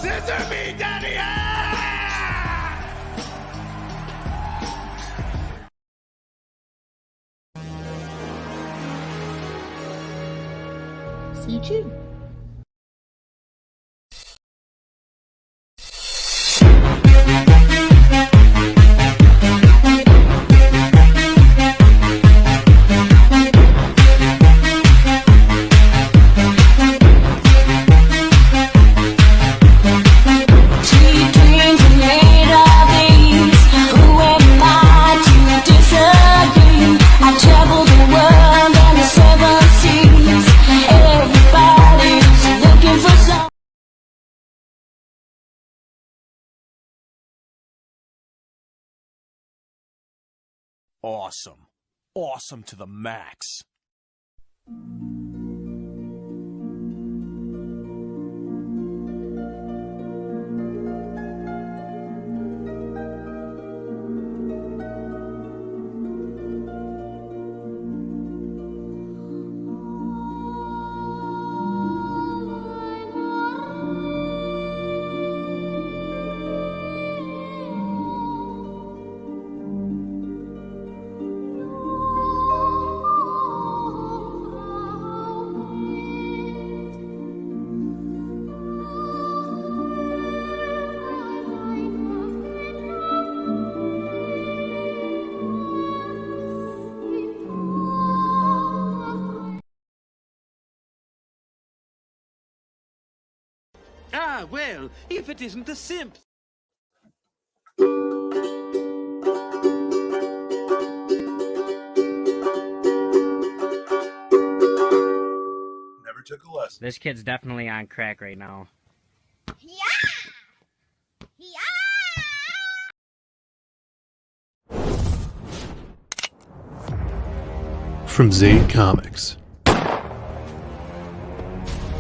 Scissor me, daddy! CG. Awesome. Awesome to the max. Ah, well, if it isn't the simp. Never took a lesson. This kid's definitely on crack right now. Yeah! Yeah! From Zaid Comics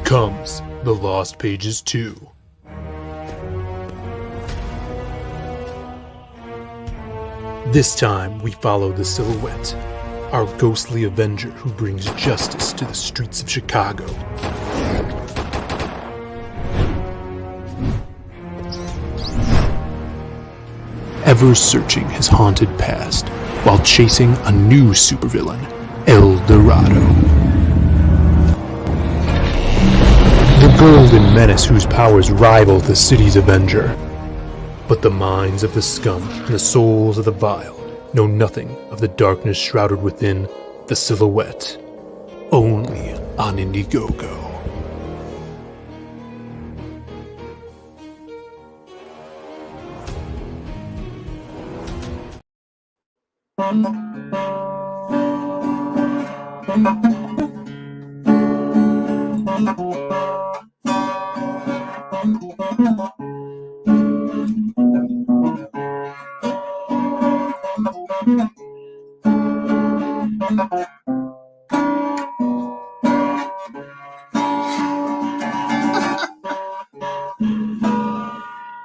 comes The Lost Pages 2. This time we follow the Silhouette, our ghostly avenger who brings justice to the streets of Chicago. Ever searching his haunted past while chasing a new supervillain, El Dorado. The golden menace whose powers rival the city's Avenger. But the minds of the scum and the souls of the vile know nothing of the darkness shrouded within the Silhouette. Only on Indiegogo.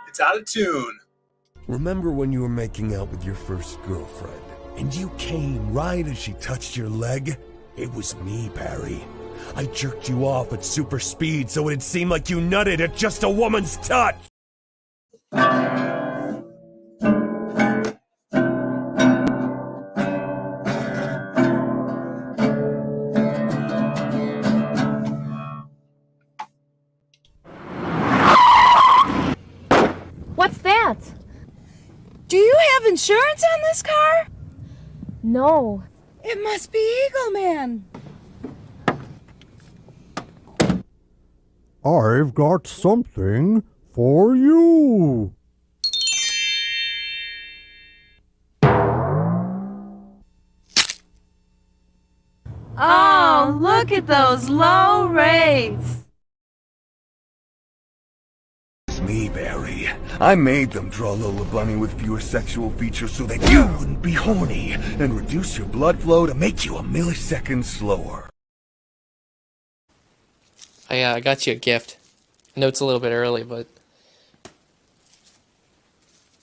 It's out of tune. Remember when you were making out with your first girlfriend, and you came right as she touched your leg? It was me, Barry. I jerked you off at super speed so it'd seem like you nutted at just a woman's touch! What's that? Do you have insurance on this car? No. It must be Eagle Man. I've got something for you. Oh, look at those low rates. It's me, Barry. I made them draw Lola Bunny with fewer sexual features so that you wouldn't be horny, and reduce your blood flow to make you a millisecond slower. I got you a gift. I know it's a little bit early, but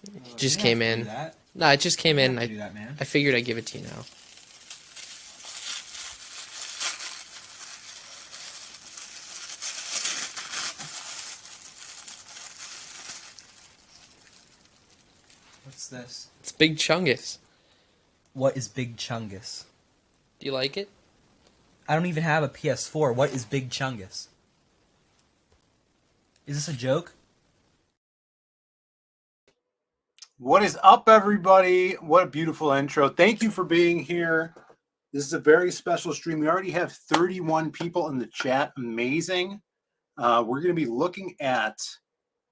it just came in. No, it just came in. I figured I'd give it to you now. What's this? It's Big Chungus. What is Big Chungus? Do you like it? I don't even have a PS4. What is Big Chungus? Is this a joke? What is up, everybody? What a beautiful intro. Thank you for being here. This is a very special stream. We already have 31 people in the chat. Amazing. We're going to be looking at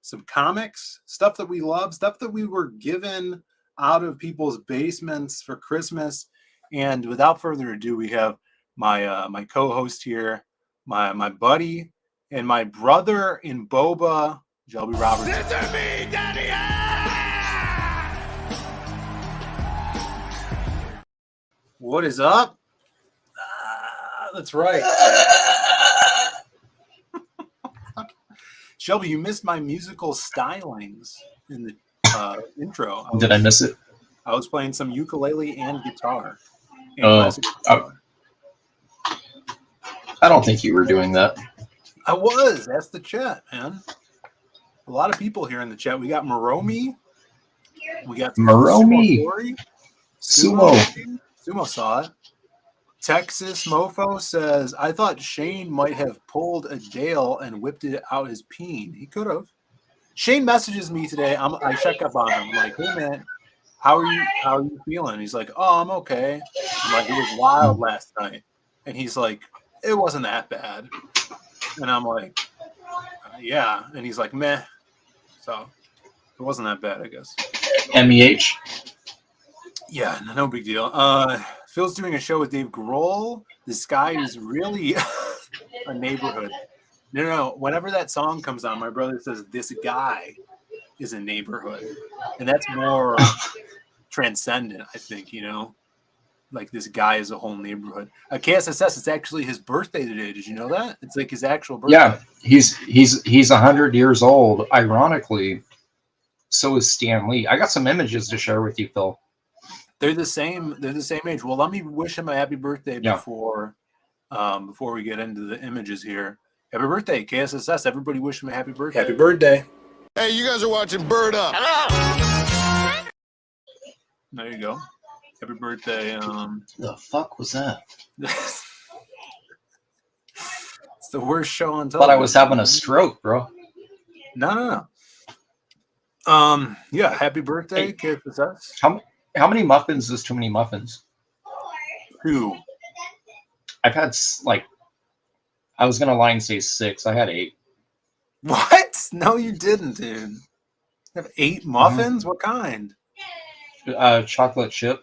some comics, stuff that we love, stuff that we were given out of people's basements for Christmas. And without further ado, we have my co-host here, my buddy, and my brother in Boba, Shelby Roberts. Listen to me, Daddy! What is up? That's right. Shelby, you missed my musical stylings in the intro. Did I miss it? I was playing some ukulele and guitar. I don't think you were doing that. I was. That's the chat, man. A lot of people here in the chat. We got Moromi. We got Moromi. Sumo saw it. Texas Mofo says, I thought Shane might have pulled a Dale and whipped it out his peen. He could have. Shane messages me today. I check up on him. I'm like, hey man, how are you feeling? He's like, oh, I'm okay. I'm like, it was wild last night. And he's like, it wasn't that bad. And I'm like, yeah. And he's like, meh. So it wasn't that bad, I guess. MEH. Yeah, no big deal. Phil's doing a show with Dave Grohl. This guy is really a neighborhood. No. Whenever that song comes on, my brother says, this guy is a neighborhood. And that's more transcendent, I think, you know? Like this guy is a whole neighborhood. KSSS, it's actually his birthday today. Did you know that? It's like his actual birthday. Yeah, he's 100 years old. Ironically, so is Stan Lee. I got some images to share with you, Phil. They're the same age. Well, let me wish him a happy birthday before we get into the images here. Happy birthday, KSSS. Everybody wish him a happy birthday. Happy birthday. Hey, you guys are watching Bird Up. Hello. There you go. Happy birthday. The fuck was that? It's the worst show on television. Thought I was having a stroke, bro. No. Yeah, happy birthday, KSSS. How many muffins is too many muffins? 2. I've had, like, I was going to lie and say 6. I had 8. What? No, you didn't, dude. You have 8 muffins? What kind? Chocolate chip.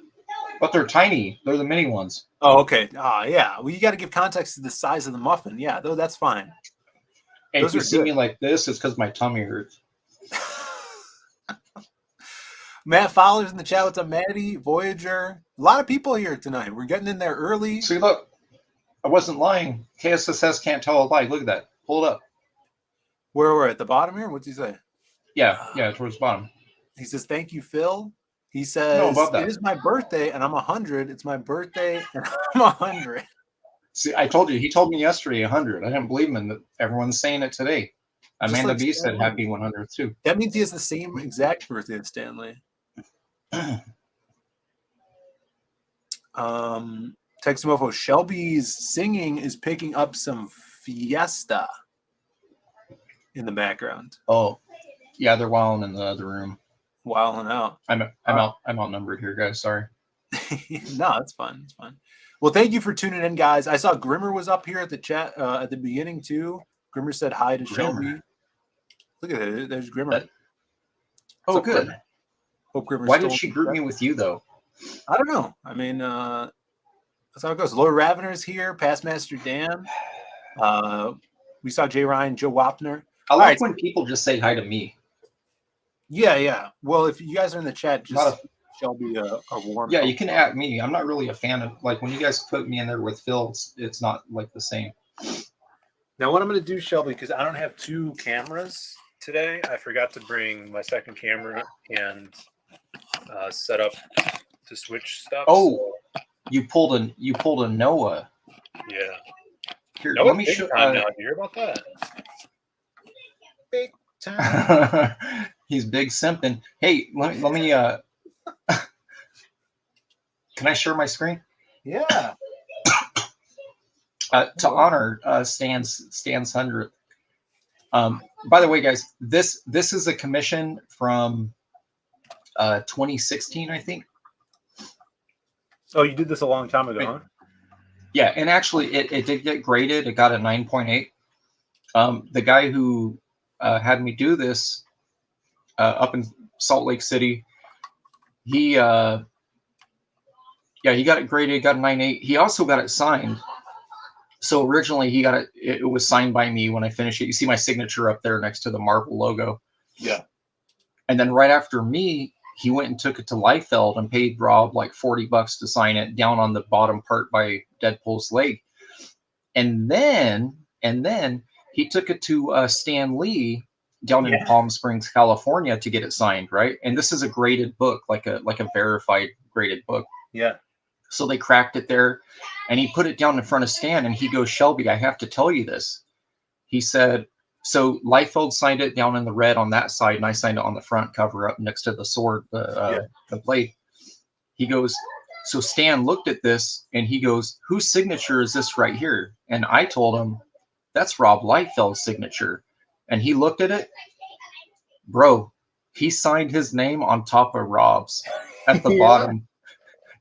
But they're tiny. They're the mini ones. Oh, okay. Yeah. Well, you got to give context to the size of the muffin. Yeah, though that's fine. And if you see me like this, it's because my tummy hurts. Matt Fowler's in the chat. What's up, Maddie? Voyager. A lot of people here tonight. We're getting in there early. See, look. I wasn't lying. KSSS can't tell a lie. Look at that. Pull it up. Where we're at the bottom here? What's he say? Yeah, towards the bottom. He says, thank you, Phil. He says, it is my birthday, and I'm 100. It's my birthday, and I'm 100. See, I told you. He told me yesterday 100. I didn't believe him, and everyone's saying it today. Amanda B said happy 100 too. That means he has the same exact birthday as Stanley. Texamofo, Shelby's singing is picking up some Fiesta in the background. Oh, yeah, they're wilding in the other room. Wilding out. I'm outnumbered here, guys. Sorry. No, it's fine. It's fine. Well, thank you for tuning in, guys. I saw Grimmer was up here at the chat at the beginning too. Grimmer said hi to Shelby. Look at it. There's Grimmer. Oh, good. Grimmer? Hope Grimmer's Why did she group me with you, though? I don't know. I mean, that's how it goes. Lord Ravener's here. Past Master Dan. We saw Jay Ryan, Joe Wapner. I like when people just say hi to me. Yeah. Well, if you guys are in the chat, just Shelby a warm. Yeah, you can at me. I'm not really a fan of, like, when you guys put me in there with Phil, it's not like the same. Now, what I'm going to do, Shelby, because I don't have 2 cameras today, I forgot to bring my second camera and set up to switch stuff. Oh, so. you pulled a Noah. Yeah. Here, let me show. Now, do you hear about that? Big time. He's big simping. Hey, let Can I share my screen? Yeah. To honor Stan's 100th. By the way, guys, this is a commission from 2016, I think. Oh, you did this a long time ago, huh? Yeah, and actually, it did get graded. It got a 9.8. The guy who had me do this up in Salt Lake City, he got it graded, got a 9.8. He also got it signed. So originally he got it was signed by me when I finished it. You see my signature up there next to the Marvel logo. Yeah. And then right after me, he went and took it to Liefeld and paid Rob like $40 to sign it down on the bottom part by Deadpool's leg. And then he took it to Stan Lee down in Palm Springs, California to get it signed, right? And this is a graded book, like a verified graded book. Yeah. So they cracked it there, and he put it down in front of Stan, and he goes, "Shelby, I have to tell you this." He said, so Liefeld signed it down in the red on that side, and I signed it on the front cover up next to the sword, the blade. He goes, so Stan looked at this, and he goes, "Whose signature is this right here?" And I told him, "That's Rob Liefeld's signature." And he looked at it. Bro, he signed his name on top of Rob's at the bottom.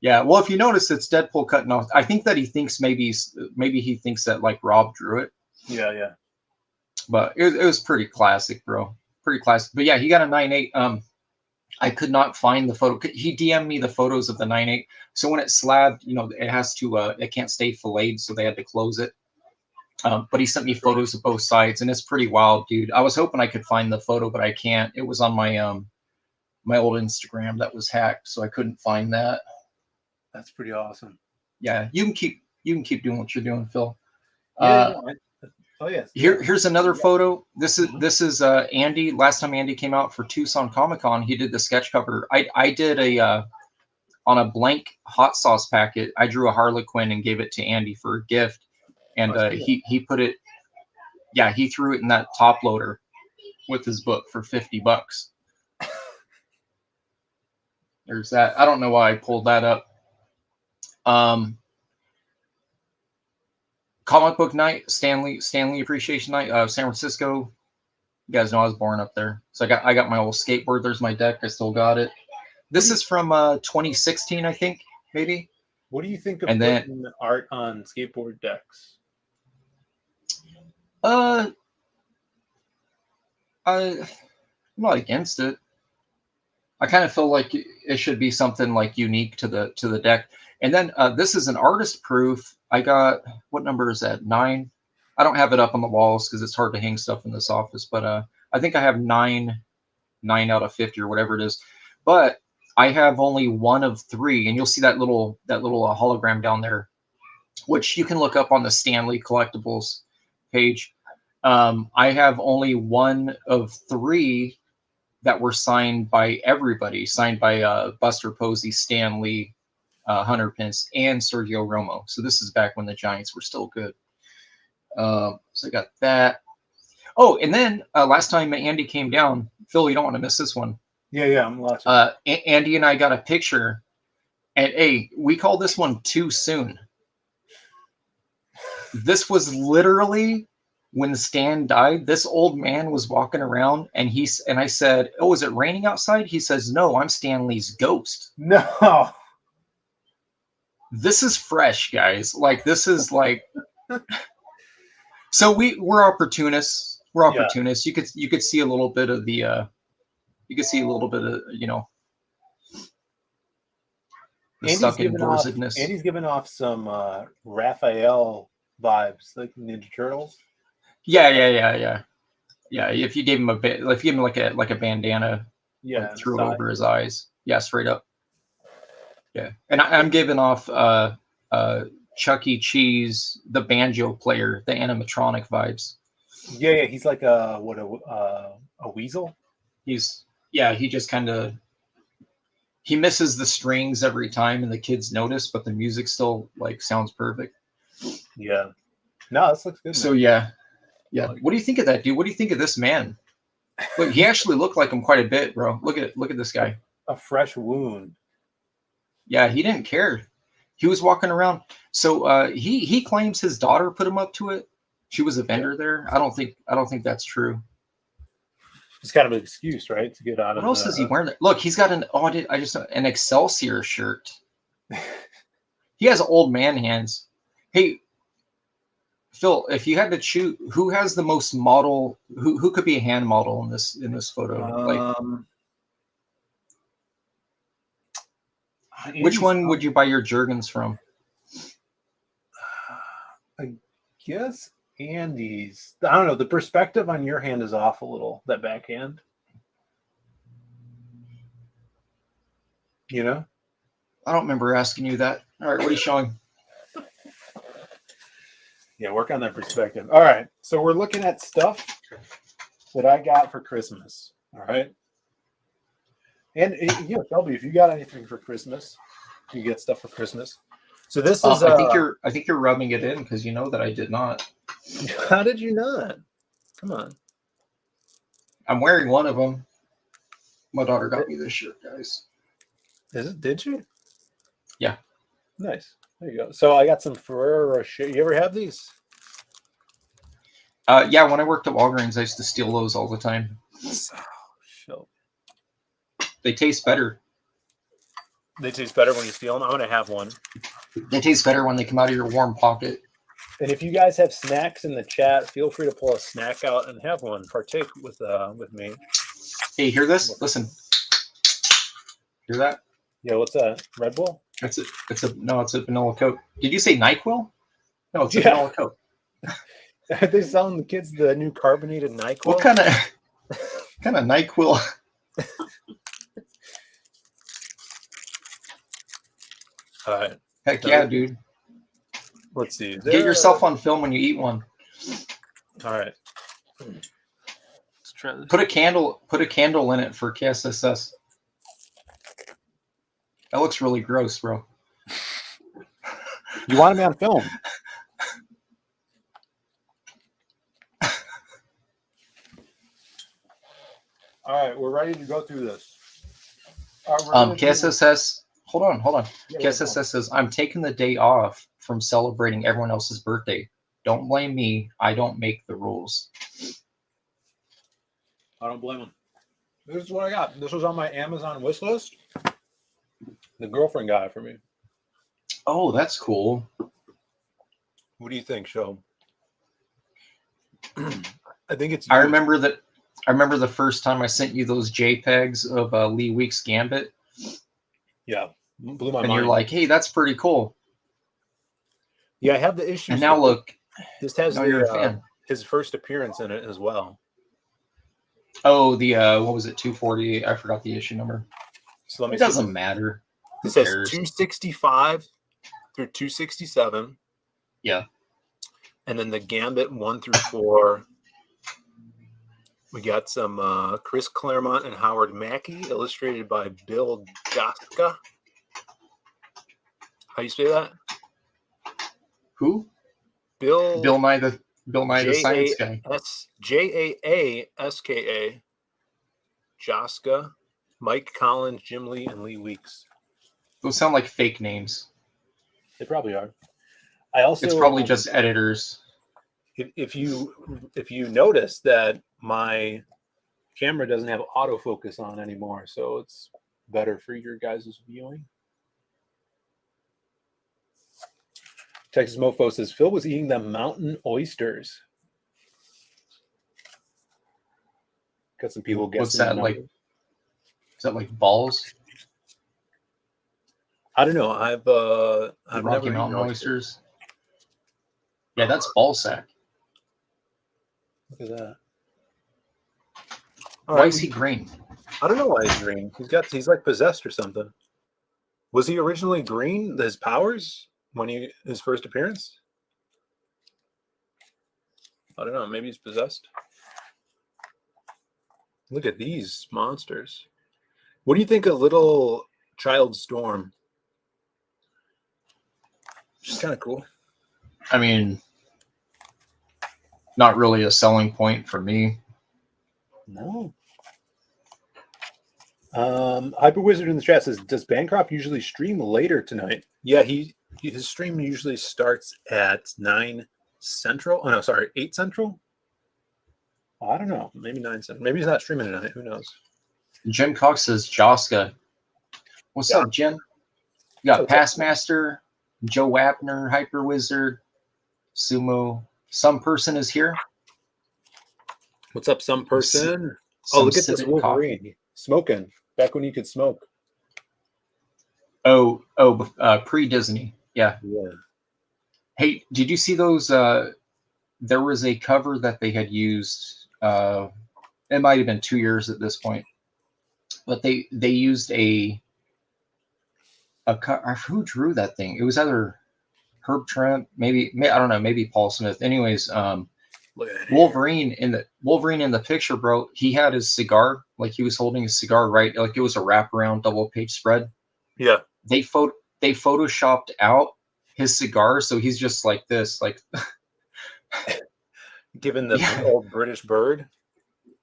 Yeah, well, if you notice, it's Deadpool cutting off. I think that he thinks maybe he thinks that like Rob drew it. Yeah. But it was pretty classic, bro. Pretty classic. But yeah, he got a 9.8. I could not find the photo. He DM'd me the photos of the 9.8. So when it's slabbed, it has to. It can't stay filleted, so they had to close it. But he sent me photos of both sides, and it's pretty wild, dude. I was hoping I could find the photo, but I can't. It was on my my old Instagram that was hacked, so I couldn't find that. That's pretty awesome. Yeah, you can keep doing what you're doing, Phil. Oh yes. Here's another photo. This is Andy. Last time Andy came out for Tucson Comic-Con, he did the sketch cover. I did a on a blank hot sauce packet. I drew a Harlequin and gave it to Andy for a gift, and he put it. Yeah, he threw it in that top loader with his book for $50. There's that. I don't know why I pulled that up. Comic book night, Stanley Appreciation Night, San Francisco. You guys know I was born up there, so I got my old skateboard. There's my deck. I still got it. This is from 2016, I think, maybe. What do you think of putting art on skateboard decks? I'm not against it. I kind of feel like it should be something like unique to the deck. And then this is an artist proof. I got, what number is that? 9. I don't have it up on the walls because it's hard to hang stuff in this office, but I think I have 9 out of 50 or whatever it is. But I have only 1 of 3, and you'll see that little hologram down there, which you can look up on the Stanley Collectibles page. I have only 1 of 3 that were signed by everybody, signed by Buster Posey, Stan Lee, Hunter Pence, and Sergio Romo. So this is back when the Giants were still good. So I got that. Oh, and then last time Andy came down, Phil, you don't want to miss this one. Yeah, I'm watching. Andy and I got a picture, and hey, we call this one Too Soon. This was literally when Stan died. This old man was walking around, and I said, "Oh, is it raining outside?" He says, "No, I'm Stan Lee's ghost." No. This is fresh, guys. Like, this is like. So we're opportunists. We're opportunists. Yeah. You could see a little bit of the. You could see a little bit of the stuck indoorsness. Andy's giving off some Raphael vibes, like Ninja Turtles. Yeah. If you gave him a bit, if you gave him like a bandana, threw it over his eyes, straight up. Yeah, and I'm giving off Chuck E. Cheese, the banjo player, the animatronic vibes. Yeah, he's like a weasel. He just kind of he misses the strings every time, and the kids notice, but the music still like sounds perfect. Yeah, no, this looks good. So man. Yeah. What do you think of that, dude? What do you think of this man? Look, he actually looked like him quite a bit, bro. Look at this guy. a fresh wound. Yeah, he didn't care. He was walking around. So he claims his daughter put him up to it. She was a vendor there. I don't think that's true. It's kind of an excuse, right, to get out of. What else is he wearing? Look, he's got an an Excelsior shirt. He has old man hands. Hey, Phil, if you had to choose, who has the most model? Who could be a hand model in this photo? Which one would you buy your Jergens from? I guess Andy's. I don't know. The perspective on your hand is off a little. That backhand. You know? I don't remember asking you that. All right, what are you showing? Yeah, work on that perspective. All right. So we're looking at stuff that I got for Christmas. All right. And Shelby, if you got anything for Christmas, you get stuff for Christmas. So this is. I think you're rubbing it in because you know that I did not. How did you not? Come on. I'm wearing one of them. My daughter got me this shirt, guys. Did you? Yeah. Nice. There you go. So I got some Ferrero shit. You ever have these? Yeah, when I worked at Walgreens, I used to steal those all the time. Oh, they taste better. They taste better when you steal them? I'm going to have one. They taste better when they come out of your warm pocket. And if you guys have snacks in the chat, feel free to pull a snack out and have one. Partake with me. Hey, hear this? Listen. Hear that? Yeah, what's that? Red Bull? It's a vanilla Coke. Did you say NyQuil? No, it's a vanilla Coke. Are they selling the kids the new carbonated NyQuil? What kind of NyQuil? All right. Heck yeah, dude. Let's see. Get yourself on film when you eat one. All right. Let's try this. Put a candle in it for KSSS. That looks really gross, bro. You want me on film? All right, we're ready to go through this. KSSS. Hold on. Yeah, KSSS says, I'm taking the day off from celebrating everyone else's birthday. Don't blame me. I don't make the rules. I don't blame them. This is what I got. This was on my Amazon wish list. The girlfriend got it for me. Oh, that's cool. What do you think, Shelby? I think it's. I remember the first time I sent you those JPEGs of Lee Week's Gambit. Yeah, blew my mind. And you're like, hey, that's pretty cool. Yeah, I have the issue. And now look, this has you're a fan. His first appearance in it as well. Oh, the what was it? 240. I forgot the issue number. So let me. It doesn't matter. It says 265 through 267. Yeah. And then the Gambit 1 through 4. We got some Chris Claremont and Howard Mackey, illustrated by Bill Jaska. How you say that? Who? Bill Nye the Science Guy. Jaaska. Jaska, Mike Collins, Jim Lee, and Lee Weeks. Those sound like fake names. They probably are. It's probably just editors. If you notice that my camera doesn't have autofocus on anymore, so it's better for your guys' viewing. Texas Mofo says Phil was eating the mountain oysters. Got some people guessing. What's that like? Is that like balls? I don't know. I've Rocky never Mountain oysters. Yeah, that's ball sack. Look at that. Why is he green? I don't know why he's green. He's like possessed or something. Was he originally green? His powers when his first appearance? I don't know. Maybe he's possessed. Look at these monsters. What do you think of Little Child Storm? She's kind of cool. I mean, not really a selling point for me. No. Hyper Wizard in the chat says, "Does Bancroft usually stream later tonight?" Yeah, his stream usually starts at 9 Central. Oh no, sorry, 8 Central. I don't know. Maybe 9 Central. Maybe he's not streaming tonight. Who knows? Jen Cox says Joska. What's up, Jen? You got Passmaster, Joe Wapner, Hyper Wizard, Sumo. Some person is here. What's up, some person? Oh, look at this Wolverine smoking. Back when you could smoke. Pre-Disney. Yeah. Hey, did you see those? There was a cover that they had used. It might have been 2 years at this point, but they used who drew that thing? It was either Herb Trimp, maybe I don't know, maybe Paul Smith. Anyways, Wolverine in the picture, bro. He had his cigar, like he was holding his cigar, right? Like it was a wraparound double page spread. Yeah. They photoshopped out his cigar, so he's just like this, like given the old British bird.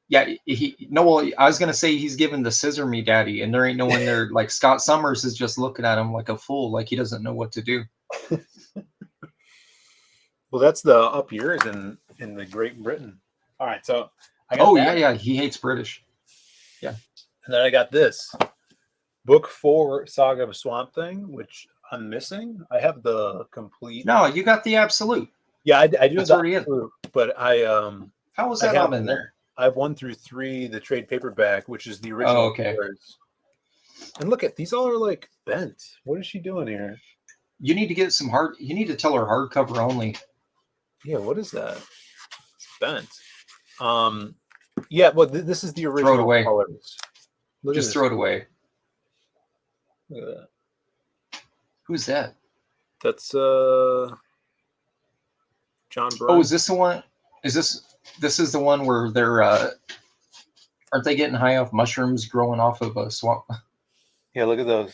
Yeah, I was gonna say he's given the scissor me daddy, and there ain't no one there. Like Scott Summers is just looking at him like a fool, like he doesn't know what to do. Well, that's the up years in the Great Britain. All right, so I got yeah, he hates British. Yeah, and then I got this book 4 Saga of Swamp Thing, which I'm missing. I have the complete. No, you got the absolute. Yeah, I do. That's already absolute, but I How was that not in there? I have 1 through 3, the trade paperback, which is the original. Oh, okay. Covers. And look at these all are like bent. What is she doing here? You need to get some you need to tell her hardcover only. Yeah, what is that? It's bent. Yeah, well, this is the original. Throw it away. Colors. Just throw it away. Look at that. Who's that? That's John Byrne. Oh, is this the one? This is the one where they're aren't they getting high off mushrooms growing off of a swamp? Yeah, look at those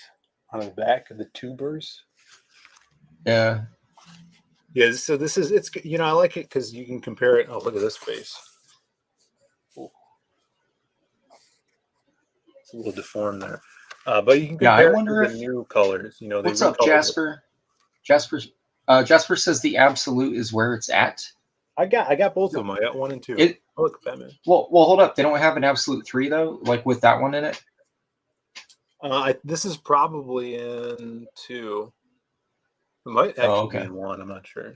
on the back of the tubers. Yeah. Yeah, so it's I like it because you can compare it. Oh, look at this face. Ooh. It's a little deformed there. But you can compare I wonder it to the new colors. What's up, Jasper? Jasper says the absolute is where it's at. I got both of them. I got 1 and 2. Look, Batman. Well, hold up. They don't have an absolute 3 though, like with that one in it. This is probably in 2. It might actually be in 1. I'm not sure.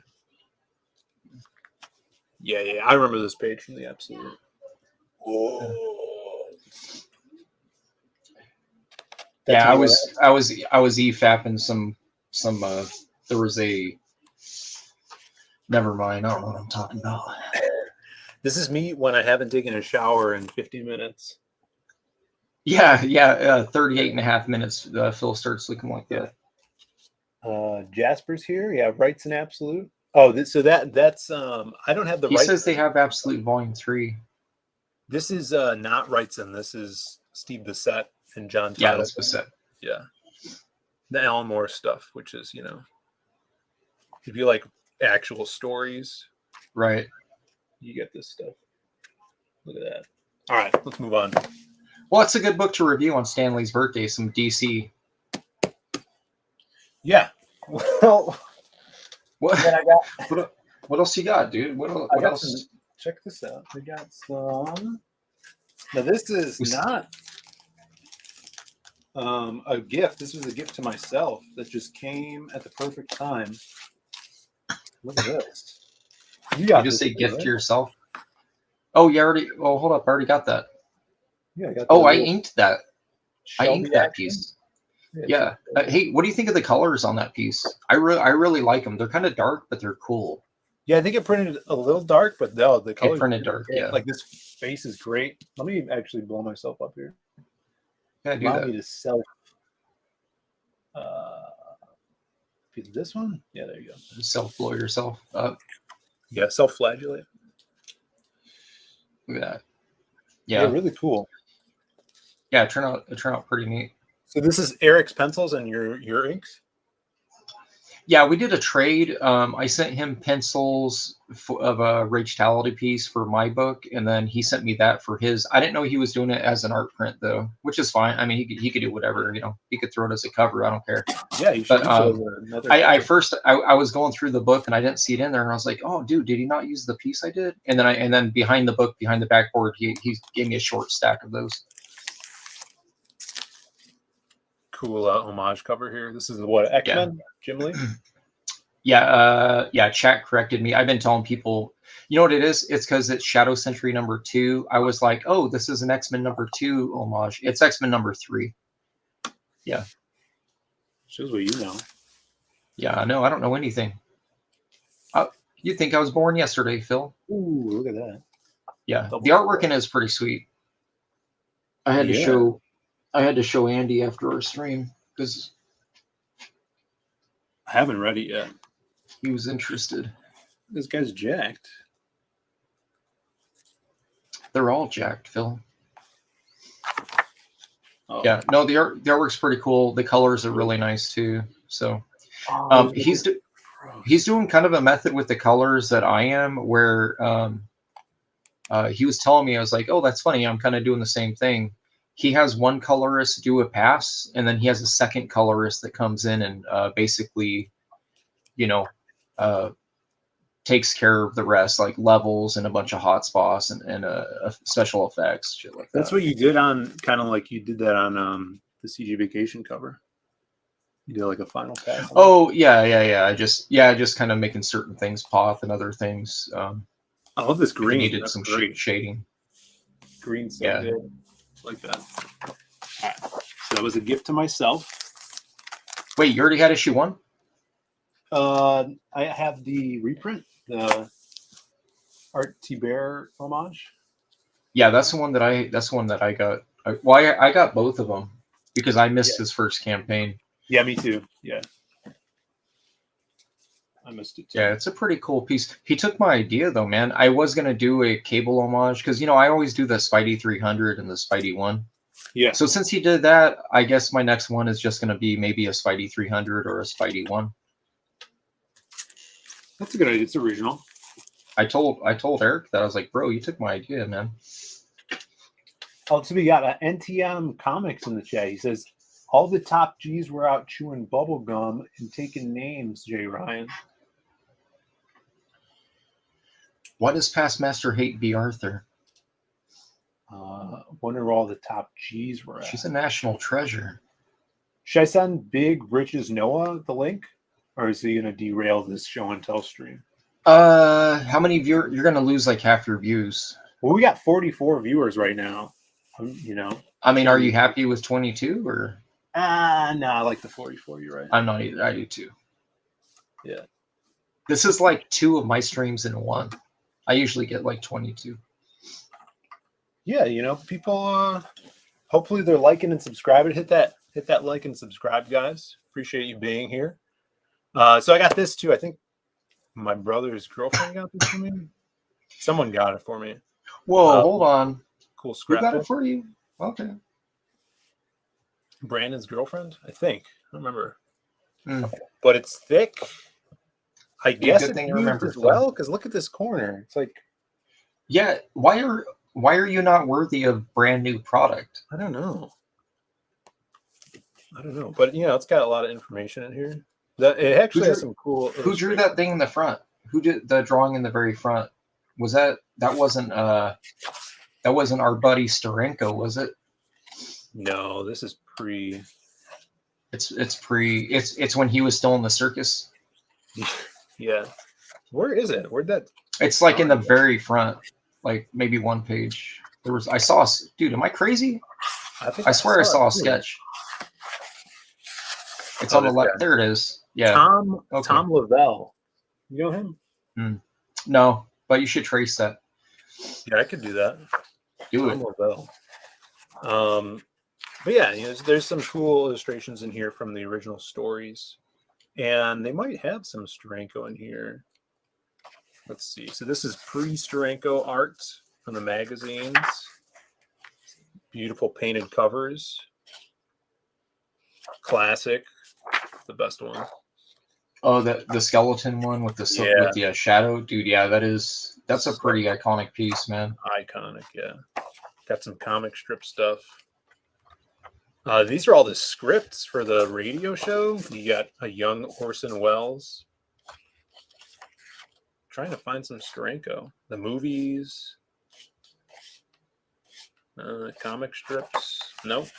Yeah. I remember this page from the absolute. Whoa. Yeah, I was e-fapping some. There was a. Never mind. I don't know what I'm talking about. This is me when I haven't taken a shower in 50 minutes. Yeah. 38 and a half minutes. Phil starts looking like that. Jasper's here. Yeah, Rights and Absolute. Oh, that's I don't have the. He says they have Absolute Volume 3. This is not Wrightson. This is Steve Bissett and John. Yeah, that's Bissett. Yeah, the Alan Moore stuff, which is if you like actual stories, right? You get this stuff. Look at that. All right, let's move on. Well, it's a good book to review on Stanley's birthday. Some DC. Yeah. Well, what else you got, dude? What else? Check this out. We got some. Now this is not a gift. This was a gift to myself that just came at the perfect time. Look at this. You just say gift to yourself. Oh, you already. Oh, hold up. I already got that. Yeah, I got. I inked that. Shelby I inked that piece. Yeah. Hey, what do you think of the colors on that piece? I really like them. They're kind of dark, but they're cool. Yeah, I think it printed a little dark, but no, the colors. It printed dark. Yeah. Like this face is great. Let me actually blow myself up here. Yeah, do Allow that. me to self. This one? Yeah, there you go. Self blow yourself up. Yeah, self-flagellate. Look at that. Yeah, really cool. Yeah, it turned out pretty neat. So this is Eric's pencils and your inks? Yeah, we did a trade. I sent him pencils of a Ragetality piece for my book, and then he sent me that for his. I didn't know he was doing it as an art print though, which is fine. I mean, he could do whatever, you know. He could throw it as a cover. I don't care. Yeah, you should. But I first I was going through the book and I didn't see it in there, and I was like, oh, dude, did he not use the piece I did? And then behind the book, behind the backboard, he gave me a short stack of those. Cool homage cover here. This is what, X-Men? Jim Lee? Yeah, chat corrected me. I've been telling people, you know what it is? It's because it's Shadow Sentry #2. I was like, oh, this is an X-Men #2 homage. It's X-Men #3. Yeah. Shows what you know. Yeah, I know. I don't know anything. You think I was born yesterday, Phil? Ooh, look at that. Yeah, the artwork in it is pretty sweet. I had to show Andy after our stream because I haven't read it yet. He was interested. This guy's jacked. They're all jacked, Phil. Oh. Yeah, no, the artwork's pretty cool. The colors are really nice too. So he's doing kind of a method with the colors that I am, where he was telling me, I was like, oh, that's funny. I'm kind of doing the same thing. He has one colorist do a pass, and then he has a second colorist that comes in and basically, you know, takes care of the rest, like levels and a bunch of hotspots and special effects, shit like that. That's what you did on, kind of like you did that on the CG Vacation cover. You did like a final pass. Oh yeah. I just kind of making certain things pop and other things. I love this green. Needed some shading. Green, so good. Like that. All right. So that was a gift to myself. Wait, you already had issue 1? I have the reprint, the Art Bear homage. Yeah, that's the one that I got. I got both of them because I missed his first campaign. Yeah, me too. Yeah. I missed it too. Yeah, it's a pretty cool piece. He took my idea though, man. I was gonna do a Cable homage because, you know, I always do the Spidey 300 and the Spidey 1. Yeah. So since he did that, I guess my next one is just gonna be maybe a Spidey 300 or a Spidey 1. That's a good idea. It's original. I told Eric that. I was like, bro, you took my idea, man. Oh, so we got NTM Comics in the chat. He says, all the top G's were out chewing bubble gum and taking names, Jay Ryan. Why does Past Master hate B. Arthur? Wonder where all the top G's were at. She's a national treasure. Should I send Big Rich's Noah the link? Or is he going to derail this show and tell stream? How many viewers? You're going to lose like half your views. Well, we got 44 viewers right now. You know. I mean, are you happy with 22 or? No, I like the 44. You're right. I'm not either. I do too. Yeah. This is like 2 of my streams in one. I usually get like 22. Yeah, you know, people. Hopefully, they're liking and subscribing. Hit that like and subscribe, guys. Appreciate you being here. So I got this too. I think my brother's girlfriend got this for me. Someone got it for me. Whoa, hold on. Cool Who scrap. got it for you? Okay. Brandon's girlfriend, I think. I don't remember. But it's thick. I guess it's used as well, because look at this corner. It's like, yeah. Why are you not worthy of brand new product? I don't know. But you know, it's got a lot of information in here. It actually has some cool. Who drew that thing in the front? Who did the drawing in the very front? Was that wasn't our buddy Sterenko, was it? No, this is pre. It's when he was still in the circus. Yeah. Where is it? Where'd that? It's like in the very front, like maybe one page. I saw, dude, am I crazy? I swear I saw a sketch. It's on the left. There it is. Yeah. Tom Lavelle. You know him? No, but you should trace that. Yeah, I could do that. Do Tom Lavelle. But yeah, you know, there's some cool illustrations in here from the original stories, and they might have some Steranko in here. Let's see. So this is pre-Steranko art from the magazines. Beautiful painted covers. Classic. The best one. Oh, the skeleton one with the with the shadow, dude. Yeah, that's a pretty iconic piece, man. Iconic, yeah. Got some comic strip stuff. These are all the scripts for the radio show. You got a young Orson Welles. Trying to find some Steranko. The movies. Comic strips. Nope.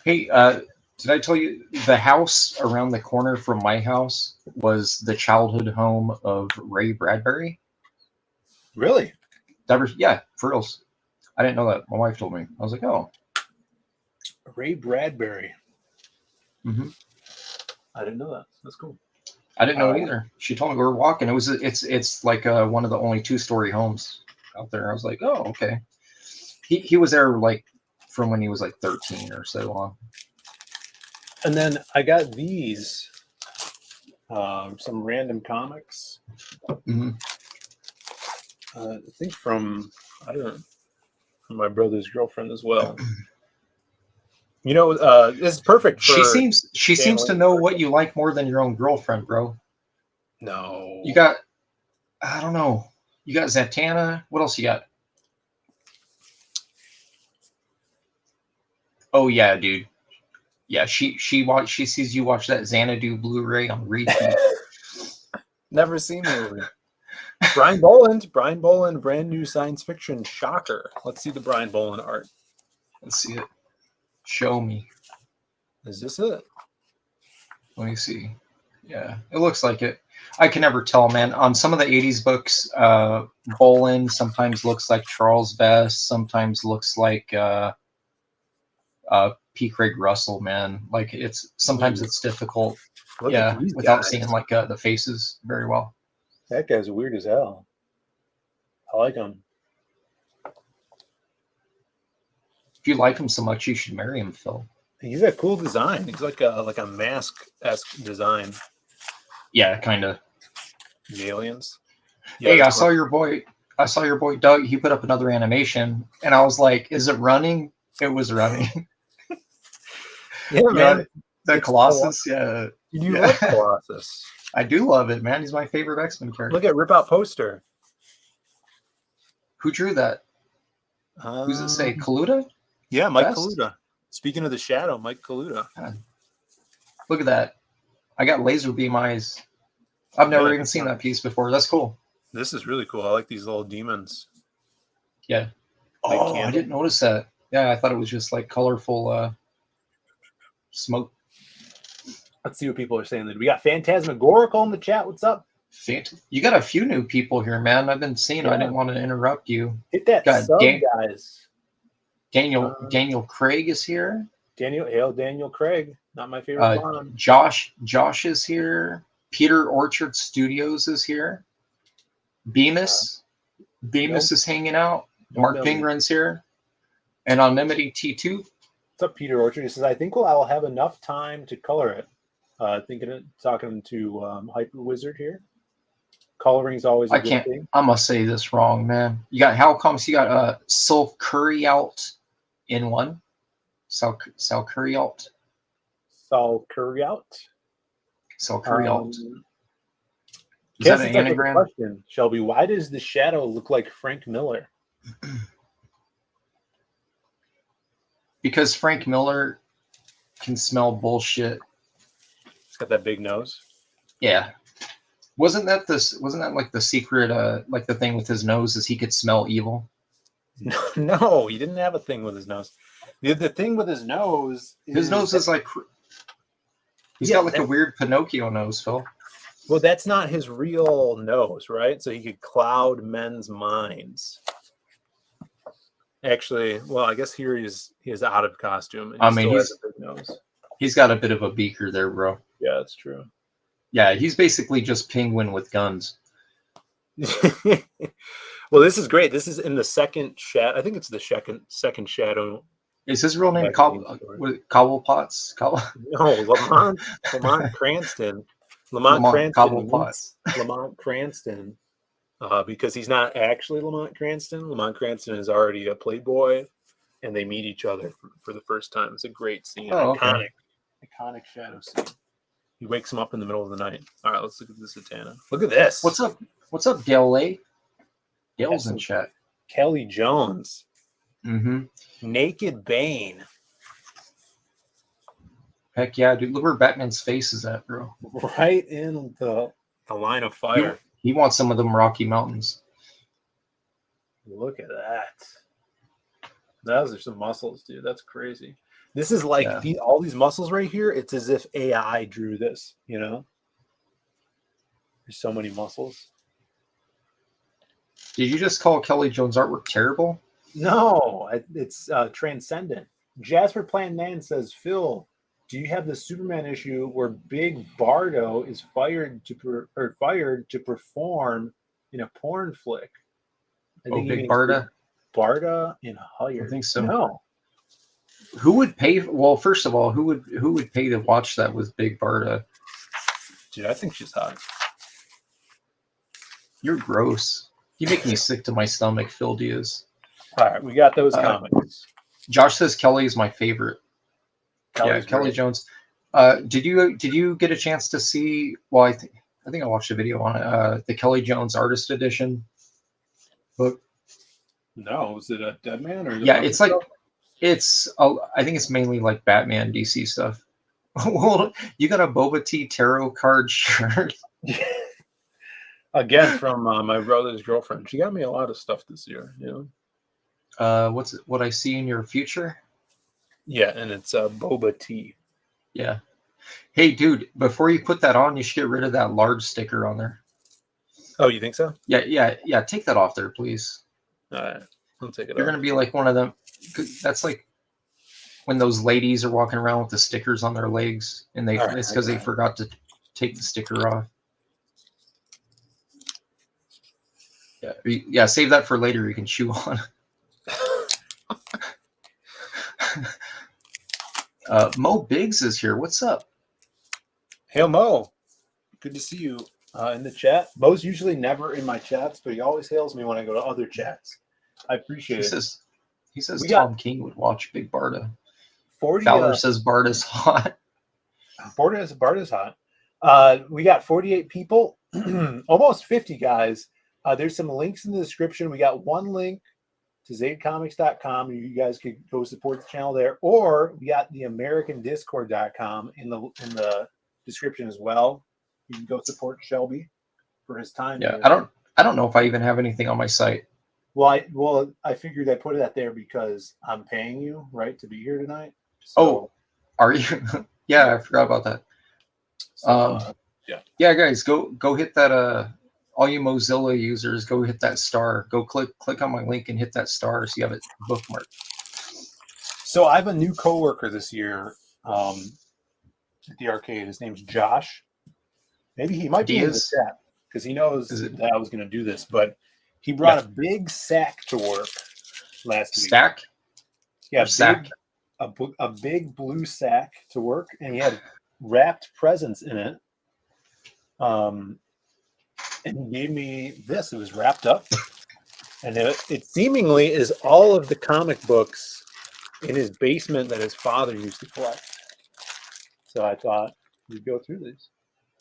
Hey, did I tell you the house around the corner from my house was the childhood home of Ray Bradbury? Really? Yeah, for reals. I didn't know that. My wife told me. I was like, oh. Ray Bradbury. Mm-hmm. I didn't know that. That's cool. I didn't know it either. She told me we were walking. It's like one of the only 2-story homes out there. I was like, oh, okay. He was there like from when he was like 13 or so on. And then I got these, some random comics. Mm-hmm. I think from from my brother's girlfriend as well. You know, this is perfect. She seems to know what you like more than your own girlfriend, bro. No. You got, I don't know. You got Zatanna. What else you got? Oh yeah, dude. Yeah, she sees you watch that Xanadu Blu-ray on repeat. Never seen the movie. Brian Boland, brand new science fiction shocker. Let's see the Brian Boland art. Let's see it. Show me. Is this it? Let me see. Yeah, it looks like it. I can never tell, man. On some of the 80s books, Boland sometimes looks like Charles Vess, sometimes looks like P. Craig Russell, man. Like sometimes it's difficult. Without seeing like the faces very well. That guy's weird as hell. I like him. If you like him so much, you should marry him, Phil. He's a cool design. He's like a mask-esque design. Yeah, kind of. The aliens. Hey, I saw your boy Doug. He put up another animation, and I was like, "Is it running?" It was running. Yeah, man. The Colossus. Yeah. You love Colossus. I do love it, man. He's my favorite X-Men character. Look at Rip Out poster. Who drew that? Who's it say? Kaluta? Yeah, Mike Kaluta. Speaking of the shadow, Mike Kaluta. Look at that. I got laser beam eyes. I've never even seen that piece before. That's cool. This is really cool. I like these little demons. Yeah. Oh, I didn't notice that. Yeah, I thought it was just like colorful smoke. Let's see what people are saying. We got Phantasmagorical in the chat. What's up? You got a few new people here, man. I've been seeing. I didn't want to interrupt you. Hit that sub, guys. Daniel Craig is here. Daniel Craig. Not my favorite one. Josh is here. Peter Orchard Studios is here. Bemis is hanging out. Mark Pingren's here. Anonymity T2. What's up, Peter Orchard? He says, I think I will have enough time to color it. Talking to Hyper Wizard here. Coloring is always a good thing. I'm gonna say this wrong, man. You got Halcoms. You got Soul Curry out in one. Sal Curry out. Sal Curry out. Sal Curry out. Is that an anagram? Question, Shelby, why does the shadow look like Frank Miller? Because Frank Miller can smell bullshit. He's got that big nose. Yeah. Wasn't that like the secret like the thing with his nose is he could smell evil? No, he didn't have a thing with his nose. The thing with his nose is like he's got like a weird Pinocchio nose, Phil. Well, that's not his real nose, right? So he could cloud men's minds. Actually, well, I guess here he is out of costume. And he has a big nose. He's got a bit of a beaker there, bro. Yeah, that's true. Yeah, he's basically just Penguin with guns. Well, this is great. This is in the second shadow. I think it's the second shadow. Is his real name Cobblepotts? No, Lamont Cranston. Lamont Cranston. Because he's not actually Lamont Cranston. Lamont Cranston is already a playboy, and they meet each other for the first time. It's a great scene. Iconic shadow scene. He wakes him up in the middle of the night. All right, let's look at this Zatanna. Look at this. What's up? What's up, Gail? Gail's in chat. Kelly Jones. Mm-hmm. Naked Bane. Heck yeah, dude. Look where Batman's face is at, bro. Right in the line of fire. He wants some of them Rocky Mountains. Look at that. Those are some muscles, dude. That's crazy. This is like all these muscles right here. It's as if AI drew this, you know? There's so many muscles. Did you just call Kelly Jones' artwork terrible? No, it's transcendent. Jasper Plan Man says, Phil, do you have the Superman issue where Big Bardo is fired to perform in a porn flick? Big Barda? Barda and Hired. I think so. No. Who would pay? Well, first of all, who would pay to watch that with Big Barda? Dude, I think she's hot. You're gross. You make me sick to my stomach, Phil Diaz. All right, we got those comics. Josh says Kelly is my favorite. Kelly's Kelly great. Jones. Did you get a chance to see? Well, I think I watched a video on it. The Kelly Jones Artist Edition book. No, was it a Dead Man or? Yeah, it's like I think it's mainly like Batman DC stuff. Well, you got a Boba T tarot card shirt. Again, from my brother's girlfriend. She got me a lot of stuff this year. You know. What's it? What I see in your future? Yeah, and it's Boba T. Yeah. Hey, dude, before you put that on, you should get rid of that large sticker on there. Oh, you think so? Yeah. Take that off there, please. All right, I'll take it. You're gonna be like one of them. That's like when those ladies are walking around with the stickers on their legs, and it's because they forgot to take the sticker off. Yeah. Save that for later. You can chew on. Mo Biggs is here. What's up? Hey, Mo. Good to see you in the chat. Mo's usually never in my chats, but he always hails me when I go to other chats. I appreciate it. He says Tom King would watch Big Barda. 40. Fowler says Barda's hot. Barda's hot. We got 48 people, almost 50 guys. There's some links in the description. We got one link to ZadeComics.com. You guys could go support the channel there, or we got the AmericanDiscord.com in the description as well. You can go support Shelby for his time. Yeah, I don't know if I even have anything on my site. Well, I figured I put it there because I'm paying you, right, to be here tonight. So, are you? Yeah, I forgot about that. Yeah, guys, go hit that. All you Mozilla users, go hit that star. Go click on my link and hit that star so you have it bookmarked. So I have a new coworker this year at the arcade. His name's Josh. Maybe he might be in the chat because he knows that I was going to do this, but he brought a big sack to work last week. Sack? Yeah, sack. A big blue sack to work, and he had wrapped presents in it. And he gave me this. It was wrapped up, and it seemingly is all of the comic books in his basement that his father used to collect. So I thought we'd go through these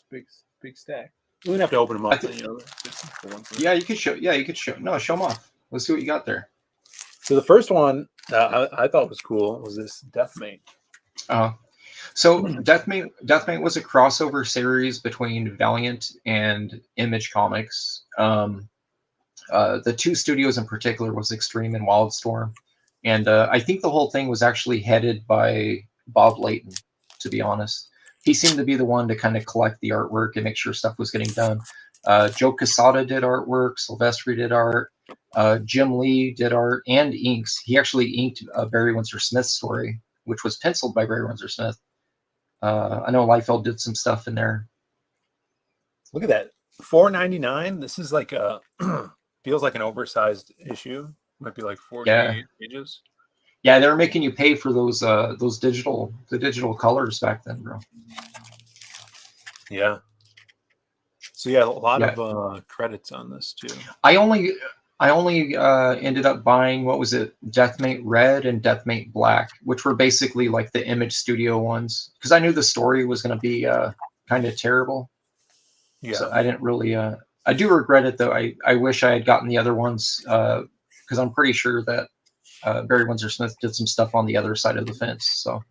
big stack. We wouldn't have to open them up. Yeah, you could show. Yeah, you could show. No, show them off. Let's see what you got there. So the first one I thought was cool was this Deathmate. So Deathmate was a crossover series between Valiant and Image Comics. The two studios in particular was Extreme and Wildstorm. And I think the whole thing was actually headed by Bob Layton, to be honest. He seemed to be the one to kind of collect the artwork and make sure stuff was getting done. Joe Quesada did artwork, Silvestri did art, Jim Lee did art and inks. He actually inked Barry Windsor Smith's story, which was penciled by Barry Windsor Smith. I know Liefeld did some stuff in there. Look at that, $4.99. This is like a feels like an oversized issue. Might be like 48 pages. Yeah, they were making you pay for those digital colors back then, bro. Yeah. So yeah, a lot of credits on this too. I only ended up buying, what was it, Deathmate Red and Deathmate Black, which were basically like the Image Studio ones, because I knew the story was going to be kind kind of terrible. Yeah. So I didn't really. I do regret it though. I wish I had gotten the other ones because I'm pretty sure that Barry Windsor Smith did some stuff on the other side of the fence. So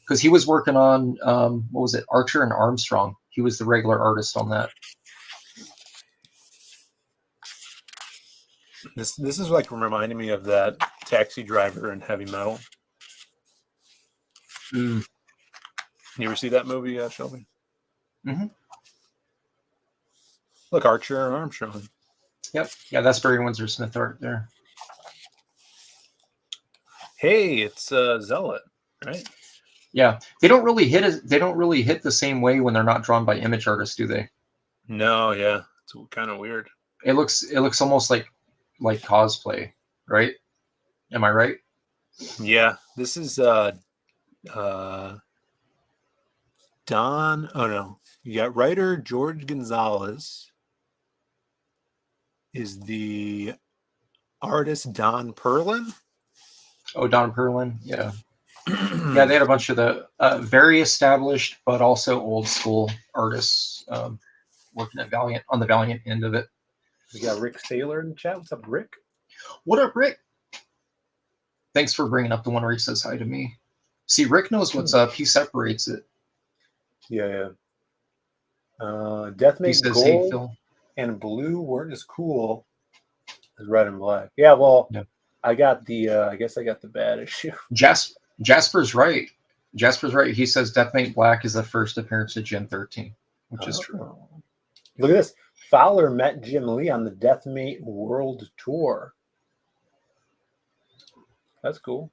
because he was working on what was it, Archer and Armstrong. He was the regular artist on that. This is like reminding me of that taxi driver in Heavy Metal. Mm. You ever see that movie, Shelby? Mm-hmm. Look, Archer and Armstrong. Yep. Yeah, that's Barry Windsor Smith art there. Hey, it's Zealot, right? Yeah, they don't really hit it. They don't really hit the same way when they're not drawn by image artists, do they? No, yeah, it's kind of weird. It looks almost like cosplay, right? Am I right? Yeah, this is Don. Oh no, you got writer George Gonzalez. Is the artist Don Perlin? Oh, Don Perlin, yeah. Yeah, they had a bunch of the very established but also old school artists working at Valiant on the Valiant end of it. We got Rick Saylor in the chat. What's up, Rick? What up, Rick? Thanks for bringing up the one where he says hi to me. See, Rick knows what's up. He separates it. Yeah. Death He Mate says, Gold "Hey, Phil." and blue weren't as cool as red and black. Yeah, well, yeah. I got the. I guess I got the bad issue. Jasper's right. Jasper's right. He says Death Mate Black is the first appearance of Gen 13, which is true. Look at this. Fowler met Jim Lee on the Deathmate World Tour. That's cool.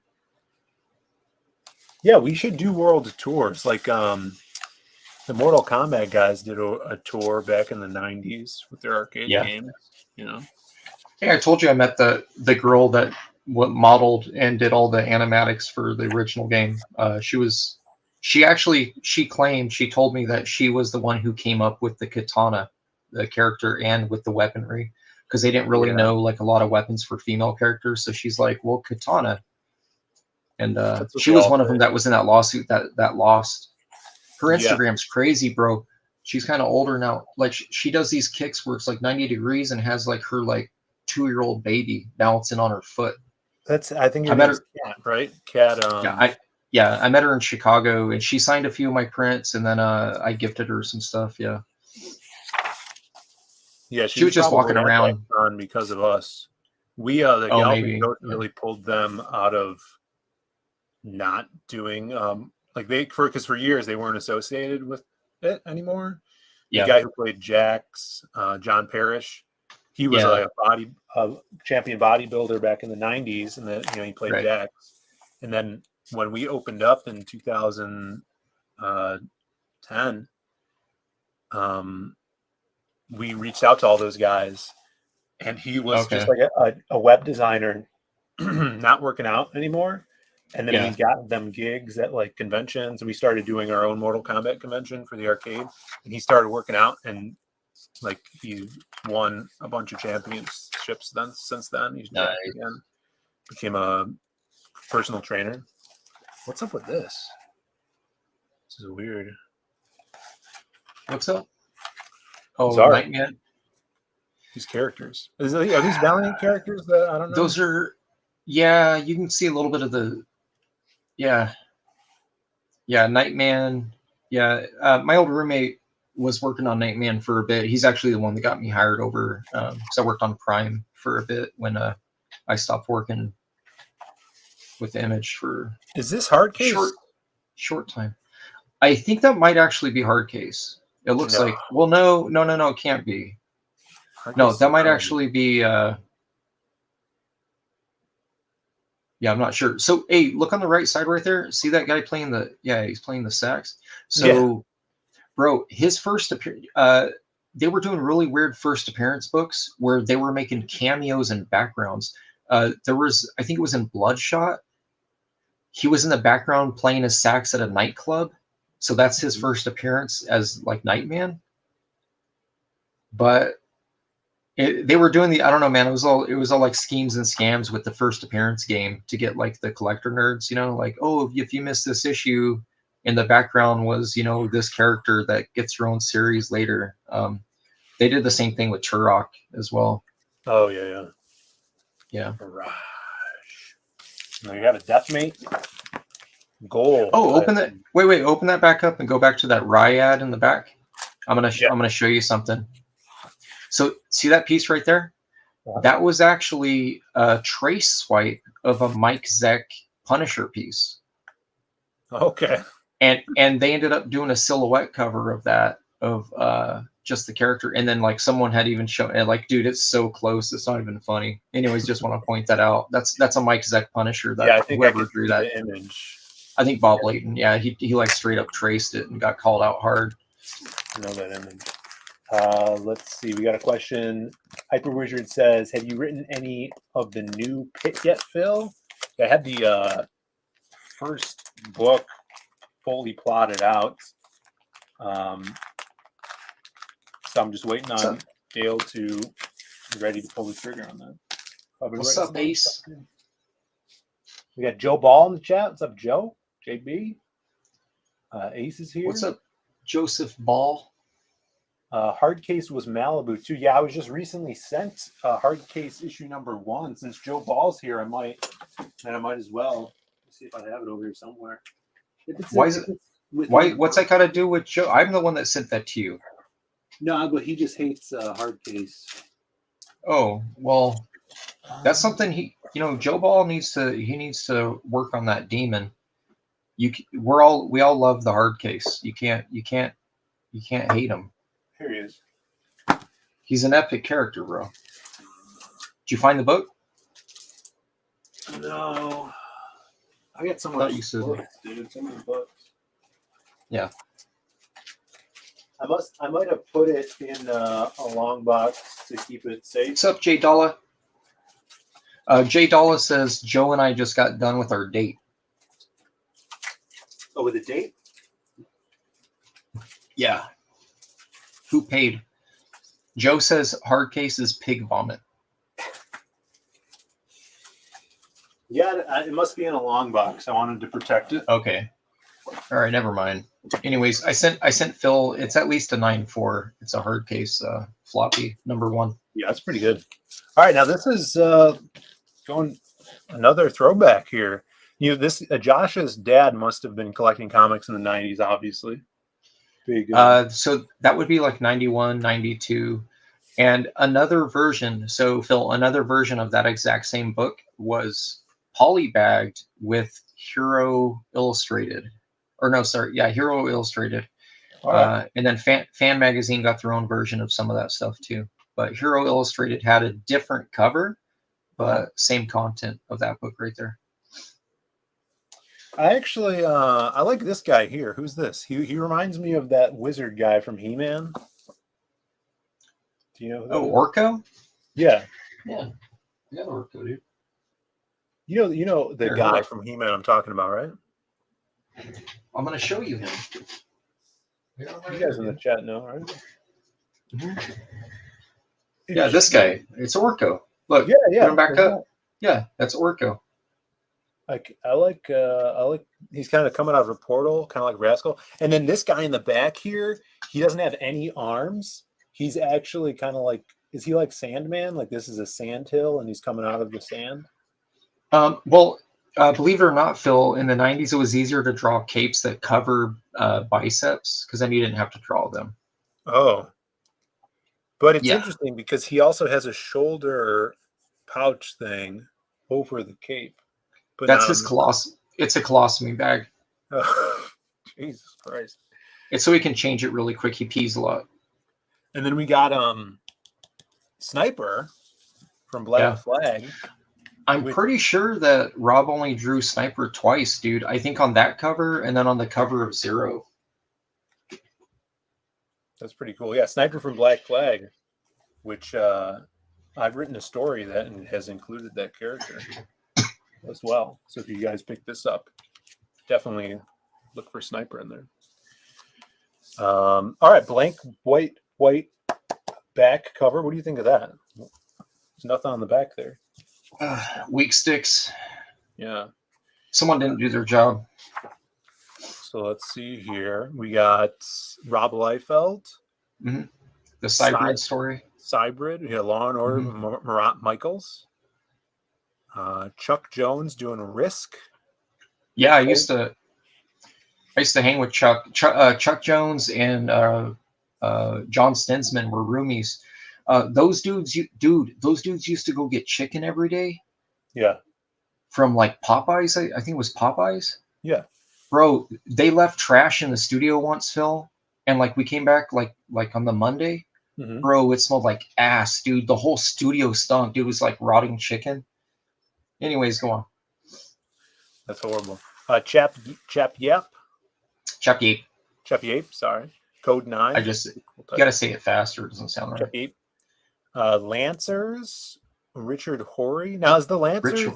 Yeah, we should do world tours. Like the Mortal Kombat guys did a tour back in the 90s with their arcade games. You know. Hey, I told you I met the girl that modeled and did all the animatics for the original game. She told me that she was the one who came up with the katana, the character, and with the weaponry, because they didn't really know like a lot of weapons for female characters. So she's like, well, katana. And she was one of them that was in that lawsuit that lost. Her Instagram's crazy, bro. She's kind of older now. Like she does these kicks where it's like 90 degrees and has like her like 2-year-old baby balancing on her foot. I think I met her, Cat, right? Cat. I met her in Chicago, and she signed a few of my prints, and then I gifted her some stuff. Yeah. Yeah, she was just walking around because of us. We the Galvin Ghost really pulled them out of not doing because for years they weren't associated with it anymore. The guy who played Jax, John Parrish, he was like a champion bodybuilder back in the 90s, and he played Jax. And then when we opened up in 2010, we reached out to all those guys, and he was just like a web designer, not working out anymore. And then we got them gigs at like conventions. We started doing our own Mortal Kombat convention for the arcade, and he started working out, and like he won a bunch of championships since then. He's again, became a personal trainer. What's up with this? This is weird. What's up? Oh, sorry. Nightman. These characters. Are these Valiant characters that I don't know? Those are, you can see a little bit of the, Nightman. Yeah, my old roommate was working on Nightman for a bit. He's actually the one that got me hired over, because I worked on Prime for a bit when I stopped working with the Image for. Is this hard case? Short time. I think that might actually be hard case. It looks like. Well, no, it can't be. No, that might actually be. I'm not sure. So, hey, look on the right side right there. See that guy playing he's playing the sax. So, bro, his first appearance, they were doing really weird first appearance books where they were making cameos and backgrounds. There was, I think it was in Bloodshot. He was in the background playing his sax at a nightclub. So that's his first appearance as like Nightman. But they were doing I don't know, man. It was all like schemes and scams with the first appearance game to get like the collector nerds, like, oh, if you miss this issue in the background was, you know, this character that gets her own series later. They did the same thing with Turok as well. Oh yeah. Yeah. Mirage. Now you have a deathmate. Gold. Oh, open that. Wait. Open that back up and go back to that Ryad in the back. I'm gonna show you something. So see that piece right there? That was actually a trace swipe of a Mike Zeck Punisher piece. Okay. And they ended up doing a silhouette cover of that, of just the character. And then like someone had even shown it, like, dude, it's so close, it's not even funny. Anyways, just want to point that out. That's a Mike Zeck Punisher that I think whoever drew that image. I think Bob Layton. Yeah, he like straight up traced it and got called out hard. I know that image. Let's see. We got a question. Hyper Wizard says, "Have you written any of the new Pit yet, Phil?" I had the first book fully plotted out, so I'm just waiting on Dale to be ready to pull the trigger on that. What's up, Ace? We got Joe Ball in the chat. What's up, Joe? JB. Ace is here. What's up, Joseph Ball? Hard Case was Malibu too. Yeah, I was just recently sent Hard Case issue #1. Since Joe Ball's here, I might as well. Let's see if I have it over here somewhere. What's that got to do with Joe? I'm the one that sent that to you. No, but he just hates Hard Case. Oh well, that's something Joe Ball needs to work on that demon. We all love the Hard Case. You can't hate him. Here he is. He's an epic character, bro. Did you find the book? No. I got some of those books, dude. Some of the books. Yeah. I might have put it in a long box to keep it safe. What's up, Jay Dalla? Jay Dalla says Joe and I just got done with our date. Oh, with a date? Yeah. Who paid? Joe says Hard Case is pig vomit. Yeah, it must be in a long box. I wanted to protect it. Okay. All right, never mind. Anyways, I sent Phil. It's at least a 9.4. It's a Hard Case floppy #1. Yeah, that's pretty good. All right, now this is going another throwback here. Josh's dad must have been collecting comics in the 90s, obviously. Big. So that would be like 91, 92. And another version, so Phil, another version of that exact same book was polybagged with Hero Illustrated. Or no, sorry, yeah, Hero Illustrated. Right. And then Fan Magazine got their own version of some of that stuff too. But Hero Illustrated had a different cover, but same content of that book right there. I actually, I like this guy here. Who's this? He reminds me of that wizard guy from He-Man. Do you know who that is? Orko? Yeah. Yeah. Yeah, Orko, dude. You know the guy from He-Man I'm talking about, right? I'm going to show you him. You guys in the chat know, right? Mm-hmm. Yeah, this guy. It's Orko. Look, yeah. Put him back up. Yeah, that's Orko. I like he's kind of coming out of a portal, kind of like Rascal. And then this guy in the back here, he doesn't have any arms. He's actually kind of like, is he like Sandman? Like this is a sand hill and he's coming out of the sand? Well, believe it or not, Phil, in the 90s, it was easier to draw capes that cover biceps because then you didn't have to draw them. Oh. But it's interesting because he also has a shoulder pouch thing over the cape. But that's his it's a colostomy bag. Oh, Jesus Christ. It's so he can change it really quick. He pees a lot. And then we got Sniper from Black Flag. I'm pretty sure that Rob only drew Sniper twice, dude. I think on that cover and then on the cover of Zero. That's pretty cool. Yeah, Sniper from Black Flag, which I've written a story that has included that character as well. So if you guys pick this up, definitely look for Sniper in there. All right, blank white back cover. What do you think of that? There's nothing on the back there. Weak sticks. Yeah. Someone didn't do their job. So let's see here. We got Rob Liefeld. Mm-hmm. The Cybrid story. Cybrid. We got Law and Order. Marat Michaels. Chuck Jones doing Risk. Yeah, I used to hang with Chuck Jones and John Stensman were roomies. Those dudes used to go get chicken every day. Yeah. From like Popeyes, I think it was Popeyes. Yeah. Bro, they left trash in the studio once, Phil, and like we came back like on the Monday. Mm-hmm. Bro, it smelled like ass, dude. The whole studio stunk. Dude, it was like rotting chicken. Anyways, go on. That's horrible. Chap Yep. Chuck Yape. Chuck Yape, sorry. Code 9. You gotta say it faster. It doesn't sound right. Chuck Yape. Lancers. Richard Horry. Now, is the Lancers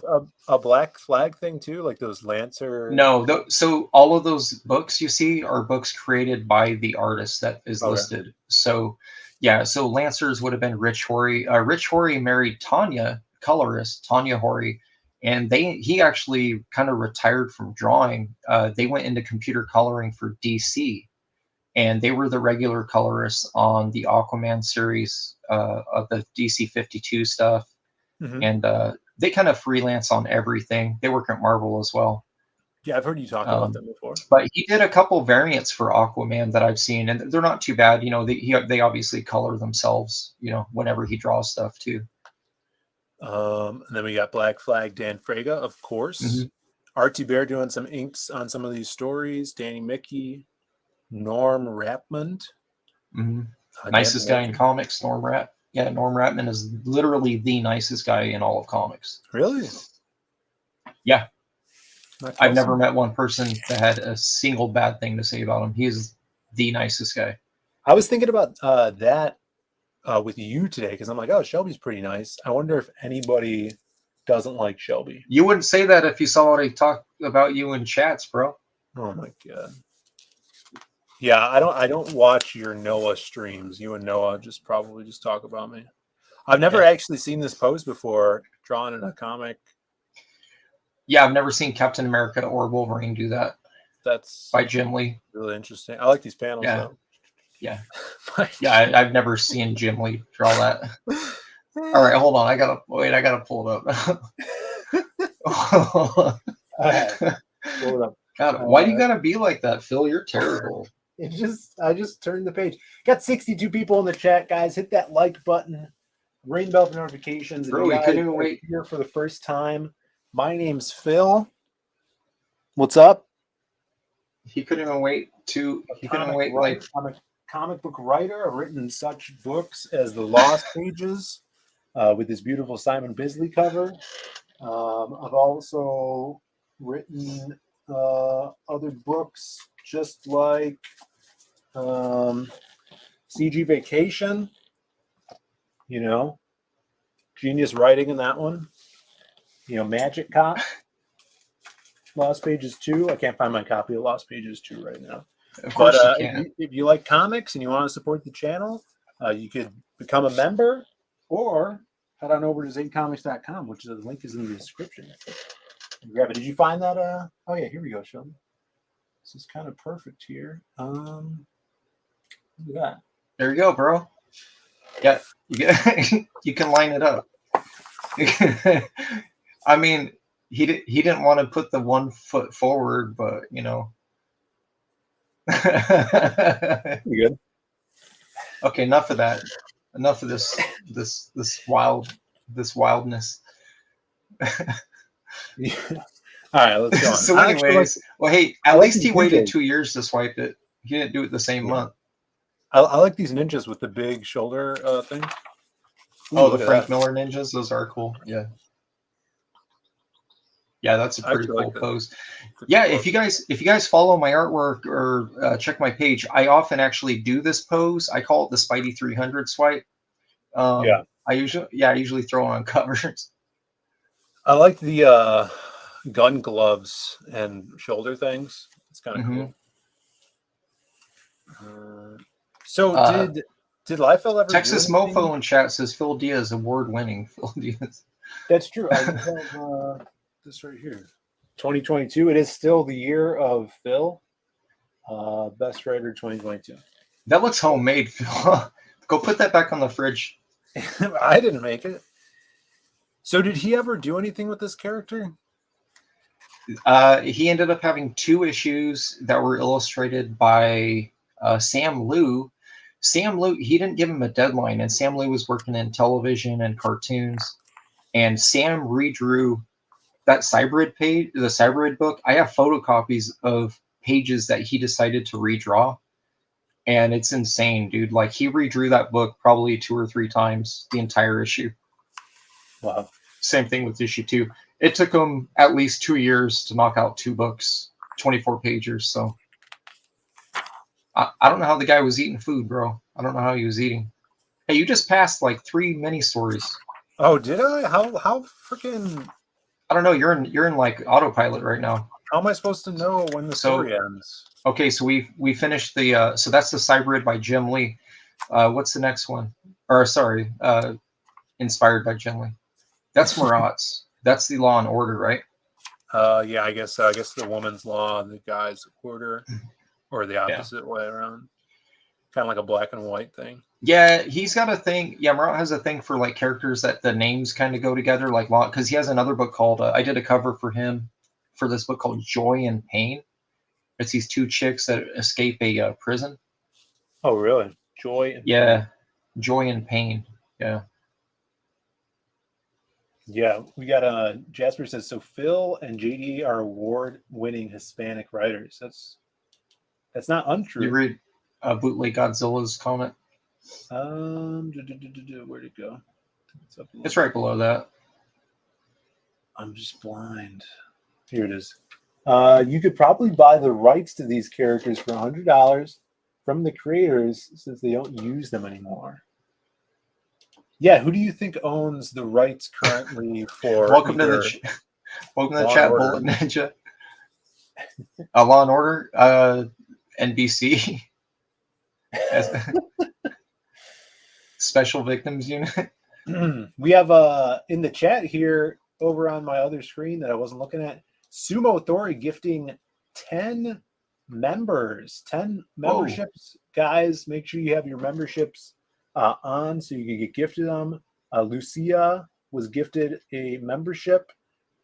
a Black Flag thing too? Like those Lancer? No. So all of those books you see are books created by the artist that is listed. So, yeah. So Lancers would have been Rich Horry. Rich Horry married Tanya, colorist Tanya Horry, and he actually kind of retired from drawing. They went into computer coloring for DC, and they were the regular colorists on the Aquaman series of the DC 52 stuff. Mm-hmm. And they kind of freelance on everything. They work at Marvel as well. Yeah, I've heard you talk about them before. But he did a couple variants for Aquaman that I've seen, and they're not too bad. You know, they obviously color themselves, you know, whenever he draws stuff too. And then we got Black Flag Dan Frega, of course. Mm-hmm. Artie Bear doing some inks on some of these stories. Danny Mickey, Norm Rapmond. Mm-hmm. Nicest guy in comics, Norm Rapp. Yeah, Norm Rapmond is literally the nicest guy in all of comics. Really? Yeah. I've never met one person that had a single bad thing to say about him. He is the nicest guy. I was thinking about that with you today because I'm like, oh, Shelby's pretty nice. I wonder if anybody doesn't like Shelby. You wouldn't say that if you saw what he talked about you in chats, bro. Oh my god. Yeah, I don't watch your Noah streams. You and Noah probably just talk about me. I've never actually seen this pose before, drawn in a comic. Yeah, I've never seen Captain America or Wolverine do that. That's by Jim Lee. Really interesting. I like these panels though. Yeah. Yeah, I've never seen Jim Lee draw that. All right, hold on. I gotta pull it up. Pull it up. God, why do you gotta be like that, Phil? You're terrible. I just turned the page. Got 62 people in the chat, guys. Hit that like button, ring bell for notifications. Bro, you couldn't even wait here for the first time. My name's Phil. What's up? He couldn't even wait to. He couldn't wait. Like I'm a comic book writer. I've written such books as The Lost Pages, with this beautiful Simon Bisley cover. I've also written other books just like CG Vacation, you know, genius writing in that one. You know, Magic Cop, Lost Pages 2. I can't find my copy of Lost Pages 2 right now. Of course you can. If you like comics and you want to support the channel, you could become a member or head on over to zadecomics.com, which the link is in the description. Grab it. Did you find that? Oh yeah, here we go, Shelby. This is kind of perfect here. Look at that. There you go, bro. Yeah, you can line it up. I mean, he didn't want to put the 1 foot forward, but you know. You good? Okay, enough of that. Enough of this wildness. Yeah. All right, let's go on. So anyways, well, hey, at least he waited 2 years to swipe it. He didn't do it the same month. I like these ninjas with the big shoulder thing. Oh, the Frank Miller ninjas. Those are cool. Yeah. Yeah, that's a pretty cool pose. Yeah, if you guys follow my artwork or check my page, I often actually do this pose. I call it the Spidey 300 swipe. I usually throw it on covers. I like the gun gloves and shoulder things. It's kind of cool. So did Liefeld ever? Texas Mofo in chat says Phil Diaz award-winning. Phil Diaz. That's true. I have this right here. 2022. It is still the year of Phill. Best writer 2022. That looks homemade, Phil. Go put that back on the fridge. I didn't make it. So did he ever do anything with this character? He ended up having 2 issues that were illustrated by Sam Liu. Sam Liu, he didn't give him a deadline, and Sam Liu was working in television and cartoons. And Sam redrew that Cybrid page, the Cybrid book. I have photocopies of pages that he decided to redraw. And it's insane, dude. Like, he redrew that book probably 2 or 3 times, the entire issue. Wow. Same thing with issue 2. It took him at least 2 years to knock out 2 books, 24 pages. So I don't know how the guy was eating food, bro. I don't know how he was eating. Hey, you just passed like 3 mini stories. Oh, did I? How freaking? I don't know. You're in like autopilot right now. How am I supposed to know when the story ends? Okay, so we finished the so that's the Cybrid by Jim Lee. What's the next one? Or sorry, inspired by Jim Lee. That's Marat's. That's the Law and Order, right? Yeah, I guess the woman's law and the guy's order, or the opposite way around. Kind of like a black and white thing. Yeah, he's got a thing. Yeah, Marat has a thing for like characters that the names kind of go together, like law. Because he has another book called. I did a cover for him for this book called Joy and Pain. It's these 2 chicks that escape a prison. Oh, really? Joy and Pain. Joy and Pain. Yeah. Yeah, we got Jasper says, so Phill and JD are award-winning Hispanic writers. That's not untrue. You read Bootleg Godzilla's comment? Where'd it go? It's right below that. I'm just blind. Here it is. You could probably buy the rights to these characters for $100 from the creators since they don't use them anymore. Yeah, who do you think owns the rights currently for? Welcome to the chat, Bullet Ninja. Law and Order, NBC, Special Victims Unit. We have in the chat here over on my other screen that I wasn't looking at, Sumo Authority gifting 10 members, 10 memberships. Guys, make sure you have your memberships on so you can get gifted them. Lucia was gifted a membership.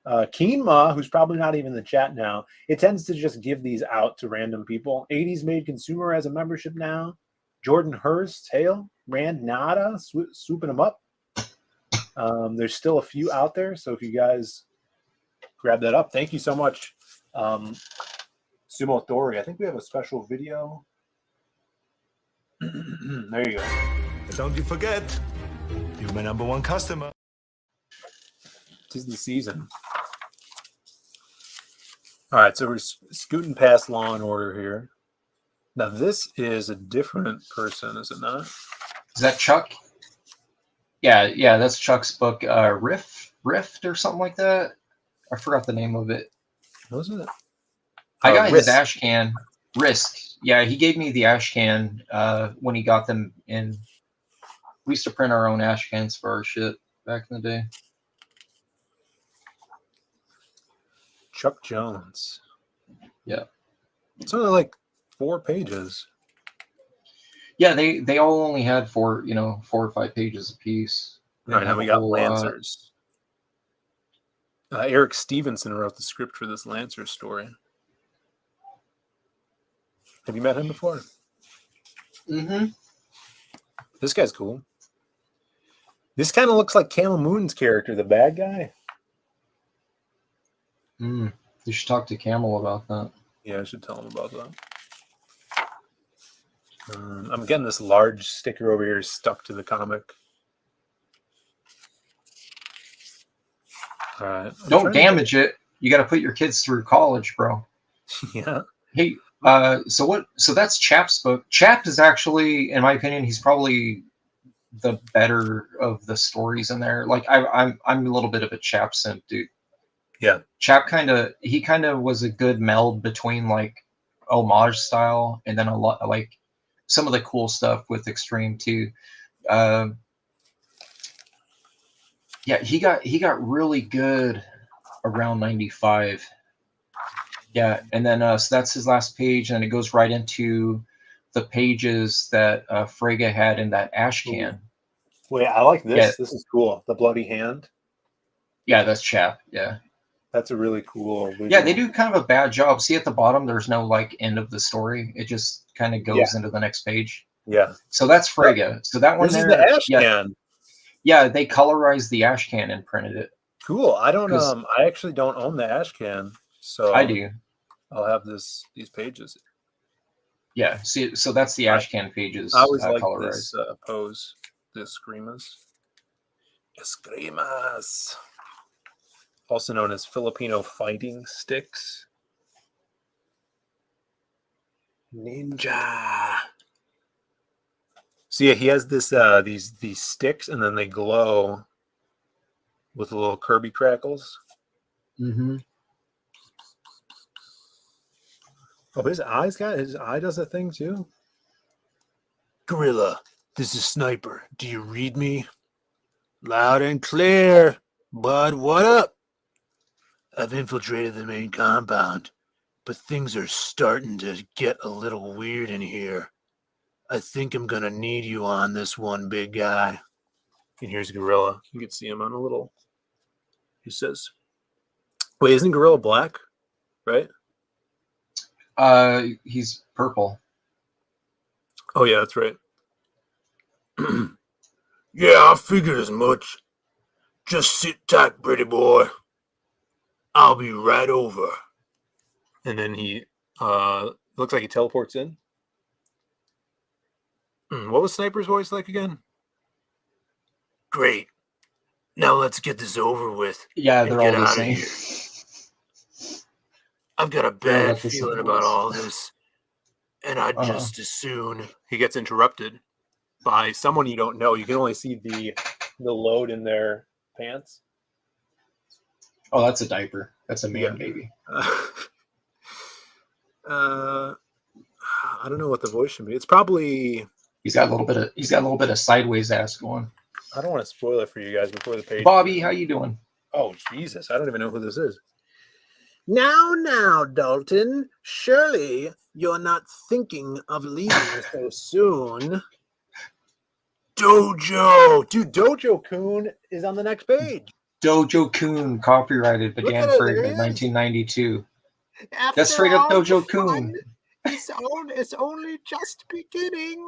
Keenma, who's probably not even in the chat now, it tends to just give these out to random people. 80s Made Consumer has a membership now. Jordan Hurst, Hale, Rand Nada, swooping them up. There's still a few out there, so if you guys grab that up, thank you so much. Sumo Authority, I think we have a special video. There you go. Don't you forget, you're my #1 customer. 'Tis the season. All right, so we're scooting past Law and Order here. Now this is a different person, is it not? Is that Chuck? Yeah, that's Chuck's book, Rift or something like that. I forgot the name of it. What was it? I got his ash can. Risk. Yeah, he gave me the ash can when he got them in. We used to print our own ash cans for our shit back in the day. Chuck Jones. Yeah. It's only like 4 pages. Yeah, they all only had 4 or 5 pages a piece. All right, now we got Lancers. Eric Stevenson wrote the script for this Lancer story. Have you met him before? Mm-hmm. This guy's cool. This kind of looks like Camel Moon's character, the bad guy. You should talk to Camel about that. Yeah, I should tell him about that. I'm getting this large sticker over here stuck to the comic. All right. Don't damage it. You got to put your kids through college, bro. Yeah. Hey, so that's Chap's book. Chap is actually, in my opinion, he's probably the better of the stories in there. Like I'm a little bit of a Chap simp, dude. Yeah. Chap kind of was a good meld between like homage style and then a lot like some of the cool stuff with Extreme too. Yeah, he got really good around 95. Yeah, and then so that's his last page, and it goes right into the pages that Frege had in that ash can. Wait, I like this. Yeah. This is cool. The bloody hand. Yeah, that's Chap. Yeah. That's a really cool visual. Yeah, they do kind of a bad job. See at the bottom, there's no like end of the story. It just kind of goes into the next page. Yeah. So that's Frege. So that one This there. is the ash can. Yeah, they colorized the ash can and printed it. Cool. I don't I actually don't own the ash can, so I do. I'll have these pages. Yeah. See, so that's the ash can pages. I always like colorized. this pose. The escrimas, also known as Filipino fighting sticks. Ninja. So yeah, he has this these sticks, and then they glow with little Kirby crackles. Mm-hmm. Oh, his eye does a thing too. Gorilla, this is Sniper. Do you read me? Loud and clear. Bud, what up? I've infiltrated the main compound, but things are starting to get a little weird in here. I think I'm gonna need you on this one, big guy. And here's Gorilla. You can see him on a little. He says, "Wait, isn't Gorilla black? Right? He's purple. Oh yeah, that's right." Yeah, I figured as much. Just sit tight, pretty boy. I'll be right over. And then he looks like he teleports in. What was Sniper's voice like again? Great. Now let's get this over with. Yeah, they're all the same. I've got a bad feeling about all this. And I'd just as soon. He gets interrupted by someone you don't know. You can only see the load in their pants. Oh, that's a diaper. That's a man baby. I don't know what the voice should be. It's probably he's got a little bit of sideways ass going. I don't want to spoil it for you guys before the page. Bobby, how you doing? Oh Jesus, I don't even know who this is. Now, Dalton. Surely you're not thinking of leaving so soon. Dojo, dude. Dojo-kun is on the next page. Dojo-kun, copyrighted by Dan Friedman, 1992. That's straight up Dojo-kun. It's only just beginning.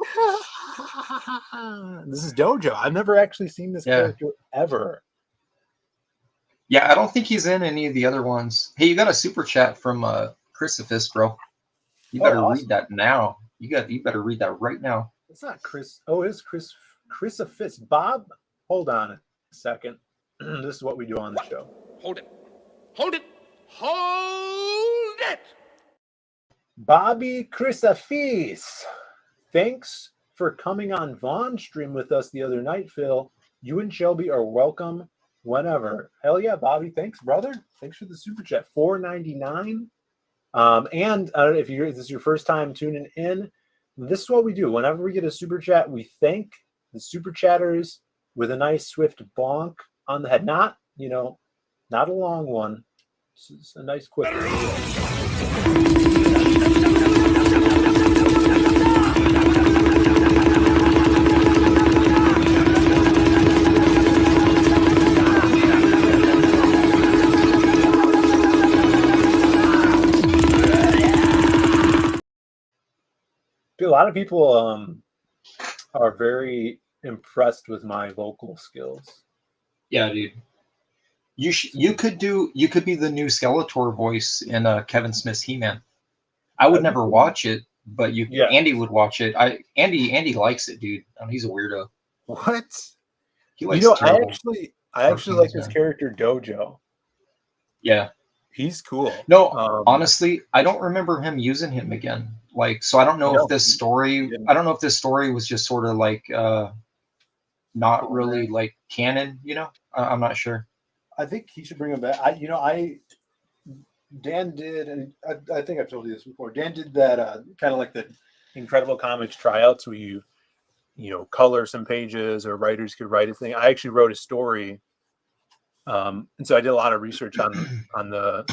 This is Dojo. I've never actually seen this character ever. Yeah, I don't think he's in any of the other ones. Hey, you got a super chat from Chrysophists, bro. You better read that now. You better read that right now. It's not Chris. Oh, it is Chrysophists. Bob, hold on a second. This is what we do on the show. Hold it. Hold it. Hold it. Bobby Chrysophists. Thanks for coming on Vaughn's stream with us the other night, Phil. You and Shelby are welcome whenever. Hell yeah, Bobby. Thanks, brother. Thanks for the super chat. $4.99. And I don't know if this is your first time tuning in. This is what we do. Whenever we get a super chat, we thank the super chatters with a nice swift bonk on the head. Not a long one. It's a nice quick one. A lot of people are very impressed with my vocal skills. Yeah, dude. You could be the new Skeletor voice in Kevin Smith's He-Man. I would never watch it, but Andy would watch it. Andy likes it, dude. He's a weirdo. What? He likes I actually like this character Dojo. Yeah. He's cool. No, honestly, I don't remember him using him again. So I don't know if this story was just sort of like not really like canon, I'm not sure. I think he should bring him back. Dan did, and I think I've told you this before. Dan did that kind of like the Incredible Comics tryouts where you color some pages or writers could write a thing. I actually wrote a story. And so I did a lot of research on the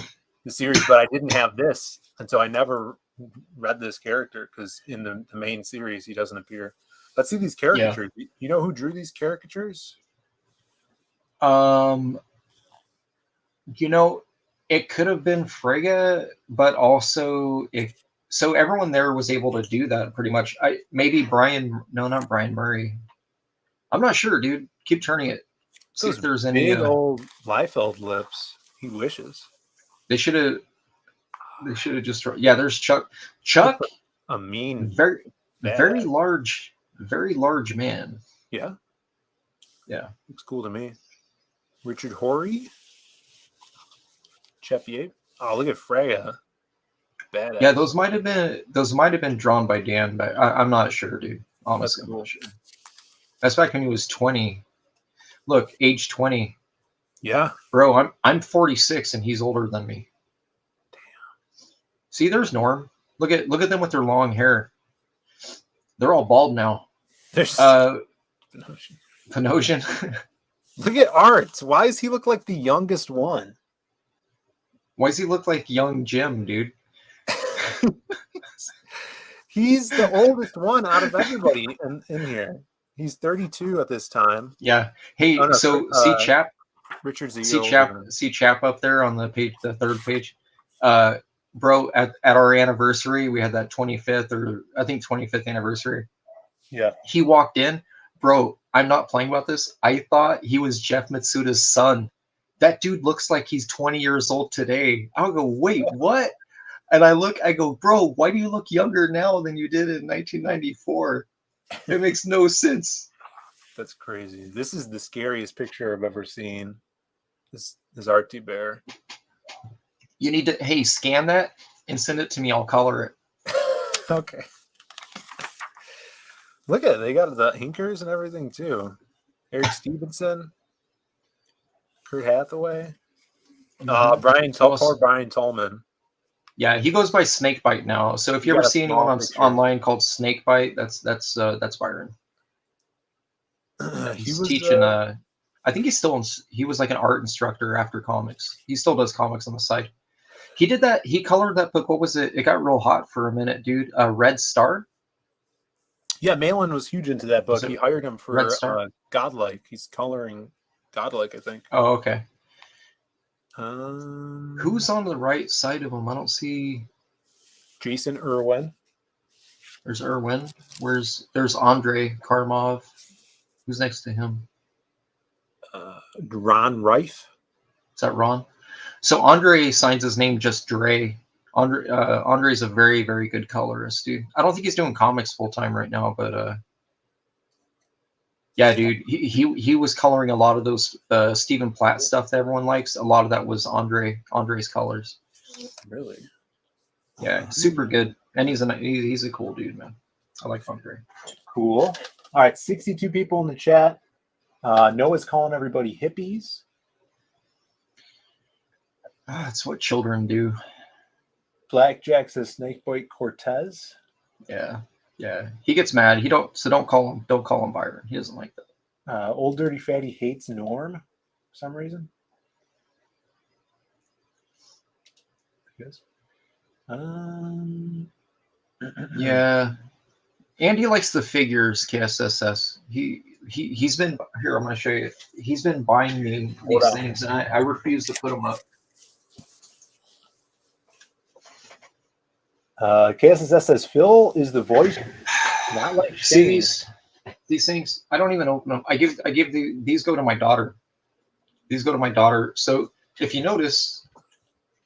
the series, but I didn't have this, and so I never read this character because in the main series he doesn't appear. Let's see these caricatures. Yeah. You know who drew these caricatures? You know, it could have been Frigga, but also so everyone there was able to do that pretty much. Maybe Brian, no, not Brian Murray. I'm not sure, dude. Keep turning it. See if there's any big old Liefeld lips. He wishes. They should have just. Yeah, there's Chuck. Chuck, a mean, very large man. Yeah. Yeah, looks cool to me. Richard Horry. Chepier. Oh, look at Freya. Badass. Yeah, those might have been drawn by Dan, but I'm not sure, dude. Honestly, I'm not sure. That's back when he was 20. Look, age 20. Yeah, bro, I'm 46 and he's older than me. Damn. See, there's Norm. Look at them with their long hair. They're all bald now. There's Panosian. Look at Art. Why does he look like the youngest one? Why does he look like young Jim, dude? He's the oldest one out of everybody in here. He's 32 at this time. Yeah. Hey, so see Chap. Richard see Chap up there on the page, the third page. Bro, at our anniversary, we had that 25th or I think 25th anniversary. Yeah. He walked in. Bro, I'm not playing about this. I thought he was Jeff Mitsuda's son. That dude looks like he's 20 years old today. I'll go, wait, what? And I go, bro, why do you look younger now than you did in 1994? It makes no sense. That's crazy. This is the scariest picture I've ever seen. This is Artie Bear. You need to, hey, scan that and send it to me. I'll color it. Okay. Look at it. They got the inkers and everything too. Eric Stevenson, Kurt Hathaway, Brian Tallman. Yeah, he goes by Snakebite now. So if you ever see anyone online called Snakebite, that's Byron. He's teaching. I think he's still he was like an art instructor after comics. He still does comics on the side. He did that. He colored that book. What was it? It got real hot for a minute, dude. Red Star. Yeah, Malin was huge into that book. He hired him for Godlike. He's coloring Godlike, I think. Oh, okay. Who's on the right side of him? I don't see. Jason Irwin. There's Irwin. There's Andre Karmov. Who's next to him? Ron Reif. Is that Ron? So Andre signs his name just Dre. Andre's a very, very good colorist, dude. I don't think he's doing comics full time right now, but yeah, dude, he was coloring a lot of those Stephen Platt stuff that everyone likes. A lot of that was Andre's colors. Really? Yeah, super good, and he's a cool dude, man. I like Andre. Cool. All right, 62 people in the chat. Noah's calling everybody hippies. That's what children do. Blackjack says Snakebite Cortez. Yeah. He gets mad. Don't call him Byron. He doesn't like that. Old Dirty Fatty hates Norm for some reason. Yes. Yeah. Andy likes the figures, KSSS. He's been here. I'm going to show you. He's been buying me these things, and I refuse to put them up. KSSS says Phill is the voice, not like see these things. I don't even open them. I give these go to my daughter. These go to my daughter. So if you notice,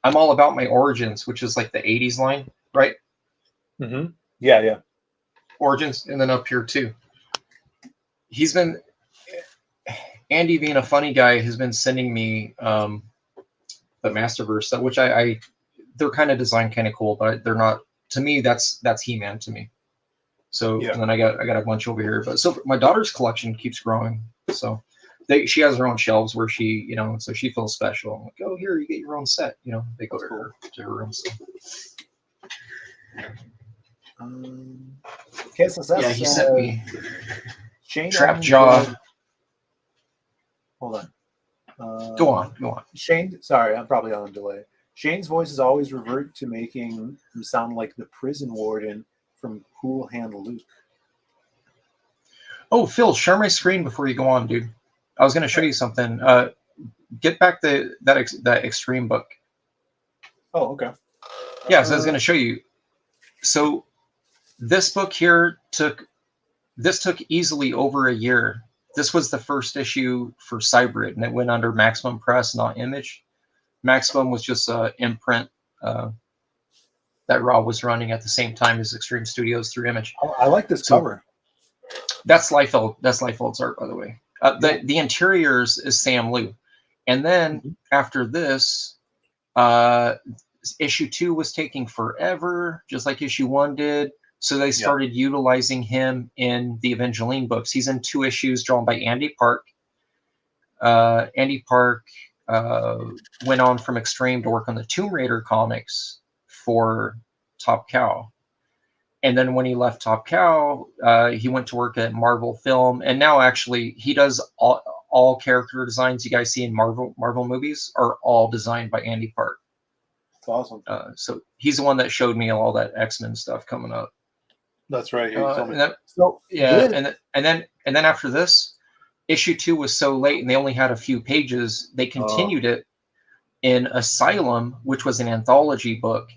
I'm all about my origins, which is like the 80s line, right? Mm-hmm. Yeah. Origins, and then up here too. Andy, being a funny guy, has been sending me the Masterverse stuff, which they're kind of designed kind of cool, but they're not, to me, that's He-Man to me. So yeah. And then I got a bunch over here, but so my daughter's collection keeps growing. So she has her own shelves where she, so she feels special. I'm like, oh, here, you get your own set. They go to her room. So. KSSS, he sent me Shane Trap Jaw. Hold on. Go on. Shane, sorry, I'm probably on a delay. Shane's voices always revert to making him sound like the prison warden from Cool Hand Luke. Oh, Phil, share my screen before you go on, dude. I was going to show you something. Get back that extreme book. Oh, okay. Yeah, so I was going to show you. So this book here took easily over a year. This was the first issue for Cybrid, and it went under Maximum Press, not Image. Maximum was just an imprint that Rob was running at the same time as Extreme Studios through Image. I like this cover. That's Liefeld. That's Liefeld's art, by the way. The interiors is Sam Liu, and then after this, issue 2 was taking forever, just like issue 1 did. So they started utilizing him in the Evangeline books. He's in 2 issues drawn by Andy Park. Andy Park went on from Extreme to work on the Tomb Raider comics for Top Cow. And then when he left Top Cow, he went to work at Marvel Film. And now actually he does all character designs you guys see in Marvel movies are all designed by Andy Park. That's awesome. So he's the one that showed me all that X-Men stuff coming up. That's right. And then after this, issue 2 was so late and they only had a few pages. They continued it in Asylum, which was an anthology book,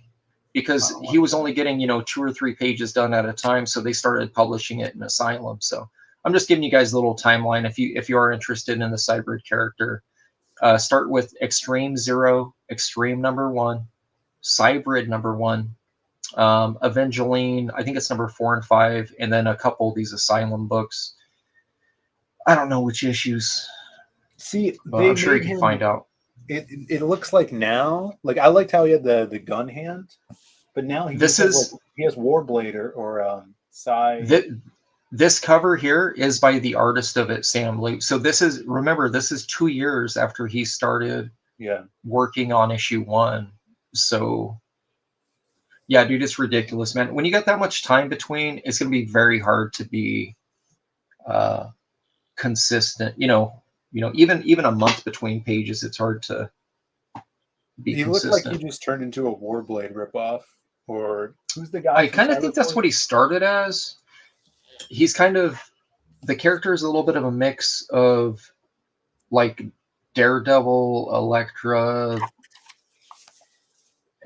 because he was only getting 2 or 3 pages done at a time. So they started publishing it in Asylum. So I'm just giving you guys a little timeline. If you are interested in the Cybrid character, start with Extreme 0, Extreme number 1, Cybrid number 1. Evangeline, I think it's number 4 and 5, and then a couple of these Asylum books. I don't know which issues. See, I'm sure you can find out. It looks like now, like I liked how he had the gun hand, but now he has Warblader or This cover here is by the artist of it, Sam Liu. So this is 2 years after he started working on issue 1. So yeah, dude, it's ridiculous, man. When you got that much time between, it's going to be very hard to be consistent. Even a month between pages, it's hard to be consistent. Looked like he just turned into a Warblade ripoff. Or who's the guy? I kind of think that's what he started as. He's kind of, the character is a little bit of a mix of like Daredevil, Elektra,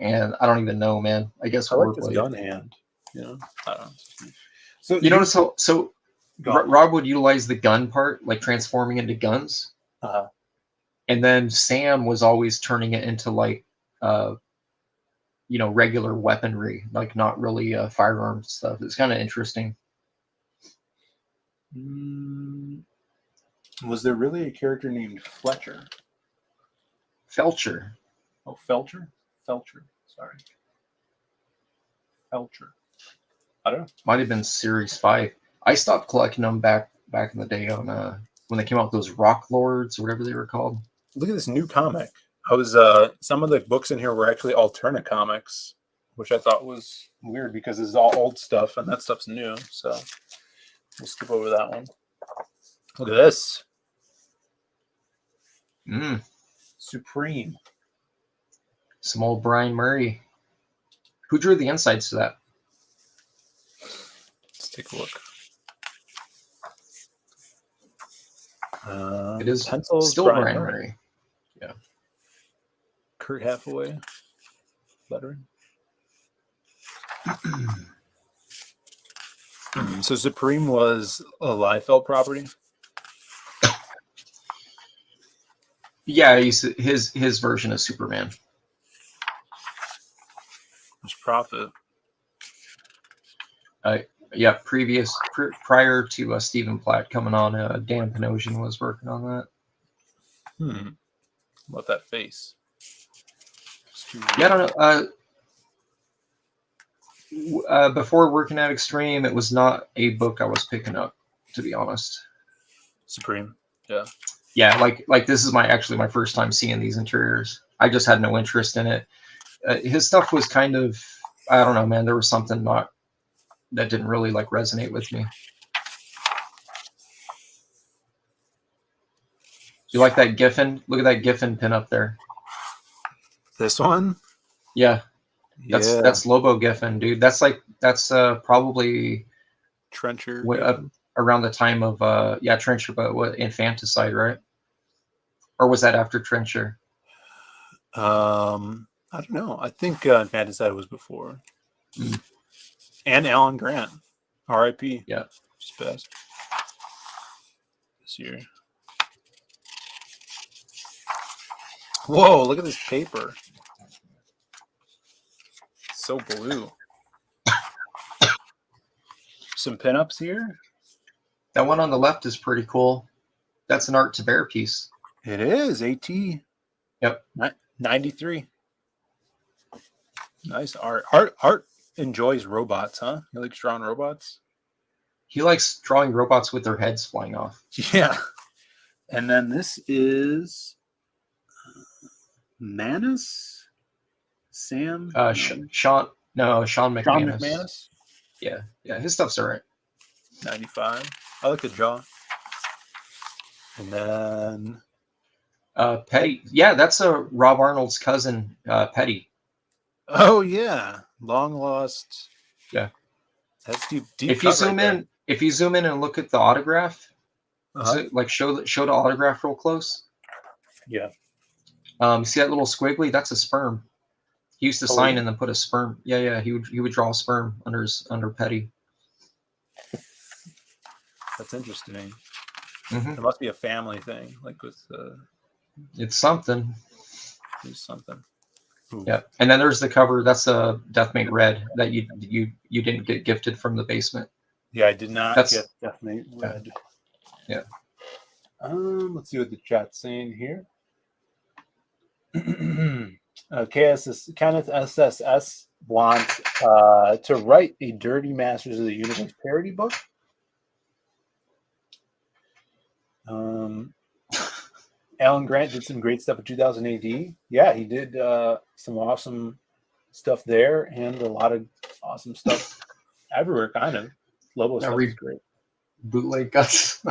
and I don't even know, man. I guess I like this gun hand. I don't know. So notice how Rob would utilize the gun part, like transforming into guns, and then Sam was always turning it into like regular weaponry, like not really firearms stuff. It's kind of interesting. Was there really a character named Fletcher? Felcher. Oh, Felcher? Felcher. Sorry. Felcher. I don't know. Might have been Series 5. I stopped collecting them back in the day on when they came out with those Rock Lords or whatever they were called. Look at this new comic. I was some of the books in here were actually alternate comics, which I thought was weird because this is all old stuff and that stuff's new. So we'll skip over that one. Look at this. Supreme. Some old Brian Murray. Who drew the insides to that? Let's take a look. It is pencils, still Brian Murray. Yeah. Kurt Hathaway. Lettering. So Supreme was a Liefeld property? Yeah, his version of Superman. There's Prophet. Yeah, prior to Stephen Platt coming on, Dan Panosian was working on that. What that face? Yeah, I don't know. Before working at Extreme, it was not a book I was picking up, to be honest. Supreme, yeah. Yeah, like this is my first time seeing these interiors. I just had no interest in it. His stuff was kind of, I don't know, man. There was something that didn't really like resonate with me. You like that Giffen? Look at that Giffen pin up there. This one? Yeah. That's Lobo Giffen, dude. That's probably Trencher around the time of Trencher, but what, Infanticide, right? Or was that after Trencher? I don't know. I think Infanticide was before. And Alan Grant, R.I.P. Yeah, just passed this year. Whoa! Look at this paper. So blue. Some pinups here. That one on the left is pretty cool. That's an Art to Bear piece. It is AT. Yep. 93. Nice art. Art enjoys robots, huh? He likes drawing robots. He likes drawing robots with their heads flying off. Yeah. And then this is Manus? Sam? Sean McManus. Sean McManus? Yeah. His stuff's all right. 95. I like the jaw. And then Petty. Yeah, that's a Rob Arnold's cousin, Petty. Oh yeah, long lost. Yeah, that's deep. If you zoom in and look at the autograph, show the autograph real close. Yeah. See that little squiggly? That's a sperm. He used to sign and then put a sperm. Yeah. He would draw a sperm under Petty. That's interesting. Mm-hmm. It must be a family thing, like with. It's something. It's something. Ooh. Yeah, and then there's the cover. That's a Deathmate Red that you didn't get gifted from the basement. Yeah, I did not get Deathmate Red. Yeah. Let's see what the chat's saying here. Kenneth SSS wants to write a Dirty Masters of the Universe parody book. Alan Grant did some great stuff in 2000 AD. Yeah, he did some awesome stuff there and a lot of awesome stuff everywhere, kind of. Lobo stuff is great. Bootleg Guts.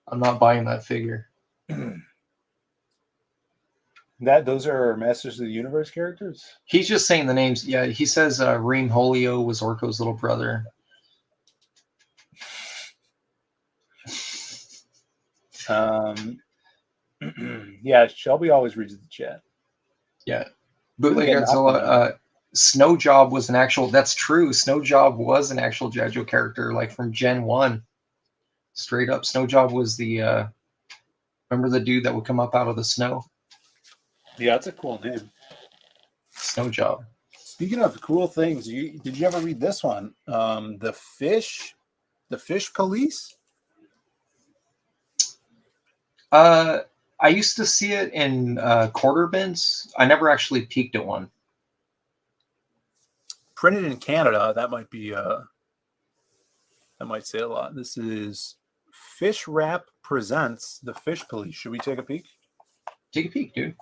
I'm not buying that figure. Those are Masters of the Universe characters? He's just saying the names. Yeah, he says Reem Holio was Orko's little brother. Yeah, Shelby always reads the chat. Yeah. Bootleg Godzilla. Snow Job was an actual. That's true. Snow Job was an actual G.I. Joe character, like from Gen 1. Straight up. Snow Job was the. Remember the dude that would come up out of the snow? Yeah, that's a cool name. Snow Job. Speaking of cool things, did you ever read this one? The Fish Police? I used to see it in quarter bins. I never actually peeked at one. Printed in Canada, that might be that might say a lot. This is Fish Wrap presents The Fish Police. Should we take a peek? Take a peek, dude.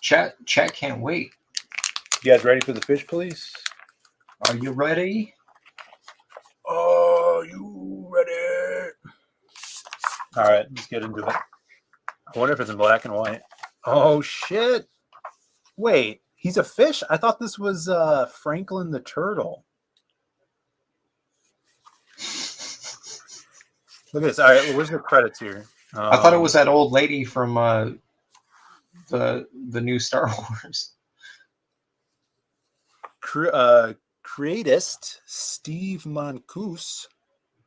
Chat can't wait. You guys ready for The Fish Police? Are you ready? Are you ready? All right, let's get into it. I wonder if it's in black and white. Oh, shit. Wait, he's a fish? I thought this was Franklin the Turtle. Look at this. All right, where's the credits here? I thought it was that old lady from the new Star Wars. Creatist Steve Moncouse.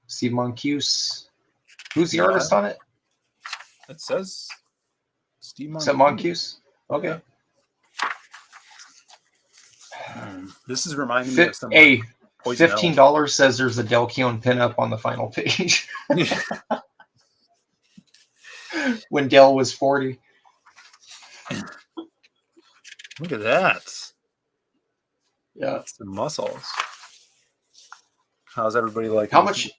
Steve Moncouse. Who's the artist on it? It says Steve Moncouse. Is that Moncouse? Okay. This is reminding me of some. $15 says there's a Del Keown pinup on the final page. When Del was 40. Look at that. Yeah. Some muscles. How's everybody like? How much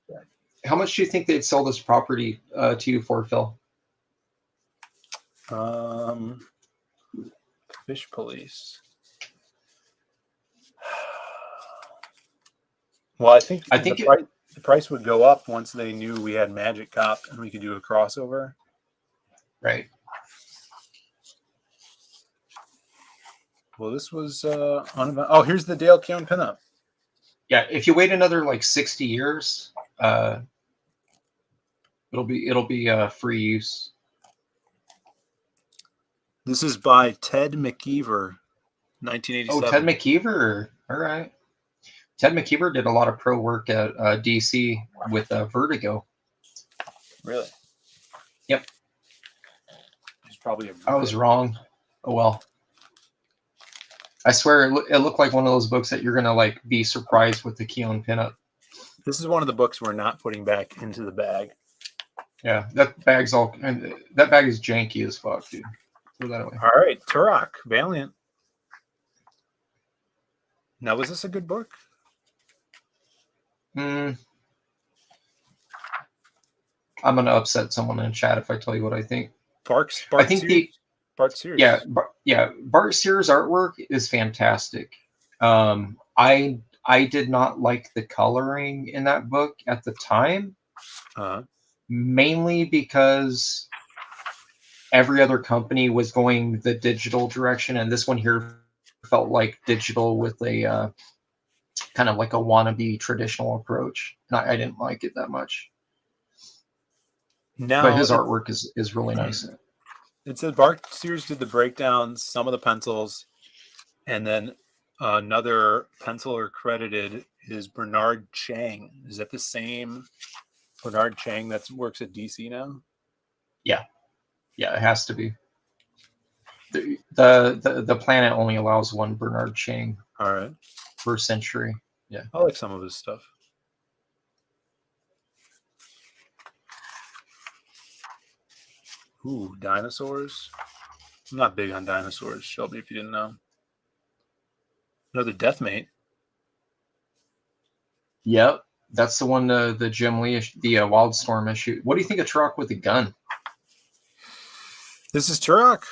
do you think they'd sell this property to you for, Phil? Fish Police. Well, I think the price would go up once they knew we had Magic Cop and we could do a crossover. Right. Well, this was oh, here's the Dale Keown pinup. Yeah, if you wait another like 60 years, it'll be free use. This is by Ted McKeever, 1987. Oh, Ted McKeever. All right. Ted McKeever did a lot of pro work at DC with Vertigo. Really? Yep. He's probably I was wrong. Oh well. I swear it looked like one of those books that you're gonna like be surprised with the Keown pinup. This is one of the books we're not putting back into the bag. Yeah, that bag is janky as fuck, dude. Throw that away. All right, Turok, Valiant. Now, was this a good book? I'm gonna upset someone in chat if I tell you what I think. Bart Sears? Bart Sears' artwork is fantastic. I did not like the coloring in that book at the time, mainly because every other company was going the digital direction, and this one here felt like digital with a kind of like a wannabe traditional approach. And I didn't like it that much. Now, but his artwork is really nice. It says Bart Sears did the breakdowns, some of the pencils, and then another penciler credited is Bernard Chang. Is that the same Bernard Chang that works at DC now? Yeah, it has to be. The planet only allows one Bernard Chang. All right. Per century. Yeah. I like some of his stuff. Ooh, dinosaurs. I'm not big on dinosaurs, Shelby, if you didn't know. Another Deathmate. Yep. That's the one, the Jim Lee, the Wildstorm issue. What do you think of Turok with a gun? This is Turok.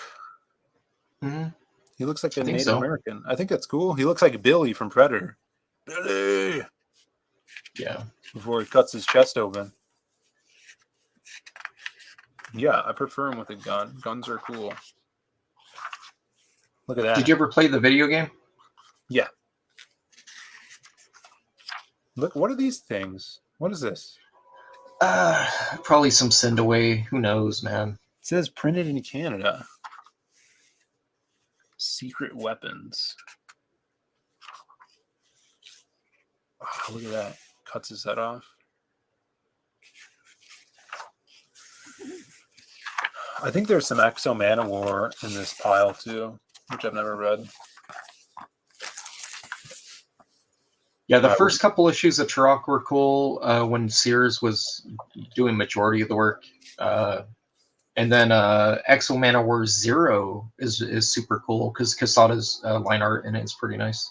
Mm-hmm. He looks like a Native American. I think that's cool. He looks like Billy from Predator. Billy! Yeah. Before he cuts his chest open. Yeah, I prefer him with a gun. Guns are cool. Look at that. Did you ever play the video game? Yeah. Look, what are these things? What is this? Probably some send away. Who knows, man? It says printed in Canada. Secret weapons. Oh, look at that. Cuts his head off. I think there's some Exo Manowar in this pile too, which I've never read. Yeah, the first couple issues of Turok were cool when Sears was doing majority of the work. And then Exo Manowar Zero is super cool because Quesada's line art in it is pretty nice.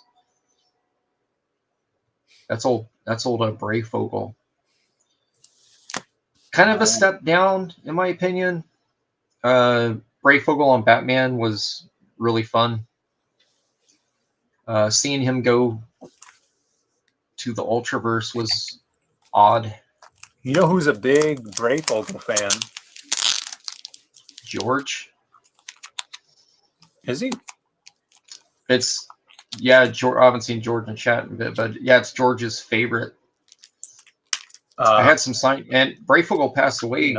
That's old Brayfogle. Kind of a step down, in my opinion. Brayfogle on Batman was really fun. Seeing him go to the Ultraverse was odd. You know who's a big Brayfogle fan? George. Is he? It's George. I haven't seen George in chat in a bit, but yeah, it's George's favorite. I had some sign, and Brayfogle passed away.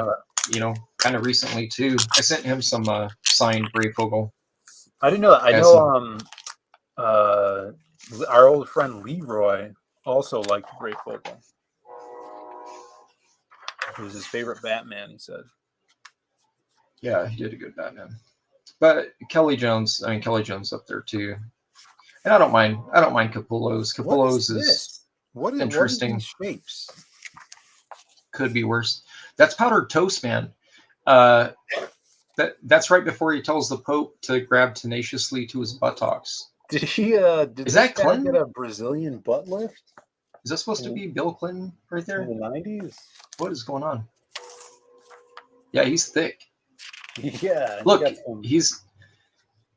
Kind of recently too. I sent him some signed Brayfogle. I didn't know that. I know our old friend Leroy also liked Brayfogle. It was his favorite Batman, he said. Yeah, he did a good Batman. But Kelly Jones up there too. And I don't mind Capullo's. Capullo's is interesting. What are these shapes? Could be worse. That's Powdered Toast Man. That's right before he tells the Pope to grab tenaciously to his buttocks. Did he? Is that Clinton? Get a Brazilian butt lift? Is that supposed to be Bill Clinton right there? In the 90s? What is going on? Yeah, he's thick. Yeah. Look,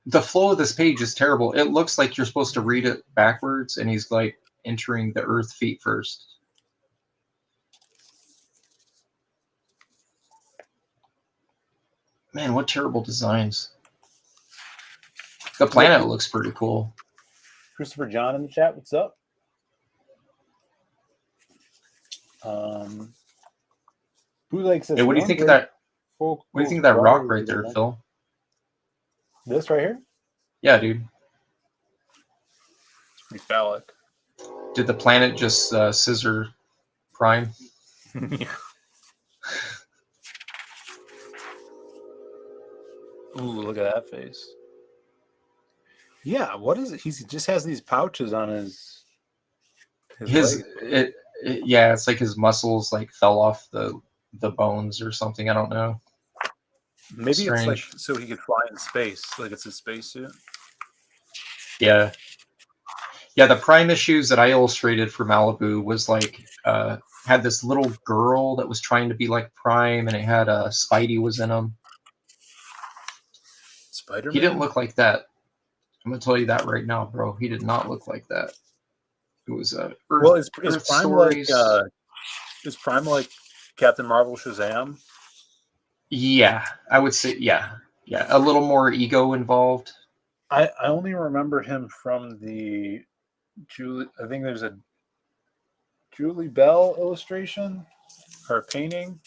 the flow of this page is terrible. It looks like you're supposed to read it backwards, and he's like entering the earth feet first. Man, what terrible designs. The planet looks pretty cool. Christopher John in the chat. What's up? Bootleg says, Hey, what do you think of that? What do you think of that rock right there, Phil? This right here? Yeah, dude. It's pretty phallic. Did the planet just scissor Prime? Yeah. Ooh, look at that face. Yeah, what is it? He just has these pouches on his leg. Yeah, it's like his muscles like fell off the bones or something. I don't know. Maybe Strange. It's like so he could fly in space, like it's a spacesuit. Yeah. Yeah, the Prime issues that I illustrated for Malibu was like had this little girl that was trying to be like Prime, and it had Spidey was in him. Spider-Man? He didn't look like that. I'm gonna tell you that right now, bro. He did not look like that. It was Earth, well, is Earth Prime Stories. is Prime like Captain Marvel Shazam? Yeah, I would say yeah. A little more ego involved. I only remember him from the Julie. I think there's a Julie Bell illustration or painting,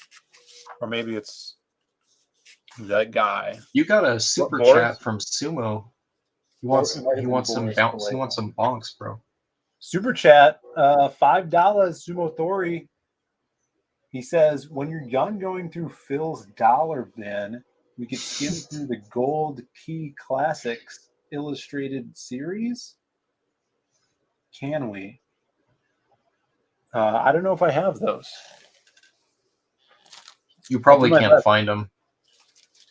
or maybe it's that guy. You got a super chat from Sumo. He wants some bounce. He wants some bonks, bro. Super chat, $5 Sumo Thori. He says, when you're done going through Phil's dollar bin, we could skim through the Gold Key Classics illustrated series. Can we? I don't know if I have those. You probably can't find them.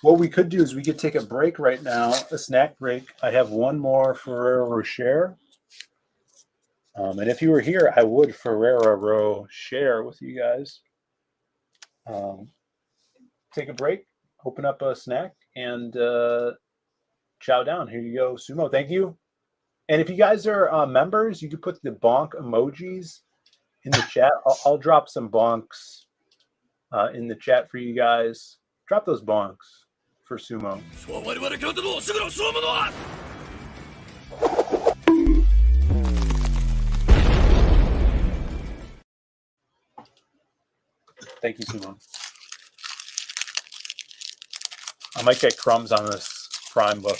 What we could do is we could take a break right now, a snack break. I have one more Ferrero Rocher. And if you were here, I would Ferrero Rocher with you guys. Take a break, open up a snack, and chow down. Here you go, Sumo. Thank you. And if you guys are members, you can put the bonk emojis in the chat. I'll drop some bonks in the chat for you guys. Drop those bonks for Sumo. Thank you, Sumo. I might get crumbs on this Prime book.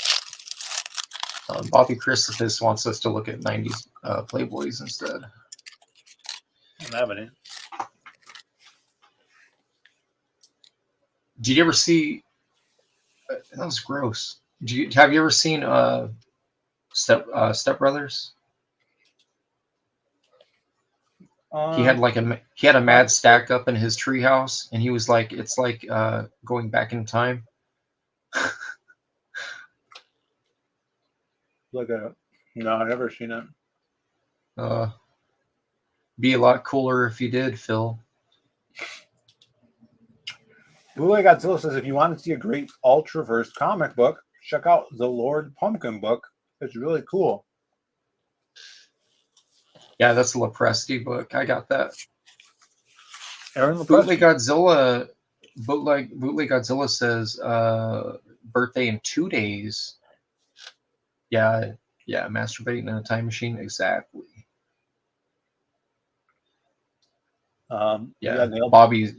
Bobby Christophus wants us to look at 90s Playboys instead. I don't have any. Did you ever see? That was gross. Have you ever seen Step Brothers? He had a mad stack up in his treehouse, and he was like, it's like going back in time. No, I've never seen it. Be a lot cooler if you did, Phil. Bootleg Godzilla says, if you want to see a great Ultraverse comic book, check out the Lord Pumpkin book. It's really cool. Yeah, that's the Lopresti book. I got that. Aaron Lopresti. Bootleg Godzilla says birthday in 2 days. Yeah, masturbating in a time machine, exactly. Bobby's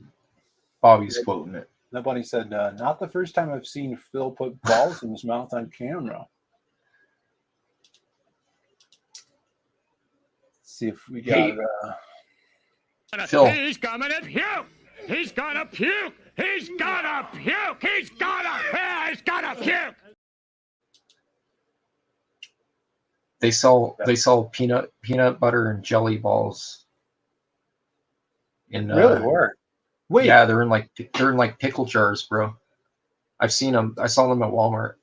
quoting it. That buddy said, not the first time I've seen Phil put balls in his mouth on camera. Let's see if we got Phil. He's gonna puke! He's gonna puke! He's gonna puke! He's gonna puke! They sell peanut butter and jelly balls. Really? Where? Wait. Yeah, they're in like pickle jars, bro. I've seen them. I saw them at Walmart.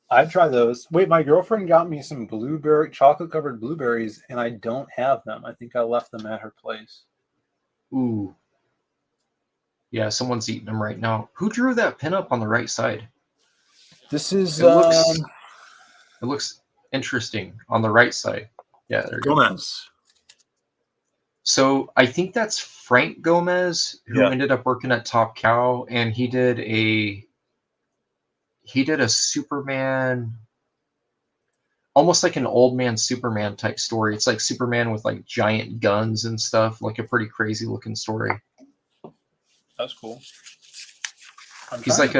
I'd try those. Wait, my girlfriend got me some chocolate covered blueberries, and I don't have them. I think I left them at her place. Ooh. Yeah, someone's eating them right now. Who drew that pinup on the right side? This is. It looks interesting on the right side. Yeah, there you go. Gomez. So I think that's Frank Gomez, who ended up working at Top Cow, and he did a Superman. almost like an old man Superman type story. It's like Superman with like giant guns and stuff, like a pretty crazy looking story. That's cool. He's like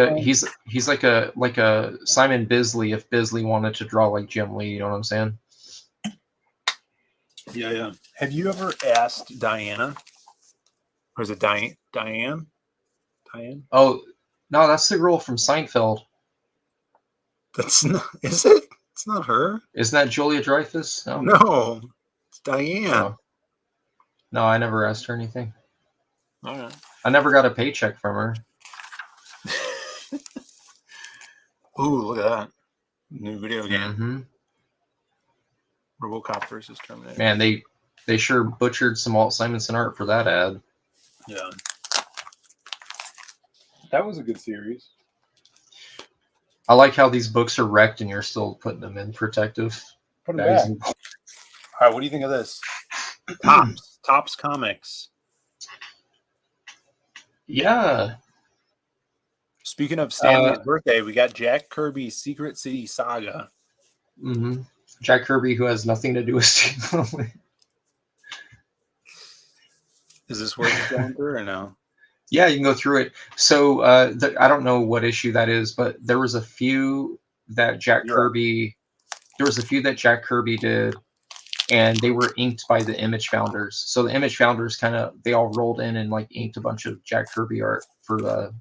a Simon Bisley if Bisley wanted to draw like Jim Lee, you know what I'm saying? Yeah, yeah. Have you ever asked Diana? Or is it Diane? Diane? Oh, no, that's the girl from Seinfeld. That's not, is it? It's not her. Isn't that Julia Dreyfus? No, it's Diane. Oh. No, I never asked her anything. All right. I never got a paycheck from her. Ooh, look at that. New video game. Mm-hmm. RoboCop versus Terminator. Man, they sure butchered some Walt Simonson art for that ad. Yeah. That was a good series. I like how these books are wrecked and you're still putting them in protective. Put them back. All right, what do you think of this? Tops Comics. Yeah. Speaking of Stanley's birthday, we got Jack Kirby's Secret City Saga. Mm-hmm. Jack Kirby, who has nothing to do with Steve. Is this worth going through or no? Yeah, you can go through it. So I don't know what issue that is, but there was a few that Jack Kirby did, and they were inked by the Image Founders. So the Image Founders they all rolled in and like inked a bunch of Jack Kirby art for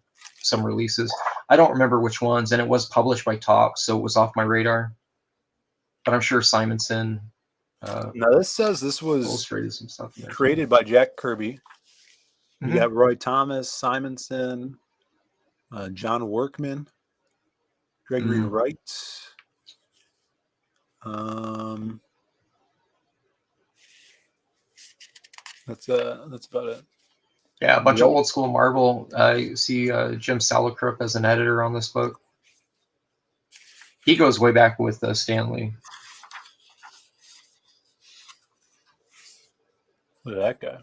some releases. I don't remember which ones, and it was published by Topps, so it was off my radar. But I'm sure Simonson. Now this says this was illustrated some stuff created by Jack Kirby. Mm-hmm. You got Roy Thomas, Simonson, John Workman, Gregory Wright. That's about it. Yeah, a bunch of old school Marvel. You see Jim Salicrup as an editor on this book. He goes way back with Stanley. Look at that guy.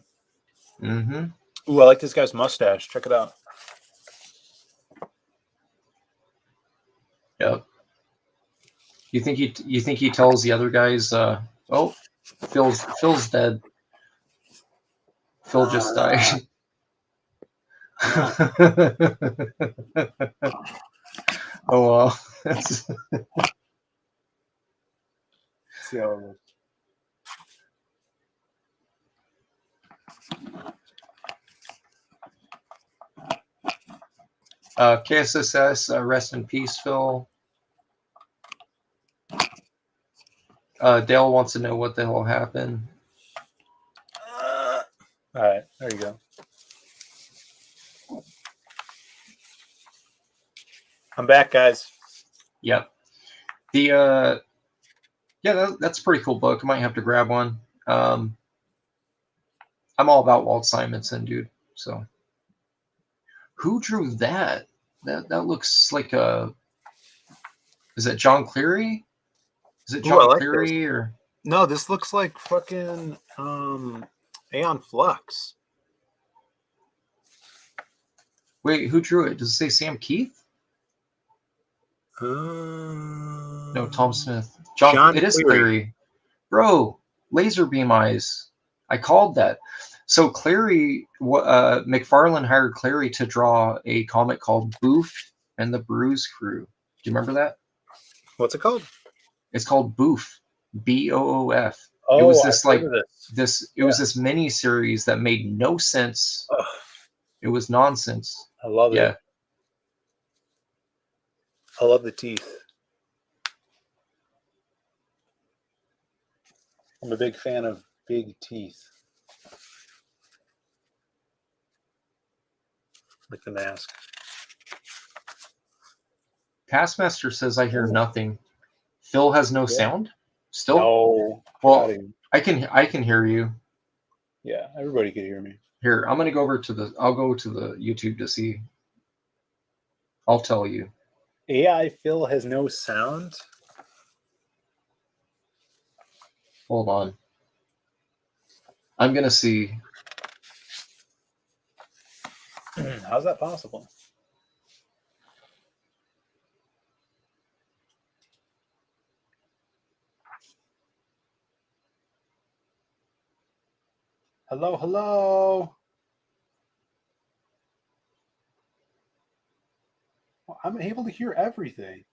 Mm-hmm. Ooh, I like this guy's mustache. Check it out. Yep. You think he tells the other guys, oh, Phil's dead. Phill just died. Oh well. See how it looks. KSSS, rest in peace, Phill. Dale wants to know what the hell happened. All right, there you go. I'm back, guys. Yep. That's a pretty cool book. I might have to grab one. I'm all about Walt Simonson, dude. So, who drew that? That looks like is it John Cleary? Is it John Cleary or no? This looks like fucking Aeon Flux. Wait, who drew it? Does it say Sam Keith? No, Tom Smith. John it is Cleary. Bro, laser beam eyes. I called that. So Cleary, McFarlane hired Cleary to draw a comic called Boof and the Bruise Crew. Do you remember that? What's it called? It's called Boof. BOOF. Oh, it was this It was this mini series that made no sense. Ugh. It was nonsense. I love it. I love the teeth. I'm a big fan of big teeth. Like the mask. Taskmaster says I hear nothing. Phill has no sound? Still? No. Well, I can hear you. Yeah, everybody can hear me. Here, I'm gonna go over to I'll go to the YouTube to see. I'll tell you. AI Phill has no sound? Hold on. I'm gonna see. How's that possible? Hello, hello. Well, I'm able to hear everything,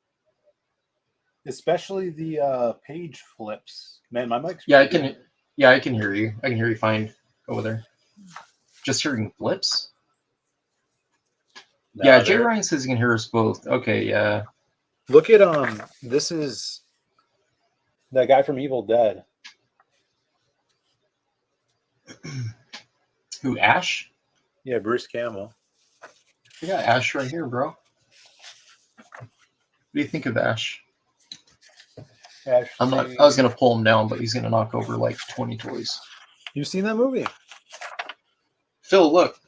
especially the page flips. Man, my mic's Yeah, I pretty good. can. Yeah, I can hear you. I can hear you fine over there. Just hearing flips. Nah, Yeah, Jay they're- Ryan says he can hear us both. Okay, yeah. Look at this is that guy from Evil Dead. Who, Ash? Yeah, Bruce Campbell. We got Ash right here, bro. What do you think of Ash? Ashley. I'm not. I was gonna pull him down, but he's gonna knock over like 20 toys. You've seen that movie? Phil, look.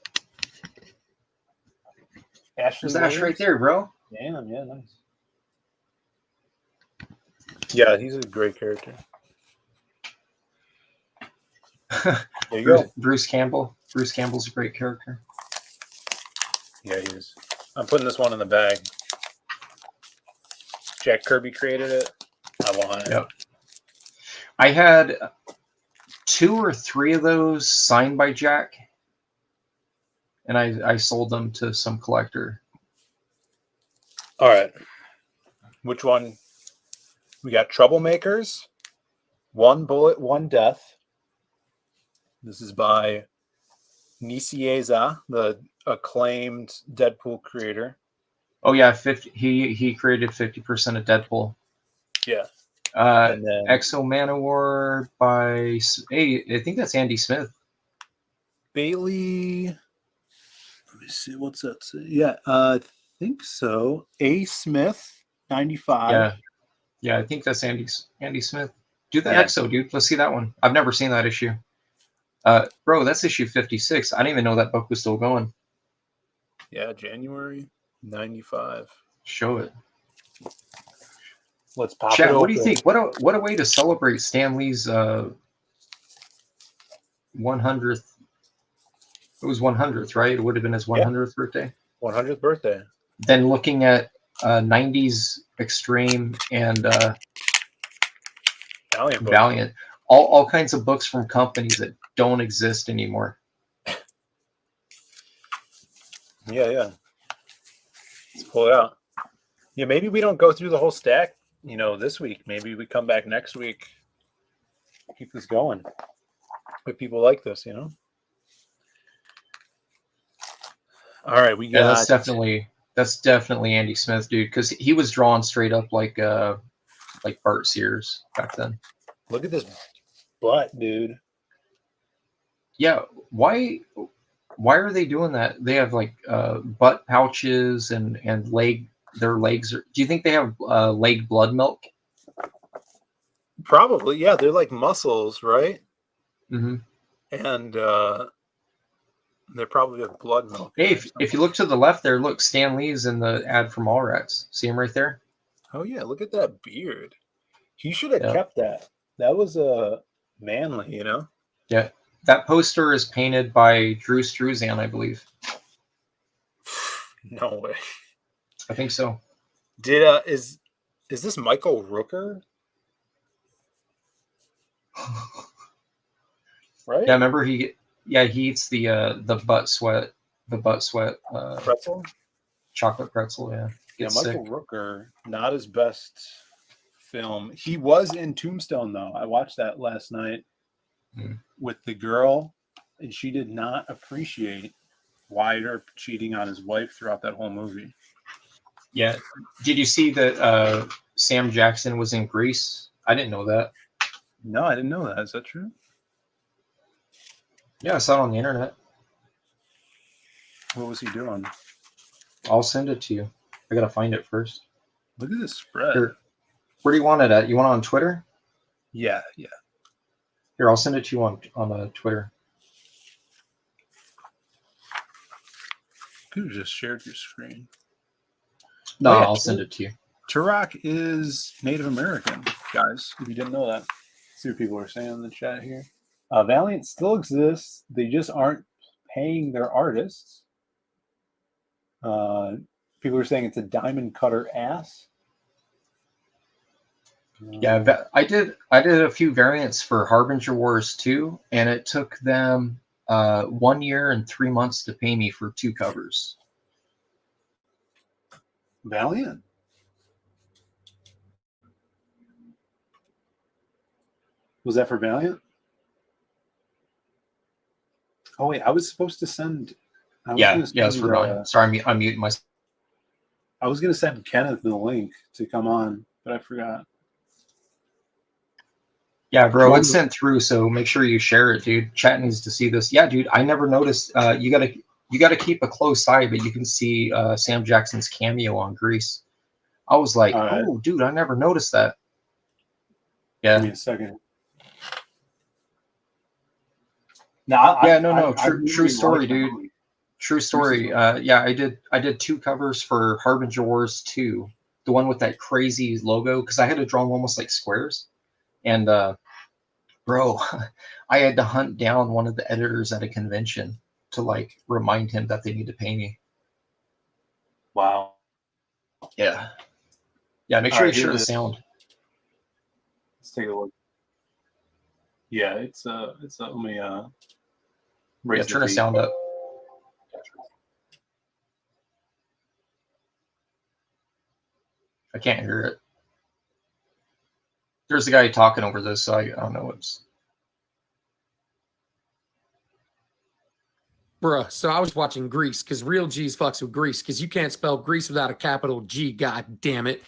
Ashley There's Ash right Williams? there, bro. Damn, yeah, nice. Yeah, he's a great character. There you go. Bruce Campbell. Bruce Campbell's a great character. Yeah, he is. I'm putting this one in the bag. Jack Kirby created it. I want it. Yep. I had 2 or 3 of those signed by Jack, and I sold them to some collector. All right. Which one? We got Troublemakers, One Bullet, One Death. This is by Nicieza, the acclaimed Deadpool creator. Oh yeah, 50. He created 50% of Deadpool. Yeah. And then Exo Manowar by I think that's Andy Smith. Bailey. Let me see. What's that say? Yeah, I think so. A. Smith, 95. Yeah, I think that's Andy Smith. Do the Yeah. Exo, dude. Let's see that one. I've never seen that issue. Bro, that's issue 56. I didn't even know that book was still going. Yeah, January 95. Show it. Let's pop Chad, it open. what do you think? What a way to celebrate Stan Lee's 100th. It was 100th, right? It would have been his 100th birthday. 100th birthday. Then looking at 90s Extreme and Valiant. All kinds of books from companies that don't exist anymore. Yeah. Let's pull it out. Yeah, maybe we don't go through the whole stack, this week. Maybe we come back next week. Keep this going. If people like this, All right, we got. Yeah, that's definitely Andy Smith, dude, because he was drawn straight up like Bart Sears back then. Look at this butt, dude. Yeah, why are they doing that? They have like butt pouches and their legs are. Do you think they have leg blood milk? Probably, yeah. They're like muscles, right? Mm-hmm. And they probably have blood milk. Hey, if you look to the left there, look, Stan Lee's in the ad for Mallrats. See him right there? Oh yeah, look at that beard. He should have kept that. That was manly, Yeah, that poster is painted by Drew Struzan, I believe. No way. I think so. Did is this Michael Rooker? Right? Yeah, remember he eats the butt sweat pretzel, chocolate pretzel. Yeah, yeah. Gets Michael sick. Rooker, not his best film. He was in Tombstone though. I watched that last night with the girl, and she did not appreciate Wyatt Earp cheating on his wife throughout that whole movie. Yeah. Did you see that Sam Jackson was in Grease? I didn't know that. No, I didn't know that. Is that true? Yeah, I saw it on the internet. What was he doing? I'll send it to you. I gotta find it first. Look at this spread. Here. Where do you want it at? You want it on Twitter? Yeah. Here, I'll send it to you on Twitter. Could have just shared your screen. No, I'll send it to you. Turok is Native American, guys. If you didn't know that. See what people are saying in the chat here. Valiant still exists. They just aren't paying their artists. People are saying it's a diamond cutter ass. Yeah, I did a few variants for Harbinger Wars 2, and it took them 1 year and 3 months to pay me for 2 covers. Valiant. Was that for Valiant? Oh wait, I was supposed to send. It's for Valiant. Sorry, I'm muting myself. I was going to send Kenneth the link to come on, but I forgot. Yeah, bro, it's sent through, so make sure you share it, dude. Chat needs to see this. Yeah, dude, I never noticed. You gotta keep a close eye, but you can see Sam Jackson's cameo on Grease. I was like, oh, dude, I never noticed that. Yeah. Give me a second. No, true story, dude. True story. Yeah, I did 2 covers for Harbinger Wars 2, the one with that crazy logo, because I had to draw them almost like squares. And bro, I had to hunt down one of the editors at a convention to like remind him that they need to pay me. Wow. Yeah. Yeah, make sure you share the sound. Let's take a look. Yeah, it's let me raise turn the sound up. I can't hear it. There's a guy talking over this, so I don't know what's. Bruh, so I was watching Grease, because real G's fucks with Grease, because you can't spell Grease without a capital G, god damn it.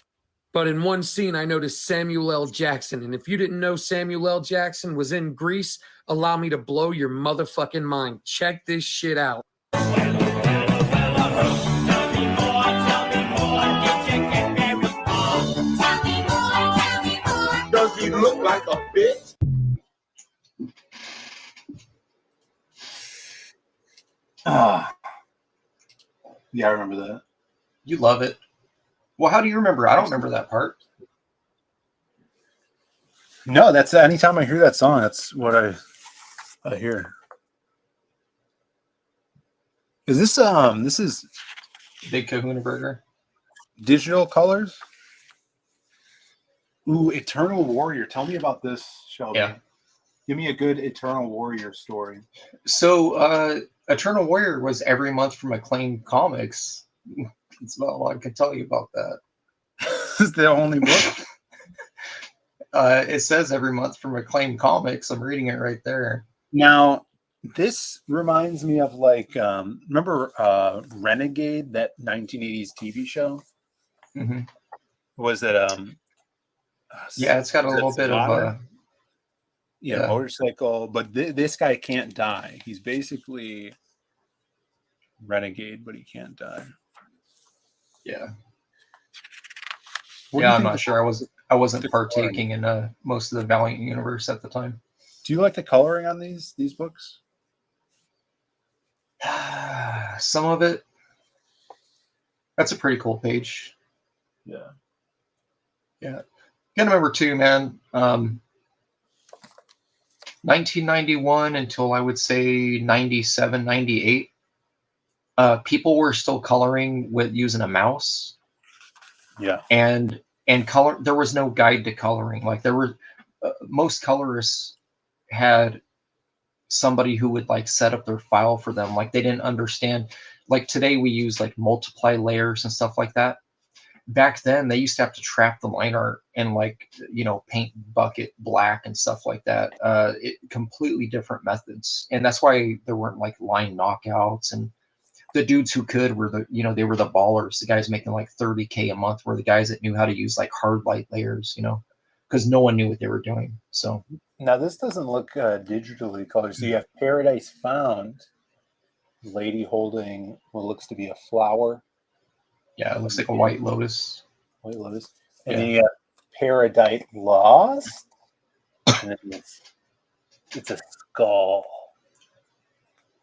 But in one scene, I noticed Samuel L. Jackson, and if you didn't know Samuel L. Jackson was in Grease, allow me to blow your motherfucking mind. Check this shit out. Does he look like a bitch? Yeah, I remember that. You love it. Well, how do you remember? I don't remember that part. No, that's anytime I hear that song, that's what I hear. Is this this is Big Kahuna Burger? Digital colors? Ooh, Eternal Warrior. Tell me about this, Shelby. Yeah. Give me a good Eternal Warrior story. So, Eternal Warrior was every month from Acclaimed Comics. That's about all I can tell you about that. This is the only book? It says every month from Acclaimed Comics. I'm reading it right there. Now, this reminds me of like, remember Renegade, that 1980s TV show? Mm-hmm. Was it yeah, it's got a little bit of yeah, motorcycle, but this guy can't die. He's basically Renegade, but he can't die. Yeah. Yeah, I'm not sure. I wasn't partaking in most of the Valiant universe at the time. Do you like the coloring on these books? Some of it. That's a pretty cool page. Yeah. Yeah. You gotta remember too, man. 1991 until I would say 97, 98. People were still coloring with using a mouse. Yeah. And color. There was no guide to coloring. Like there were most colorists had somebody who would like set up their file for them. Like they didn't understand. Like today we use like multiply layers and stuff like that. Back then they used to have to trap the line art and like, you know, paint bucket black and stuff like that. Completely different methods. And that's why there weren't like line knockouts, and the dudes who could were the, you know, they were the ballers, the guys making like 30K a month were the guys that knew how to use like hard light layers, you know, because no one knew what they were doing. So now this doesn't look digitally colored. So you have Paradise Found, lady holding what looks to be a flower. Yeah, it looks like a white lotus. White lotus. And then you have Paradise Lost. And then it's a skull.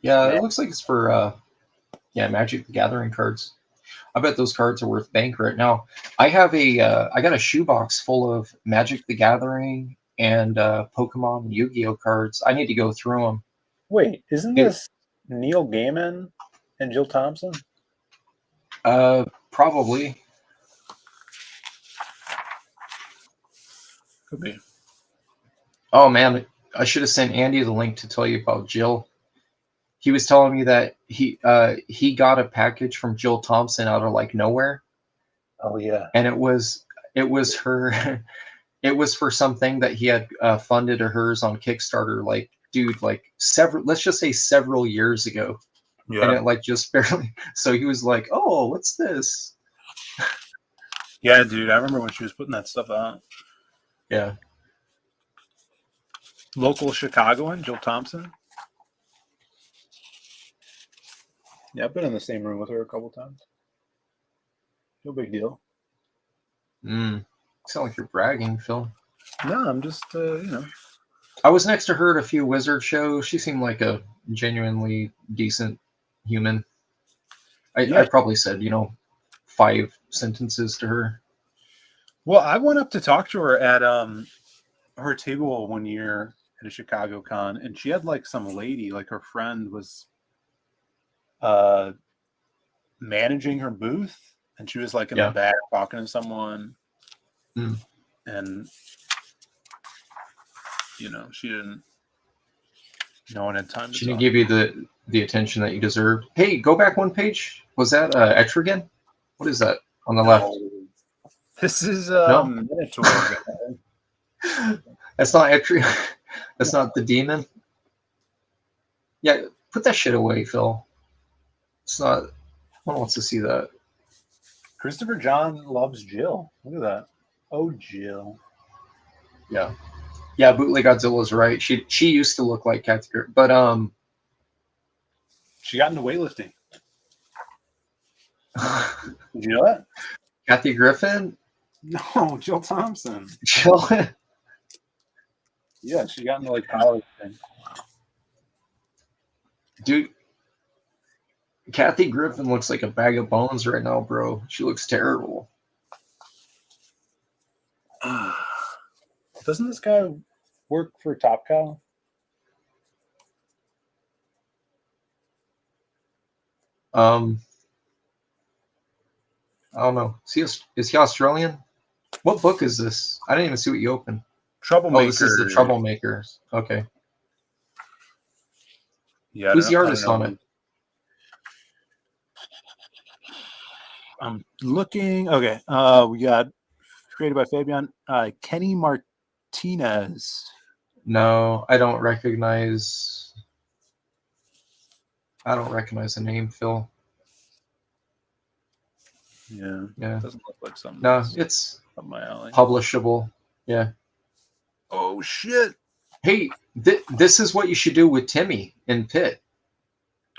Yeah, it looks like it's for Magic the Gathering cards. I bet those cards are worth bank right now. I have I got a shoebox full of Magic the Gathering and Pokemon and Yu-Gi-Oh cards. I need to go through them. Wait, isn't this Neil Gaiman and Jill Thompson? Probably. Could be. Oh man, I should have sent Andy the link to tell you about Jill. He was telling me that he got a package from Jill Thompson out of like nowhere. Oh yeah. And it was her it was for something that he had funded of hers on Kickstarter, like dude, like let's just say several years ago. Yeah. And it like just barely, so he was like, oh, what's this? Yeah, dude, I remember when she was putting that stuff out. Yeah. Local Chicagoan, Jill Thompson. Yeah, I've been in the same room with her a couple times. No big deal. Sound like you're bragging, Phil. No, I'm just, I was next to her at a few Wizard shows. She seemed like a genuinely decent human. I probably said, 5 sentences to her. Well, I went up to talk to her at her table one year at a Chicago con, and she had like some lady, like her friend was managing her booth, and she was like in the back talking to someone. And she didn't. No one had time to. She didn't give you the attention that you deserved. Hey, go back one page. Was that Etrigan? What is that on the left? This is Minotaur. That's not Etrigan. That's not the demon. Yeah, put that shit away, Phil. It's not. No one wants to see that. Christopher John loves Jill. Look at that. Oh, Jill. Yeah. Yeah, Bootleg Godzilla's right. She used to look like Kathy Griffin, but she got into weightlifting. Did you know that? Kathy Griffin? No, Jill Thompson. Jill. Yeah, she got into like powerlifting. Dude, Kathy Griffin looks like a bag of bones right now, bro. She looks terrible. Doesn't this guy work for Top Cow? I don't know. Is he Australian? What book is this? I didn't even see what you opened. Troublemaker. Oh, this is the Troublemakers. Okay. Yeah. Who's the artist on it? I'm looking. Okay. We got created by Fabian. Kenny Martinez. No, I don't recognize the name, Phil. Yeah. Yeah. Doesn't look like something. No, it's up my alley. Publishable. Yeah. Oh shit. Hey, this is what you should do with Timmy and Pitt.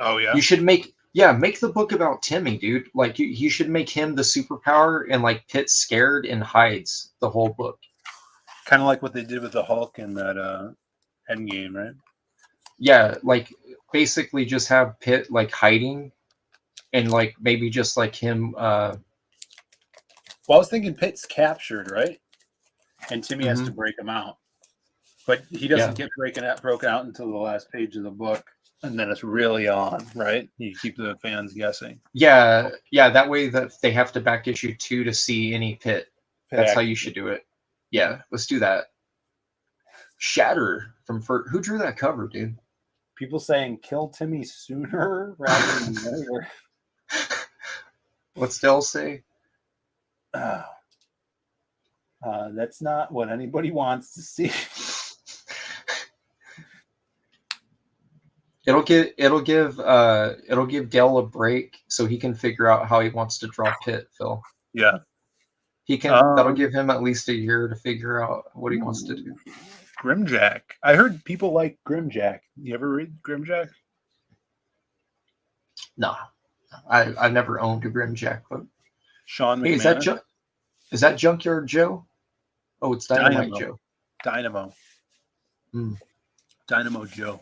Oh yeah. You should make the book about Timmy, dude. Like you should make him the superpower, and like Pitt's scared and hides the whole book. Kind of like what they did with the Hulk in that Endgame, right? Yeah, like basically just have Pitt like hiding, and like maybe just like him. Well, I was thinking Pitt's captured, right? And Timmy has to break him out, but he doesn't get broken out until the last page of the book. And then it's really on, right? You keep the fans guessing. Yeah. That way that they have to back issue 2 to see any Pitt. That's how you should do it. Yeah, let's do that. Shatter from who drew that cover, dude? People saying kill Timmy sooner rather than later. What's Dell say? That's not what anybody wants to see. It'll give Dell a break so he can figure out how he wants to draw Pitt, Phil. Yeah. He can that'll give him at least a year to figure out what he wants to do. Grimjack. I heard people like Grimjack. You ever read Grimjack? No. I never owned a Grimjack, but Sean hey, McMahon. is that Junkyard Joe? Oh, it's Dynamite Joe. Dynamo. Dynamo Joe.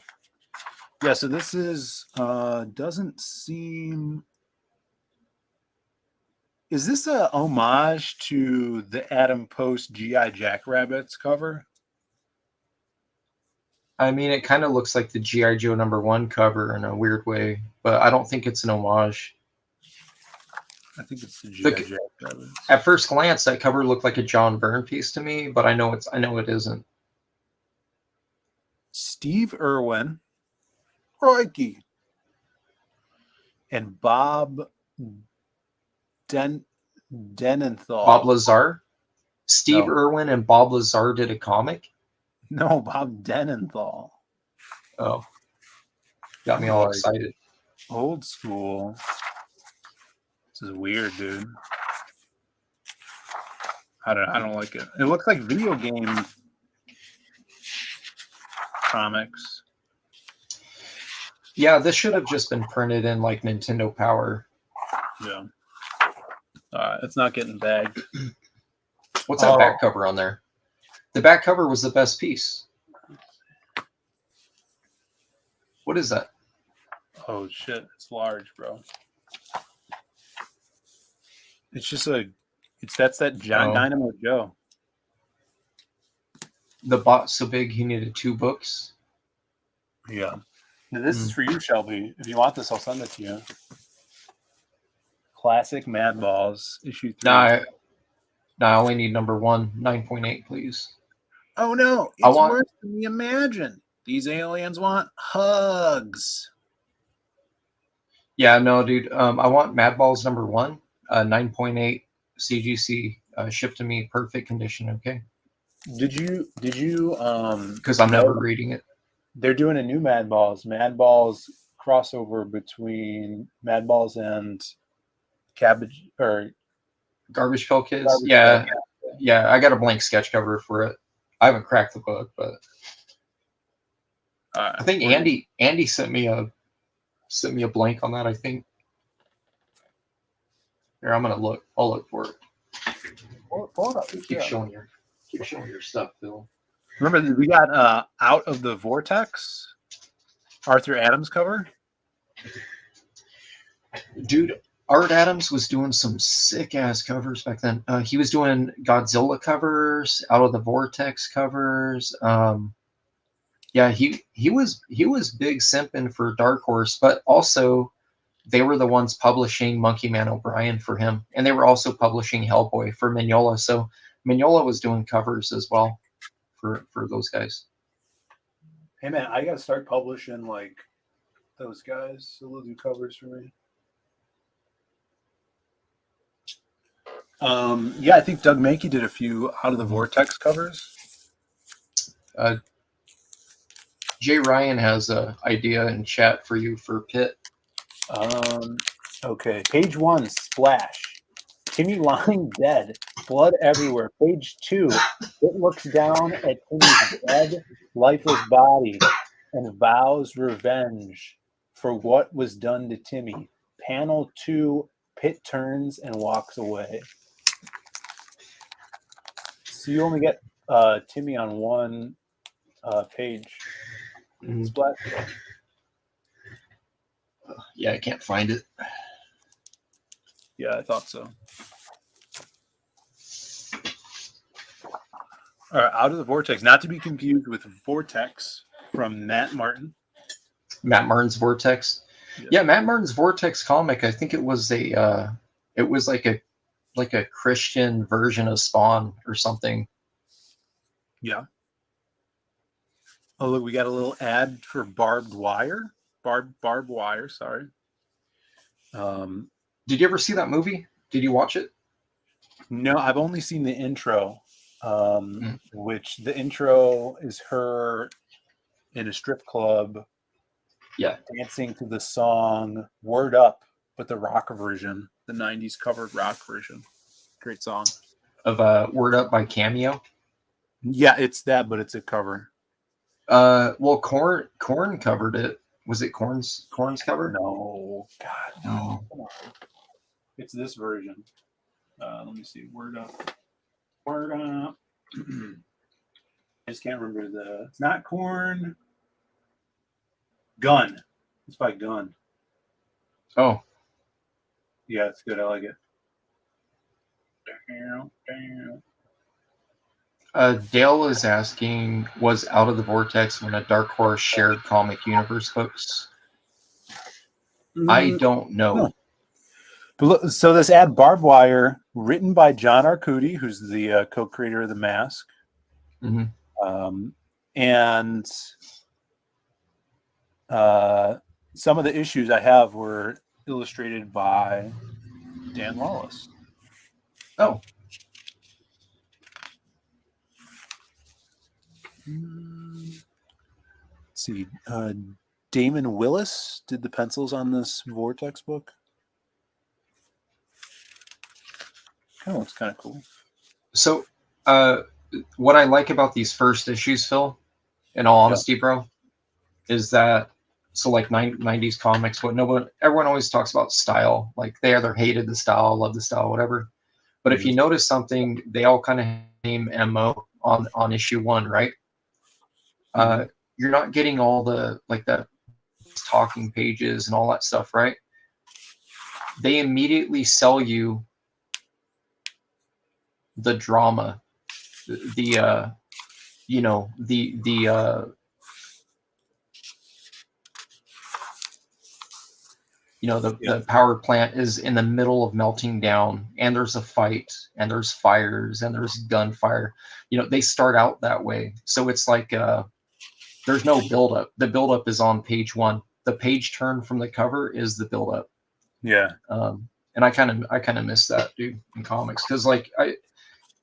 Yeah, so this is doesn't seem. Is this a homage to the Adam Post G.I. Jackrabbits cover? I mean, it kind of looks like the G.I. Joe #1 cover in a weird way, but I don't think it's an homage. I think it's the G.I. Jack. At first glance, that cover looked like a John Byrne piece to me, but I know it isn't. Steve Irwin, Crikey, and Bob Denenthal. Bob Lazar? Steve Irwin and Bob Lazar did a comic? No, Bob Denenthal. Oh. Got me all excited. Old school. This is weird, dude. I don't like it. It looks like video game comics. Yeah, this should have just been printed in like Nintendo Power. Yeah. It's not getting bagged. What's that back cover on there? The back cover was the best piece. What is that? Oh shit, it's large, bro. It's just that's that Dynamo Joe. The box so big he needed 2 books. Yeah. Now, this is for you, Shelby. If you want this, I'll send it to you. Classic Mad Balls, issue 3. No, I only need number 1, 9.8, please. Oh no, it's worse than we imagined. These aliens want hugs. Yeah, no, dude. I want Mad Balls number 1, 9.8 CGC, shipped to me, perfect condition. Okay. Did you? Because I'm never reading it. They're doing a new Mad Balls crossover between Mad Balls and Garbage Pail Kids. Yeah. I got a blank sketch cover for it. I haven't cracked the book, but I think Andy sent me a blank on that. I think. Here, I'm gonna look. I'll look for it. Keep showing your stuff, Phil. Remember, we got Out of the Vortex, Arthur Adams cover. Dude, Art Adams was doing some sick ass covers back then. He was doing Godzilla covers, Out of the Vortex covers. Yeah, he was big simping for Dark Horse, but also they were the ones publishing Monkey Man O'Brien for him, and they were also publishing Hellboy for Mignola. So Mignola was doing covers as well for those guys. Hey man, I gotta start publishing like those guys, so they'll do covers for me. Yeah, I think Doug Mankey did a few Out of the Vortex covers. Jay Ryan has a idea in chat for you for Pitt. Okay, page 1, splash. Timmy lying dead, blood everywhere. Page 2, it looks down at Timmy's dead, lifeless body and vows revenge for what was done to Timmy. Panel 2, Pitt turns and walks away. So you only get Timmy on one page. Splash. Yeah, I can't find it. Yeah, I thought so. All right, Out of the Vortex, not to be confused with Vortex from Matt Martin. Matt Martin's Vortex. Yeah, Matt Martin's Vortex comic. I think it was like a Christian version of Spawn or something. Yeah. Oh, look, we got a little ad for Barbed Wire. Barbed Wire, sorry. Did you ever see that movie? Did you watch it? No, I've only seen the intro, which the intro is her in a strip club. Yeah. Dancing to the song Word Up, but the rock version, the 90s covered rock version. Great song. Of Word Up by Cameo? Yeah, it's that, but it's a cover. Well, Korn covered it. Was it Korn's cover? No. God, no. Come on. It's this version. Let me see. Word Up. Word Up. I just can't remember it's not Korn. Gun. It's by Gun. Oh. Yeah, it's good. I like it. Dale is asking, was Out of the Vortex when a Dark Horse shared comic universe books? I don't know. But look, so this ad Barbed Wire, written by John Arcudi, who's the co-creator of The Mask. And some of the issues I have were illustrated by Dan Wallace. Oh. Let's see. Damon Willis did the pencils on this Vortex book. Kind of looks kind of cool. So, what I like about these first issues, Phil, in all honesty, bro, is that so like 90s comics, everyone always talks about style. Like they either hated the style, love the style, whatever. But if you notice something, they all kind of name MO on issue 1, right? You're not getting all the like the talking pages and all that stuff, right? They immediately sell you the drama, the power plant is in the middle of melting down, and there's a fight, and there's fires, and there's gunfire. They start out that way, so it's like there's no buildup. The buildup is on page 1. The page turn from the cover is the buildup. Yeah. And I kind of miss that, dude, in comics, because like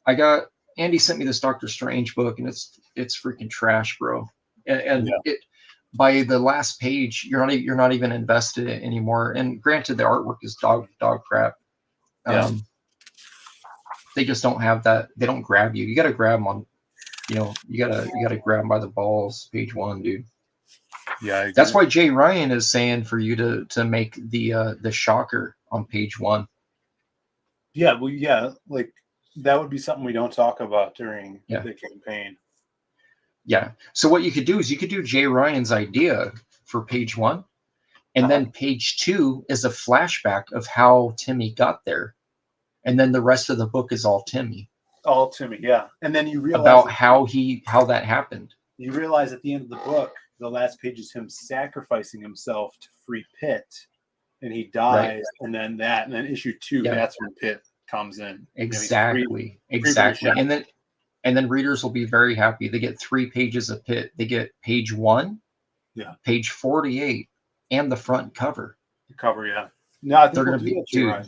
I got Andy sent me this Doctor Strange book, and it's freaking trash, bro. And it by the last page, you're not even invested in it anymore. And granted, the artwork is dog crap. They just don't have that. They don't grab you. You got to grab them on. You gotta grab them by the balls. Page 1, dude. Yeah, that's why Jay Ryan is saying for you to make the shocker on page 1. Yeah, well, like that would be something we don't talk about during the campaign. Yeah. So what you could do is you could do Jay Ryan's idea for page 1, and then page 2 is a flashback of how Timmy got there, and then the rest of the book is all Timmy. All Timmy, yeah. And then you realize about how that happened. You realize at the end of the book, the last page is him sacrificing himself to free Pitt, and he dies. Right. And then issue 2, that's when Pitt comes in. Exactly. And then readers will be very happy. They get 3 pages of Pitt. They get page 1, page 48, and the front cover. The cover, yeah. No, I think they're going to be, dude.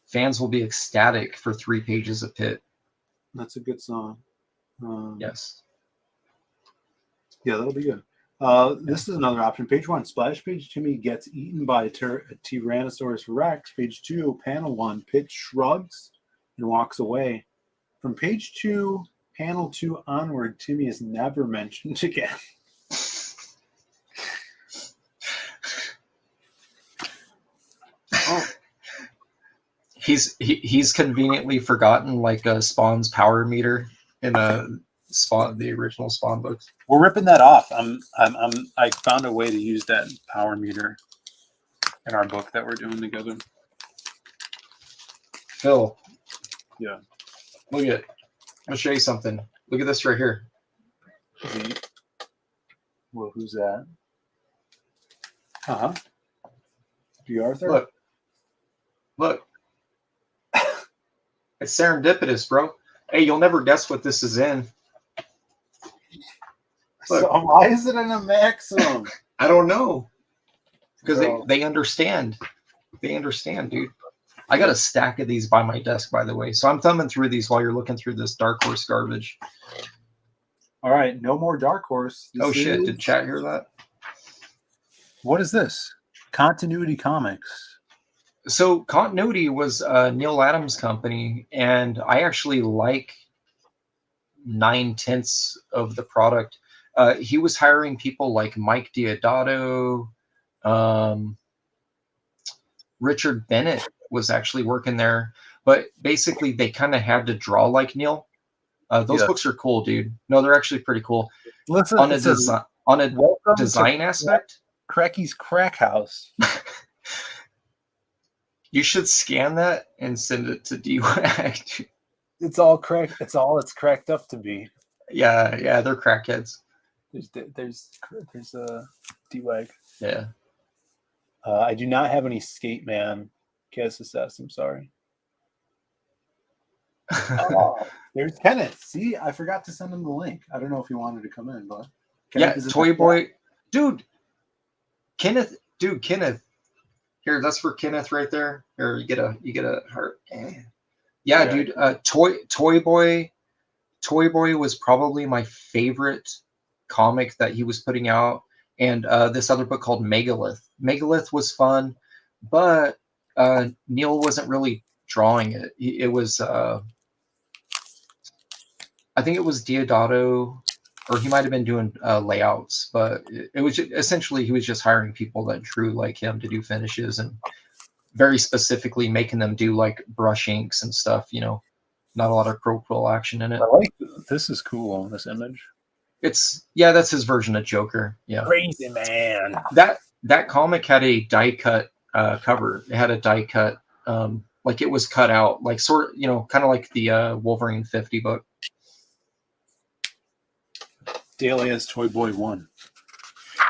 Fans will be ecstatic for 3 pages of Pitt. That's a good song. Yes. Yeah, that'll be good. This is another option. Page 1, splash page. Timmy gets eaten by a Tyrannosaurus Rex. Page 2, panel 1. Pitt shrugs and walks away. From page 2, panel 2 onward, Timmy is never mentioned again. He's conveniently forgotten like a Spawn's power meter in the original Spawn books. We're ripping that off. I found a way to use that power meter in our book that we're doing together. Phil. Yeah. Look at it. I'm gonna show you something. Look at this right here. Well, who's that? D. Arthur? Look. It's serendipitous, bro. Hey, you'll never guess what this is in. Look. So why is it in a Maxim? I don't know. Because they understand. They understand, dude. I got a stack of these by my desk, by the way. So I'm thumbing through these while you're looking through this Dark Horse garbage. All right, no more Dark Horse. Shit, did chat hear that? What is this? Continuity Comics. So Continuity was Neil Adams' company, and I actually like 9/10 of the product. He was hiring people like Mike Diodato. Richard Bennett was actually working there, but basically they kind of had to draw like Neil. Those books are cool, dude. No, they're actually pretty cool. Listen, on a design aspect. Cracky's Crack House. You should scan that and send it to DWAG. It's all cracked. It's cracked up to be. Yeah, they're crackheads. There's a DWAG. Yeah. I do not have any Skate Man Kiss assess. I'm sorry. Oh, there's Kenneth. See, I forgot to send him the link. I don't know if he wanted to come in, but Yeah, is Toy Boy, dude. Kenneth. Here, that's for Kenneth right there. Here, you get a heart. Yeah, dude. Toy Boy was probably my favorite comic that he was putting out, and this other book called Megalith. Megalith was fun, but Neil wasn't really drawing it. It was, I think it was Diodato, or he might have been doing layouts, but it was essentially he was just hiring people that drew like him to do finishes, and very specifically making them do like brush inks and stuff. You know, not a lot of quill action in it. I like this. Is cool. This image. That's his version of Joker. Yeah, crazy man. That comic had a die cut cover. It had a die cut, like it was cut out, like sort of, you know, kind of like the Wolverine 50 book. Daily as Toy Boy 1.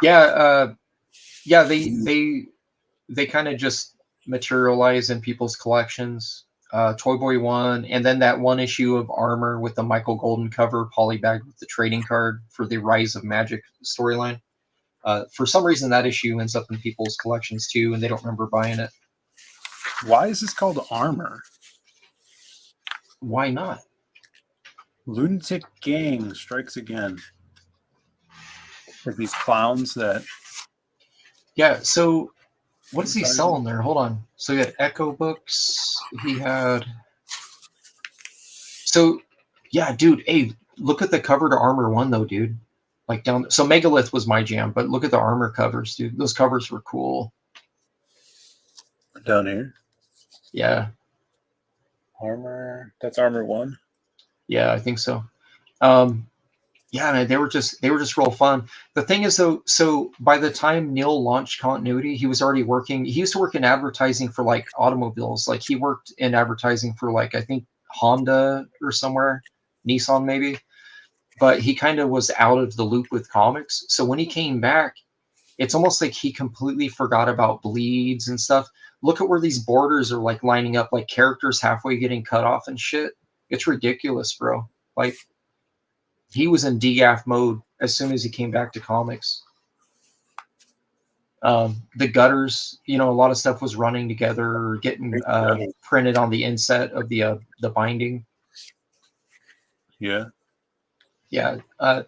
Yeah, they kind of just materialize in people's collections. Toy Boy 1, and then that one issue of Armor with the Michael Golden cover, polybagged with the trading card for the Rise of Magic storyline. For some reason, that issue ends up in people's collections too, and they don't remember buying it. Why is this called Armor? Why not? Lunatic Gang strikes again. With these clowns that... Yeah, so what does he sell in there? Hold on. So he had Echo books. He had... So, yeah, dude, hey, look at the cover to Armor 1, though, dude. Like down... So Megalith was my jam, but look at the Armor covers, dude. Those covers were cool. Down here? Yeah. Armor... That's Armor 1? Yeah, I think so. Yeah, man, they were just real fun. The thing is, though, so by the time Neil launched Continuity, he was already working. He used to work in advertising for like automobiles. Like he worked in advertising for like, I think Honda or somewhere, Nissan maybe. But he kind of was out of the loop with comics. So when he came back, it's almost like he completely forgot about bleeds and stuff. Look at where these borders are like lining up, like characters halfway getting cut off and shit. It's ridiculous, bro. Like, he was in DGAF mode as soon as he came back to comics. The gutters, you know, a lot of stuff was running together or getting printed on the inset of the binding. Yeah. Yeah.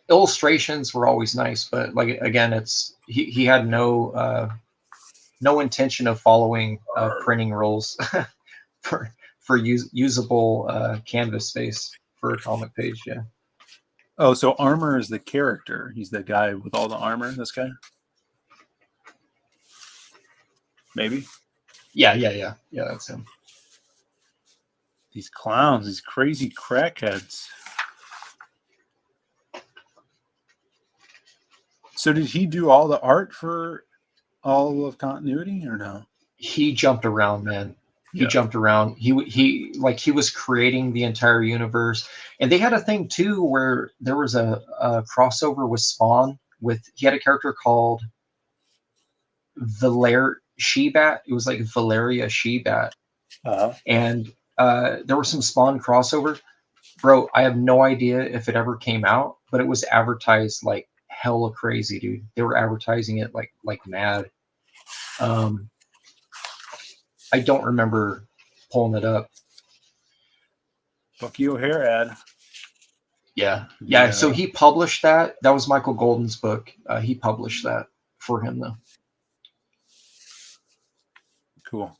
Illustrations were always nice, but like again, it's he had no intention of following printing rules for usable canvas space for a comic page. Yeah. Oh, so Armor is the character. He's the guy with all the armor, this guy? Maybe? Yeah, that's him. These clowns, these crazy crackheads. So did he do all the art for all of Continuity or no? He jumped around, man. He jumped around. He was creating the entire universe, and they had a thing too where there was a crossover with Spawn. He had a character called She-Bat. It was like Valeria She-Bat, and there was some Spawn crossover. Bro, I have no idea if it ever came out, but it was advertised like hella crazy, dude. They were advertising it like mad. I don't remember pulling it up. Bucky O'Hare ad. Yeah. So he published that. That was Michael Golden's book. He published that for him, though. Cool.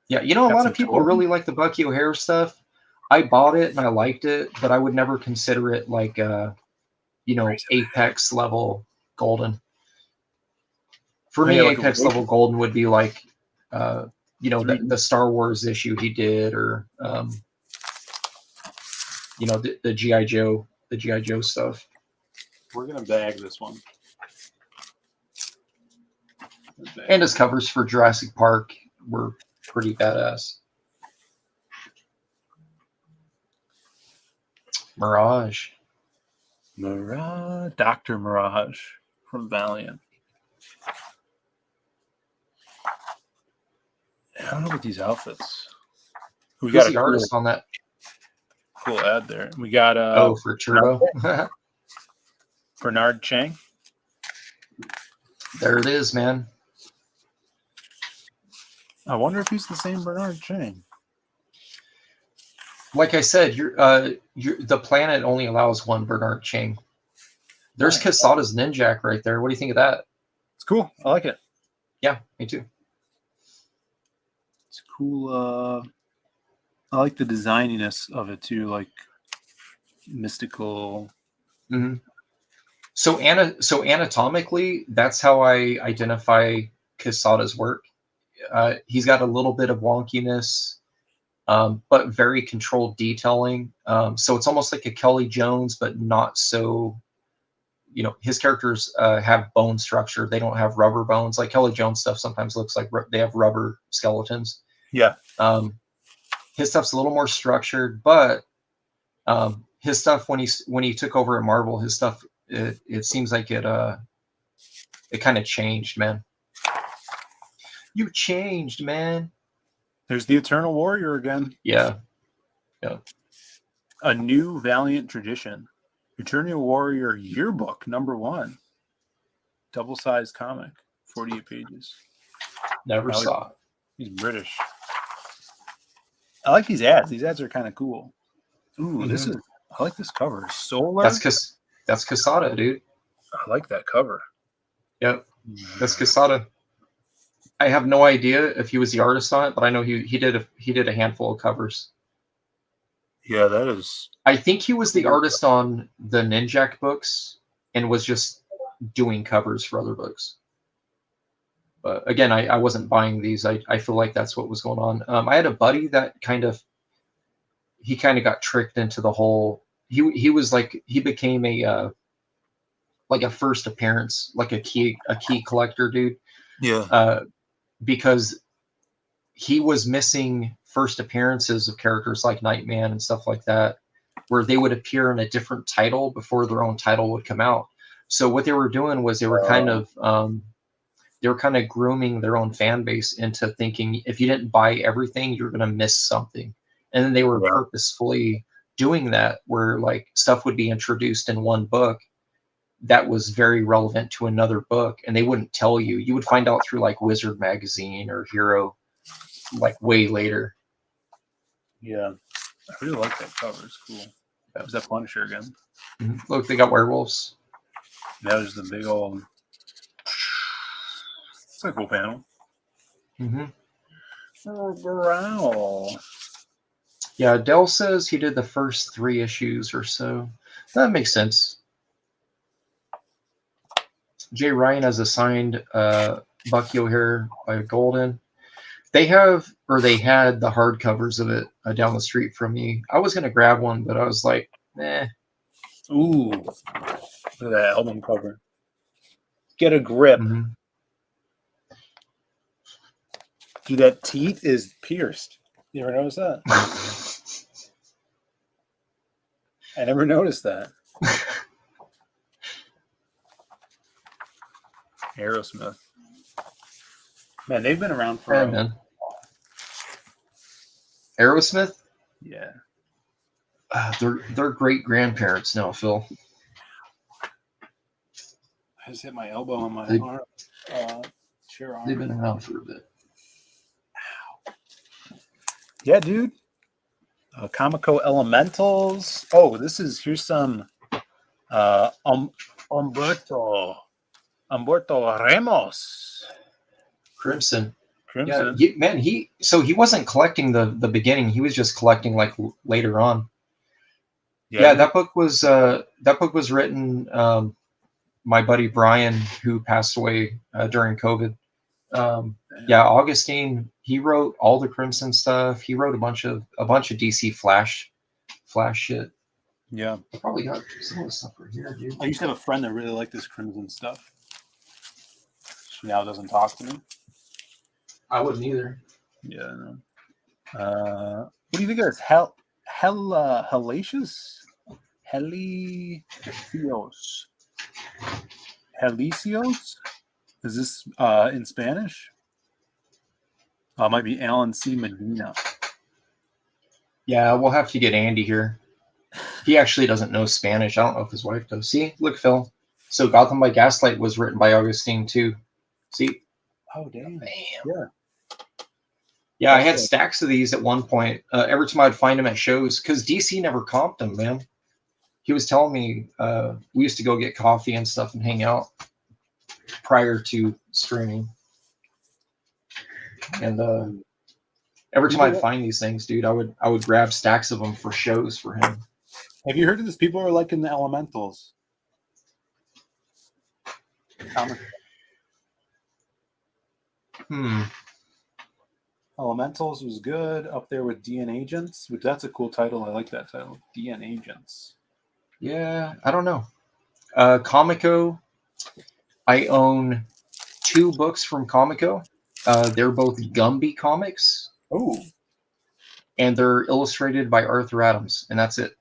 Yeah, you know, a lot of people really like the Bucky O'Hare stuff. I bought it and I liked it, but I would never consider it like, Apex level Golden. For me, like Apex level Golden would be like, the Star Wars issue he did, or the GI Joe stuff. We're gonna bag this one. And his covers for Jurassic Park were pretty badass. Mirage, Dr. Mirage from Valiant. I don't know about these outfits. We Who's got the artist on that? Cool ad there. We got for Turbo. Bernard Chang. There it is, man. I wonder if he's the same Bernard Chang. Like I said, the planet only allows one Bernard Chang. There's Casada's Ninjak right there. What do you think of that? It's cool. I like it. Yeah, me too. It's cool. I like the designiness of it too, like mystical. Mm-hmm. So anatomically, that's how I identify Casada's work. He's got a little bit of wonkiness, but very controlled detailing. So it's almost like a Kelly Jones, but not so. His characters have bone structure. They don't have rubber bones. Like Kelly Jones stuff sometimes looks like they have rubber skeletons. Yeah. His stuff's a little more structured, but his stuff when he took over at Marvel, his stuff it seems like it kind of changed, man. You changed, man. There's the Eternal Warrior again. Yeah. A new Valiant tradition. Eternal Warrior Yearbook #1. Double-sized comic. 48 pages. Never saw it. He's British. I like these ads. These ads are kind of cool. Ooh, this is. I like this cover. Solar. That's Casada, dude. I like that cover. Yep, that's Casada. I have no idea if he was the artist on it, but I know he did a handful of covers. Yeah, that is. I think he was the artist on the Ninjak books and was just doing covers for other books. But again, I wasn't buying these. I feel like that's what was going on. I had a buddy that kind of got tricked into the whole. He was like he became a like a first appearance, like a key collector dude. Yeah. Because he was missing first appearances of characters like Nightman and stuff like that, where they would appear in a different title before their own title would come out. So what they were doing was they were kind of grooming their own fan base into thinking if you didn't buy everything, you're going to miss something. And then they were purposefully doing that, where like stuff would be introduced in one book that was very relevant to another book, and they wouldn't tell you. You would find out through like Wizard magazine or Hero, like way later. Yeah, I really like that cover. It's cool. That was that Punisher again. Mm-hmm. Look, they got werewolves. That was the big old. It's a cool panel. Mm-hmm. Growl. Yeah, Dell says he did the first 3 issues or so. That makes sense. Jay Ryan has assigned Bucky O'Hare by Golden. They had the hardcovers of it down the street from me. I was going to grab one, but I was like, eh. Ooh. Look at that album cover. Get a grip. Mm-hmm. Dude, that teeth is pierced. You ever notice that? I never noticed that. Aerosmith. Man, they've been around for Yeah, man. Aerosmith? Yeah. They're great grandparents now, Phil. I just hit my elbow on my chair arm. They've been around for a bit. Yeah, dude. Comico Elementals. Oh, here's some Umberto Ramos. Crimson. Yeah, he wasn't collecting the beginning. He was just collecting like later on. Yeah, that book was written. My buddy Brian, who passed away during COVID. Augustine. He wrote all the Crimson stuff. He wrote a bunch of DC Flash shit. Yeah, I probably got some of the stuff right here, dude. I used to have a friend that really liked this Crimson stuff. She now doesn't talk to me. I wouldn't either. Yeah, I know. What do you think of this? Hellacious? Helicios? Is this in Spanish? It might be Alan C. Medina. Yeah, we'll have to get Andy here. He actually doesn't know Spanish. I don't know if his wife does. See, look, Phil. So Gotham by Gaslight was written by Augustine too. See? Oh, damn. Yeah. Yeah, I had stacks of these at one point. Every time I'd find them at shows, because DC never comped them, man. He was telling me we used to go get coffee and stuff and hang out prior to streaming. And every time I'd find these things, dude, I would grab stacks of them for shows for him. Have you heard of this? People are liking the Elementals. Elementals was good, up there with DN Agents. Which that's a cool title. I like that title, DN Agents. Yeah, I don't know. Comico, I own 2 books from Comico. They're both Gumby comics. Oh. And they're illustrated by Arthur Adams, and that's it.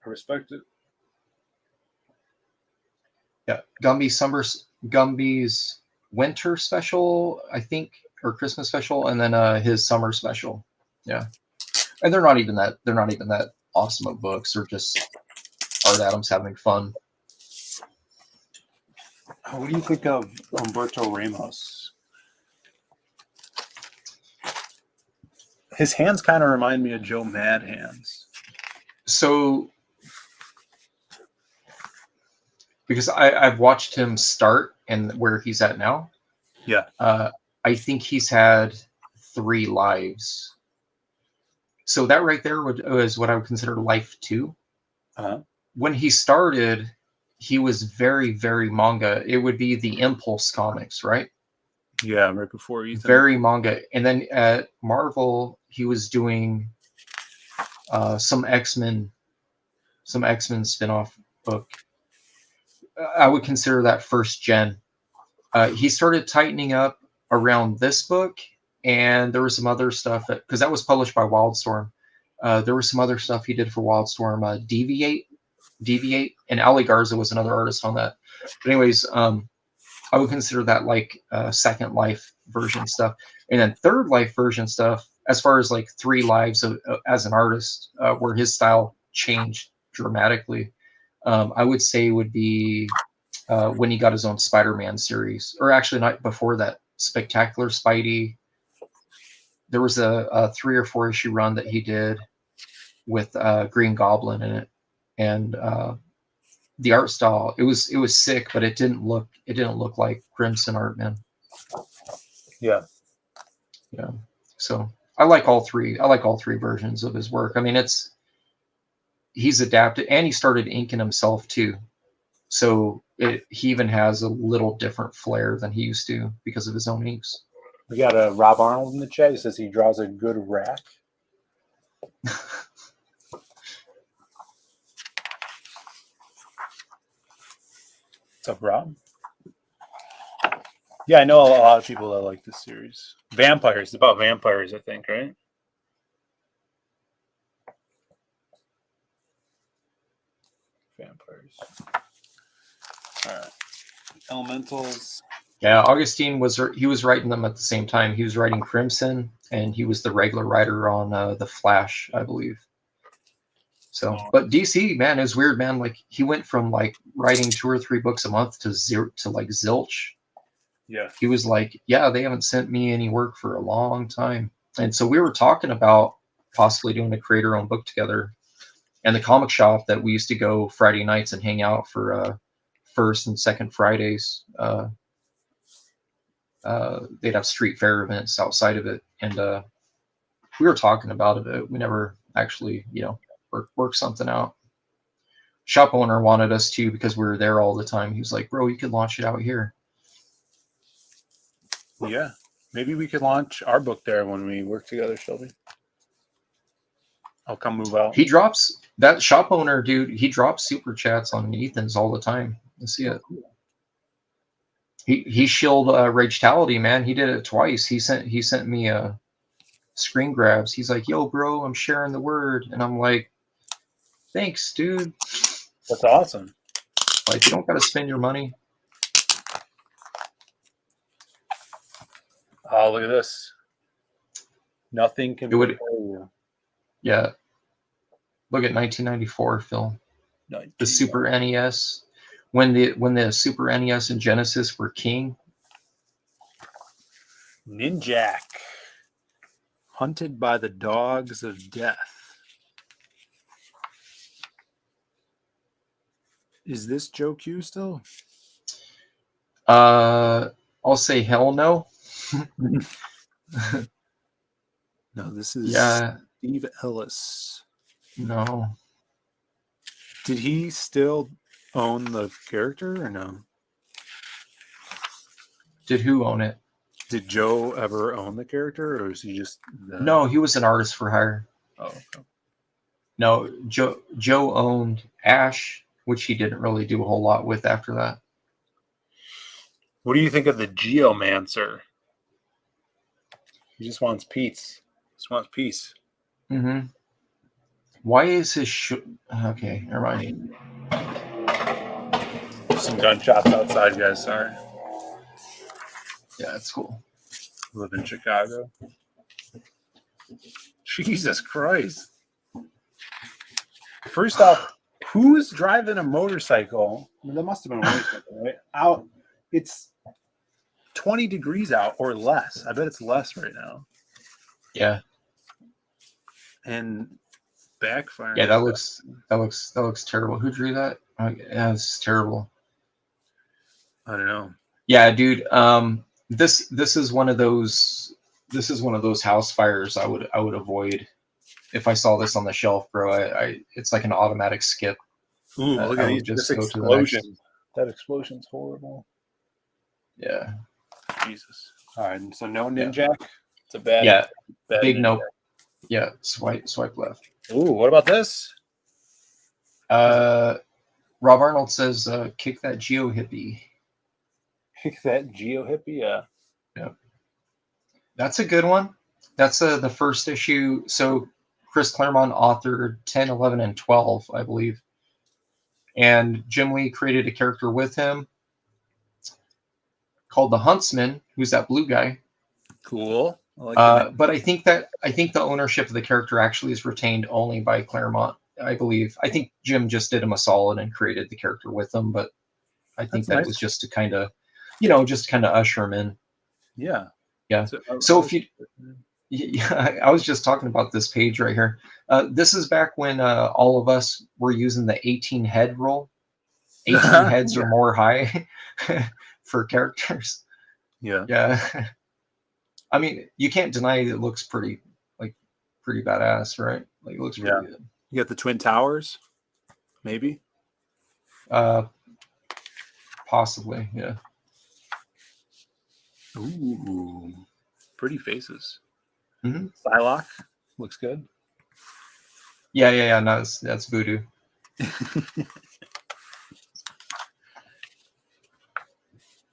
I respect it. Yeah, Gumby's winter special, I think, or Christmas special, and then his summer special. Yeah, and they're not even that awesome of books. They're just Art Adams having fun. What do you think of Humberto Ramos? His hands kind of remind me of Joe Mad hands. So, because I've watched him start and where he's at now. Yeah. I think he's had 3 lives. So that right there was what I would consider life 2. When he started, he was very, very manga. It would be the Impulse comics, right? Yeah, right before Ethan. Very manga. And then at Marvel, he was doing some X-Men spin-off book. I would consider that first gen. He started tightening up around this book, and there was some other stuff because that was published by Wildstorm. There was some other stuff he did for Wildstorm. Deviate, and Ali Garza was another artist on that. But anyways, I would consider that like Second Life version stuff, and then Third Life version stuff. As far as like 3 lives as an artist, where his style changed dramatically, I would say would be when he got his own Spider-Man series, or actually not before that, Spectacular Spidey. There was a 3 or 4 issue run that he did with Green Goblin in it, and the art style it was sick, but it didn't look like Crimson art, man. Yeah. So I like all 3. I like all 3 versions of his work. I mean, he's adapted, and he started inking himself too. So he even has a little different flair than he used to because of his own inks. We got a Rob Arnold in the chat. He says he draws a good rack. What's up, Rob? Yeah, I know a lot of people that like this series. Vampires. It's about vampires, I think, right? Vampires. All right. Elementals. Yeah, Augustine was writing them at the same time. He was writing Crimson, and he was the regular writer on The Flash, I believe. So, but DC, man, is weird, man. Like he went from like writing 2 or 3 books a month to like zilch. Yeah. He was like, yeah, they haven't sent me any work for a long time. And so we were talking about possibly doing a creator-owned book together. And the comic shop that we used to go Friday nights and hang out for first and second Fridays. They'd have street fair events outside of it, and we were talking about it, but we never actually, work something out. Shop owner wanted us to because we were there all the time. He was like, "Bro, you could launch it out here." Yeah, maybe we could launch our book there when we work together, Shelby. I'll come move out. He drops that shop owner dude. He drops super chats on Ethan's all the time. I see it. He shilled Ragetality, man. He did it twice. He sent me screen grabs. He's like, "Yo, bro, I'm sharing the word," and I'm like, "Thanks, dude. That's awesome." Like, you don't got to spend your money. Oh, look at this. Nothing can prepare you. Yeah. Look at 1994 film. The Super NES. When the Super NES and Genesis were king. Ninjak. Hunted by the dogs of death. Is this Joe Q still? I'll say hell no. No, this is Steve Ellis. No. Did he still own the character or no? Did who own it? Did Joe ever own the character, or is he just No, he was an artist for hire. Oh, okay. No, Joe owned Ash, which he didn't really do a whole lot with after that. What do you think of the Geomancer? He just wants peace. Just wants peace. Mm-hmm. Why is his okay, never mind. Some gunshots outside, guys. Sorry. Yeah, that's cool. Live in Chicago. Jesus Christ. First off, who's driving a motorcycle? That must have been a motorcycle, right? Out. It's 20 degrees out or less. I bet it's less right now. Yeah. And backfire. Yeah, that looks terrible. Who drew that? Oh, yeah, it's terrible. I don't know. Yeah, dude. This is one of those house fires I would avoid if I saw this on the shelf, bro. It's like an automatic skip. Ooh, look at this explosion. That explosion's horrible. Yeah. Jesus. All right, so no Ninjak. It's a bad. Yeah. Bad big Ninjak. nope. Yeah. Swipe left. Ooh, what about this? Rob Arnold says, "Kick that Geo hippie." Kick that Geo hippie. Yeah. Yeah. That's a good one. That's the first issue. So Chris Claremont authored 10, 11, and 12, I believe. And Jim Lee created a character with him called the Huntsman, who's that blue guy. Cool. I like that. But I think the ownership of the character actually is retained only by Claremont, I believe. I think Jim just did him a solid and created the character with him, but I think that was just to kind of, usher him in. Yeah. Yeah. So if you, I was just talking about this page right here. This is back when all of us were using the 18 head rule. 18 heads or more high for characters. Yeah. Yeah. I mean, you can't deny it looks pretty badass, right? Like it looks pretty good. You got the Twin Towers, maybe. Possibly, yeah. Ooh, pretty faces. Mm-hmm. Psylocke looks good. Yeah. No, that's voodoo.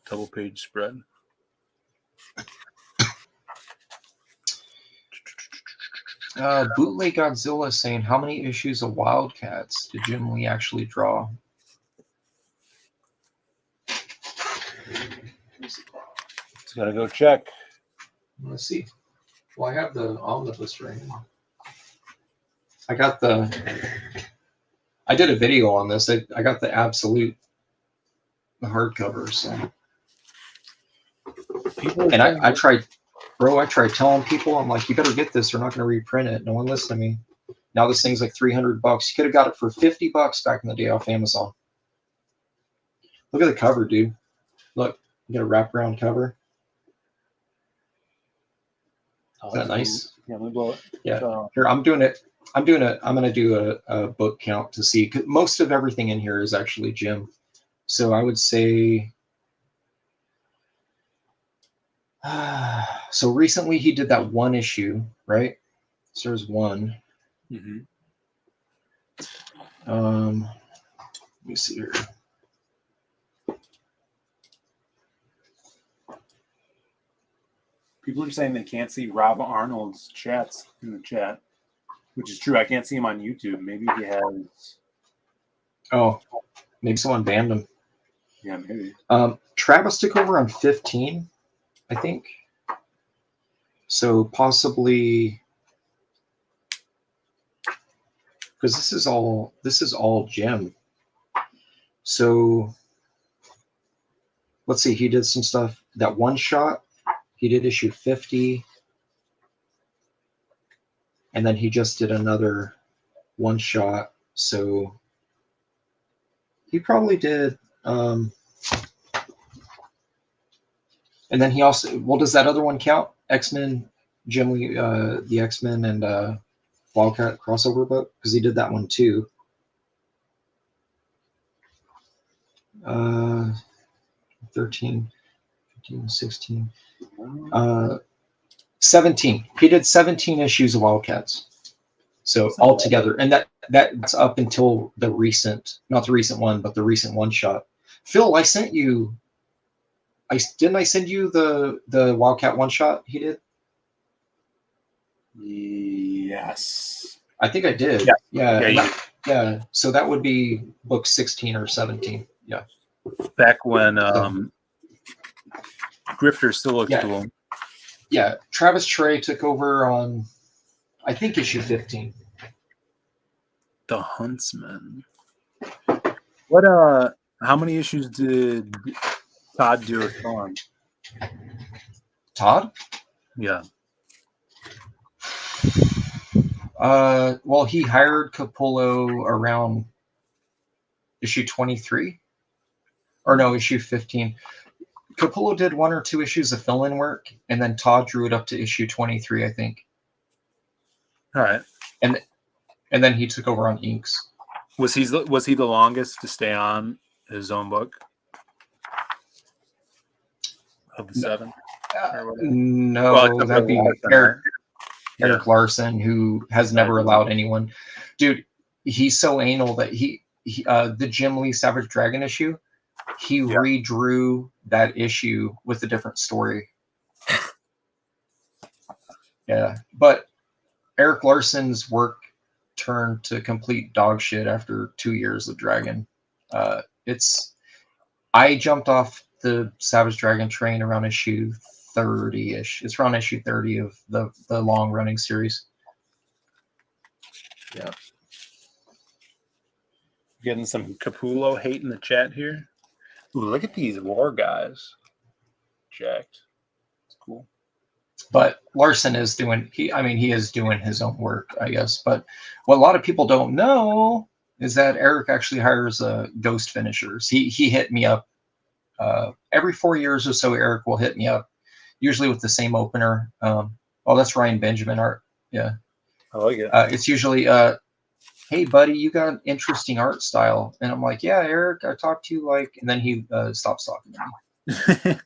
Double page spread. Bootleg Godzilla saying, how many issues of Wildcats did Jim Lee actually draw? Just gotta go check. Let's see. Well, I have the omnibus right now. I did a video on this. I got the absolute hardcover. So. And I tried telling people, I'm like, you better get this. They're not going to reprint it. No one listened to me. Now this thing's like $300. You could have got it for $50 back in the day off Amazon. Look at the cover, dude. Look, you got a wraparound cover. Is that nice? Yeah, let me blow it. Yeah. Here, I'm going to do a book count to see. 'Cause most of everything in here is actually Jim. So I would say. So recently he did that one issue, right? So there's one. Mm-hmm. Let me see here. People are saying they can't see Rob Arnold's chats in the chat, which is true. I can't see him on YouTube. Maybe he has. Oh, maybe someone banned him. Yeah, maybe. Travis took over on 15, I think. So possibly, because this is all Jim. So let's see. He did some stuff. That one shot, he did issue 50, and then he just did another one shot. So he probably did. And then he also, well, does that other one count? X-Men, Jim Lee, the X-Men and Wildcat crossover book? Because he did that one too. 13, 15, 16, 17. He did 17 issues of Wildcats. So altogether, and that's up until the recent, not the recent one, but the recent one shot. Phill, I sent you. Didn't I send you the Wildcat one shot he did? Yes. I think I did. Yeah. So that would be book 16 or 17. Yeah. Back when Grifter still looked cool. Yeah. Travis Trey took over on, I think, issue 15. The Huntsman. What how many issues did Todd do with Thorn? Todd? Yeah. Well, he hired Capullo around issue 23. Or no, issue 15. Capullo did 1 or 2 issues of fill-in work, and then Todd drew it up to issue 23, I think. All right. And then he took over on inks. Was he the longest to stay on his own book of the 7? No, Well, that'd be Eric Larson, who has never allowed anyone. Dude, he's so anal that he the Jim Lee Savage Dragon issue, he redrew that issue with a different story. Yeah, but Eric Larson's work turned to complete dog shit after 2 years of Dragon. I jumped off the Savage Dragon train around issue 30-ish. It's around issue 30 of the long running series. Yeah. Getting some Capullo hate in the chat here. Ooh, look at these war guys. Jacked. It's cool. But Larson is doing, he is doing his own work, I guess. But what a lot of people don't know is that Eric actually hires ghost finishers. He hit me up every 4 years or so. Eric will hit me up, usually with the same opener. That's Ryan Benjamin art. Yeah, I like it. It's usually, hey buddy, you got an interesting art style, and I'm like, yeah, Eric, I talked to you like, and then he stops talking to me.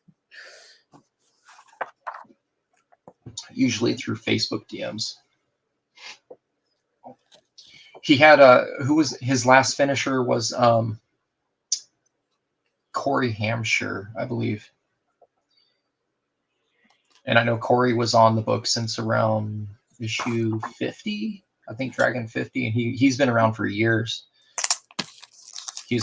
Usually through Facebook DMs. He had who was his last finisher was Corey Hampshire, I believe. And I know Corey was on the book since around issue 50, I think Dragon 50, and he's been around for years. He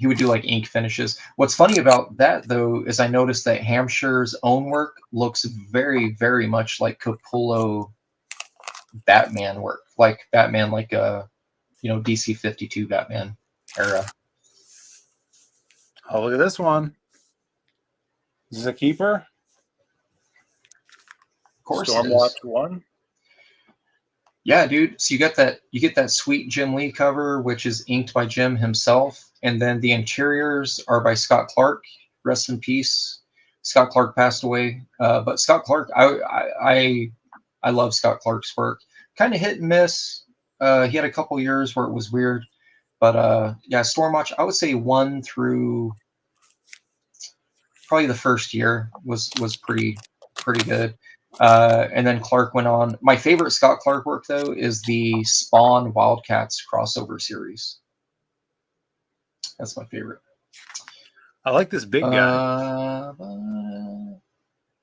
would do like ink finishes. What's funny about that though is I noticed that Hampshire's own work looks very, very much like Capullo Batman work, like Batman, like DC 52 Batman era. Oh, look at this one. Is this a keeper? Of course, Stormwatch 1. Yeah, dude. So you get that sweet Jim Lee cover, which is inked by Jim himself, and then the interiors are by Scott Clark. Rest in peace. Scott Clark passed away, but Scott Clark, I love Scott Clark's work. Kind of hit and miss. He had a couple years where it was weird, but yeah, Stormwatch. I would say 1 through probably the first year was pretty good. And then Clark went on. My favorite Scott Clark work, though, is the Spawn Wildcats crossover series. That's my favorite. I like this big guy.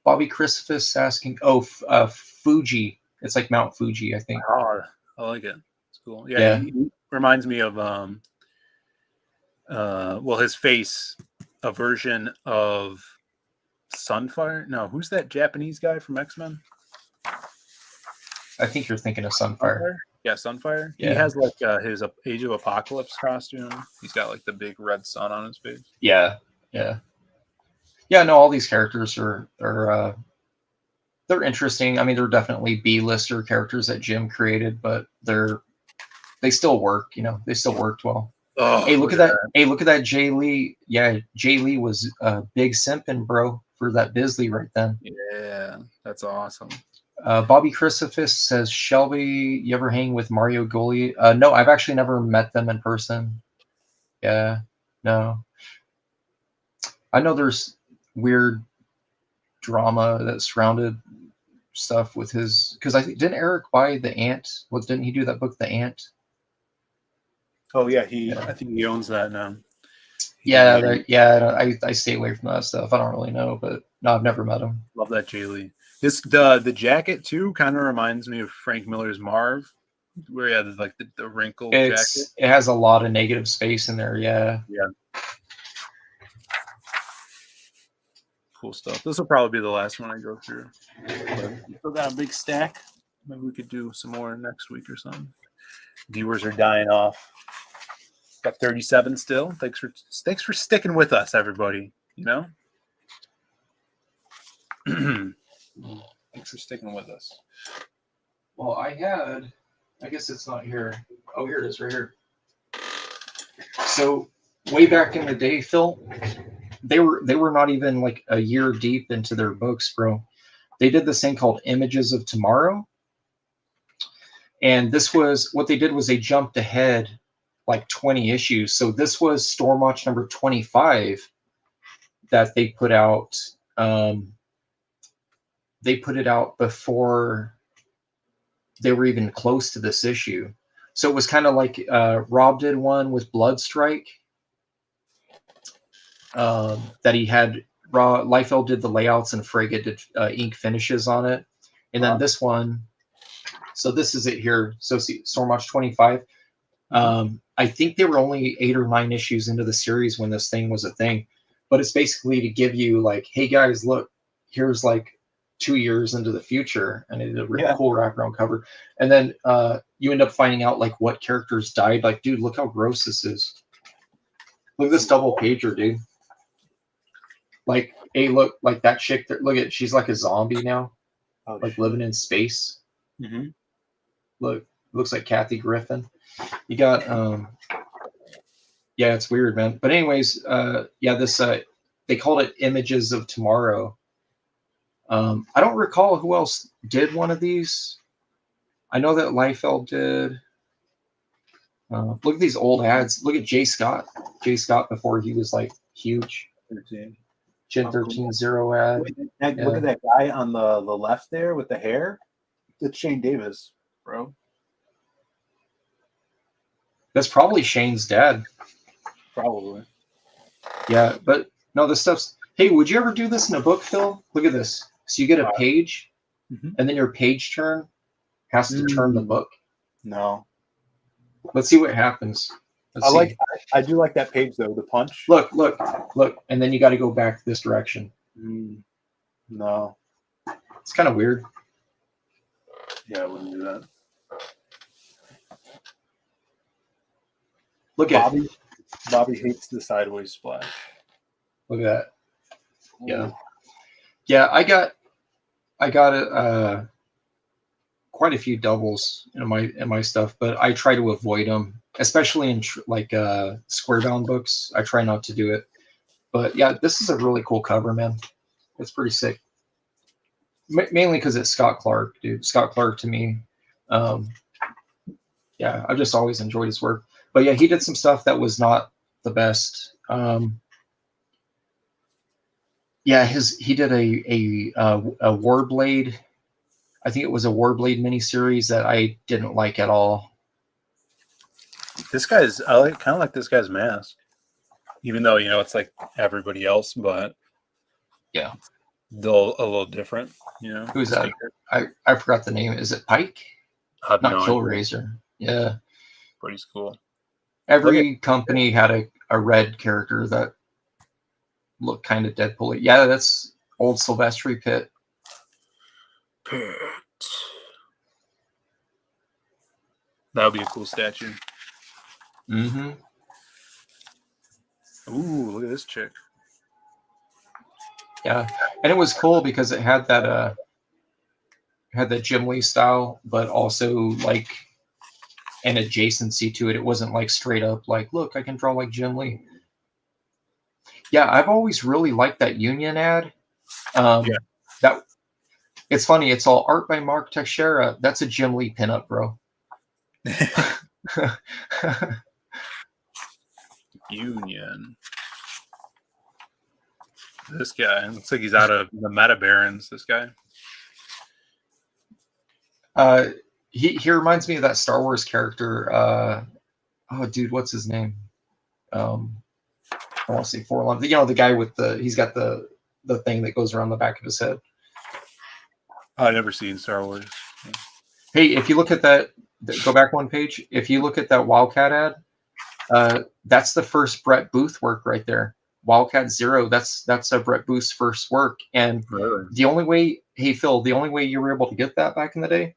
Bobby Christmas asking, Fuji. It's like Mount Fuji, I think. Oh, I like it. It's cool. Yeah. He reminds me of, his face, a version of Sunfire. No, who's that Japanese guy from X-Men? I think you're thinking of Sunfire. Yeah, Sunfire. Yeah. He has like his Age of Apocalypse costume. He's got like the big red sun on his face. Yeah, yeah, yeah. No, all these characters are they're interesting. I mean, they're definitely B-lister characters that Jim created, but they still work. You know, they still worked well. Oh, hey, look at that! Hey, look at that, Jay Lee. Yeah, Jay Lee was big simping, bro, for that Bisley right then. Yeah, that's awesome. Bobby Chrysophus says, Shelby, you ever hang with Mario Goli? No, I've actually never met them in person. Yeah, no. I know there's weird drama that surrounded stuff with his, because I think, didn't Eric buy The Ant? Didn't he do that book, The Ant? Oh yeah, I think he owns that now. I stay away from that stuff. I don't really know, but no, I've never met him. Love that Jay Lee. The jacket too kind of reminds me of Frank Miller's Marv, where he had like the wrinkled jacket. It has a lot of negative space in there. Yeah. Yeah. Cool stuff. This will probably be the last one I go through. But we still got a big stack. Maybe we could do some more next week or something. Viewers are dying off. Got 37 still. Thanks for sticking with us, everybody. You know. Thanks for sticking with us. Well, I guess it's not here. Oh, here it is, right here. So way back in the day, Phil, they were not even like a year deep into their books, bro. They did this thing called Images of Tomorrow. And this was what they did was they jumped ahead like 20 issues. So this was Stormwatch number 25 that they put out. They put it out before they were even close to this issue. So it was kind of like Rob did one with Bloodstrike that he had. Liefeld did the layouts and Frege did ink finishes on it. And then this one, so this is it here. So see, Stormwatch 25. I think they were only 8 or 9 issues into the series when this thing was a thing. But it's basically to give you like, hey guys, look, here's like 2 years into the future, and it did a really cool wraparound cover. And then you end up finding out like what characters died. Like, dude, look how gross this is. Look at this double pager, dude. Like, hey, look, like that chick. Look at, she's like a zombie now, like living in space. Mm-hmm. Look, looks like Kathy Griffin. You got, yeah, it's weird, man. But anyways, this they called it Images of Tomorrow. I don't recall who else did one of these. I know that Liefeld did. Look at these old ads. Look at Jay Scott. Jay Scott before he was like huge. Gen 13-0 ad. Look at that guy on the left there with the hair. It's Shane Davis, bro. That's probably Shane's dad. Probably. Yeah, but no, this stuff's. Hey, would you ever do this in a book, Phil? Look at this. So you get a page, and then your page turn has to turn the book. No. Let's see what happens. I do like that page though. The punch. Look, and then you got to go back this direction. No. It's kind of weird. Yeah, I wouldn't do that. Look at Bobby hates the sideways splash. Look at that. Yeah. Yeah, I got quite a few doubles in my stuff, but I try to avoid them, especially in square bound books. I try not to do it. But yeah, this is a really cool cover, man. It's pretty sick. Mainly because it's Scott Clark, dude. Scott Clark to me. Yeah, I've just always enjoyed his work. But yeah, he did some stuff that was not the best. Yeah, he did a Warblade. I think it was a Warblade miniseries that I didn't like at all. I kind of like this guy's mask, even though it's like everybody else, but yeah, still a little different. Who's that? I forgot the name. Is it Pike? Not Killraiser. Yeah, pretty cool. Every company had a red character that looked kind of Deadpool-y. Yeah, that's old Silvestri Pitt. That would be a cool statue. Mm-hmm. Ooh, look at this chick. Yeah, and it was cool because it had that Jim Lee style, but also like an adjacency to it. It wasn't like straight up like, look, I can draw like Jim Lee. Yeah, I've always really liked that Union ad. That it's funny. It's all art by Mark Teixeira. That's a Jim Lee pinup, bro. Union. This guy looks like he's out of the Meta Barons. This guy. He reminds me of that Star Wars character. Oh, dude, what's his name? I want to say Forlon. You know, the guy with he's got the thing that goes around the back of his head. I've never seen Star Wars. Hey, if you look at that, go back one page. If you look at that Wildcat ad, that's the first Brett Booth work right there. Wildcat Zero. That's a Brett Booth's first work. And the only way, hey Phil, the only way you were able to get that back in the day,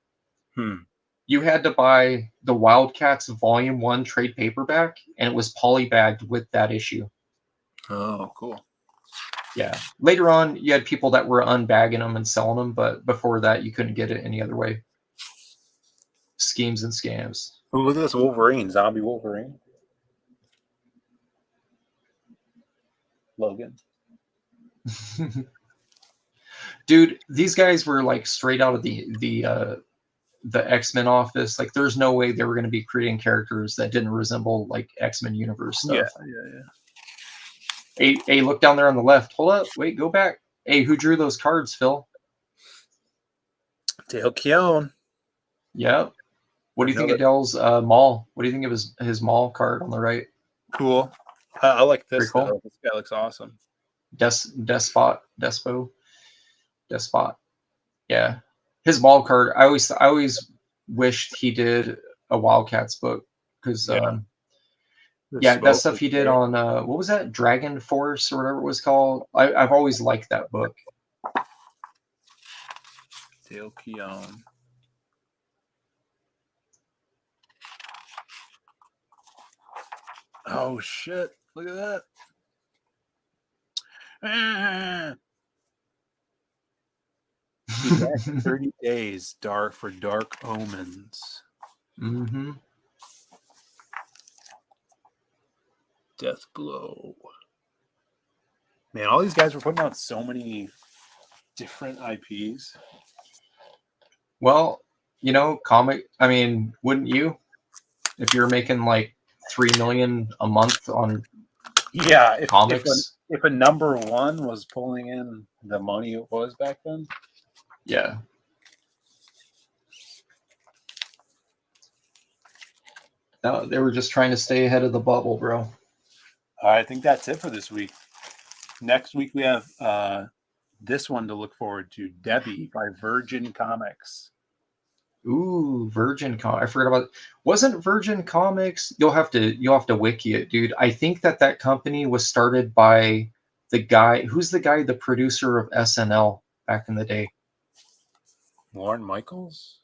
you had to buy the Wildcats Volume 1 trade paperback, and it was polybagged with that issue. Oh, cool. Yeah. Later on, you had people that were unbagging them and selling them, but before that, you couldn't get it any other way. Schemes and scams. Oh, look at this Wolverine, zombie Wolverine. Logan. Dude, these guys were like straight out of the X-Men office. Like, there's no way they were going to be creating characters that didn't resemble like X-Men universe stuff. Yeah. Hey, look down there on the left. Hold up. Wait, go back. Hey, who drew those cards, Phil? Dale Keown. Yep. What do you think of Dale's Maul? What do you think of his Maul card on the right? Cool. I like this. Cool. This guy looks awesome. Despot. Yeah. His Maul card. I always wished he did a Wildcats book because that stuff he did on what was that, Dragon Force or whatever it was called. I've always liked that book. Dale Keown. Oh shit! Look at that. 30 days dark for Dark Omens. Mm-hmm. Death Blow. Man, all these guys were putting out so many different IPs. Well, wouldn't you? If you're making like $3 million a month on comics. If a number one was pulling in the money it was back then. Yeah. No, they were just trying to stay ahead of the bubble, bro. I think that's it for this week. Next week we have this one to look forward to, Debbie by Virgin Comics. Ooh, Virgin Comics. I forgot about it. Wasn't Virgin Comics? You'll have to wiki it, dude. I think that company was started by the guy. Who's the guy, the producer of SNL back in the day? Lorne Michaels?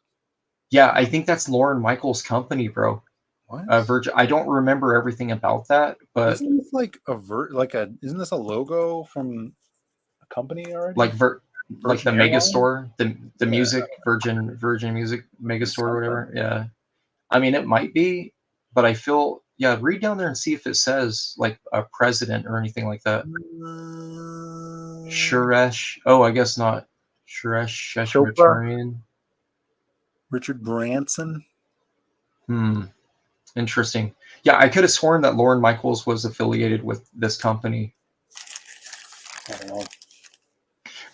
Yeah, I think that's Lorne Michaels' company, bro. What? Virgin. I don't remember everything about that, but isn't this like isn't this a logo from a company already? Like the Airline? Mega Store, the music, Virgin Music Mega Store or whatever. Yeah. I mean, it might be, but I feel, read down there and see if it says like a president or anything like that. Suresh. Oh, I guess not. Suresh Sheshmatarian. Richard Branson. Interesting. Yeah, I could have sworn that Lorne Michaels was affiliated with this company. I don't know.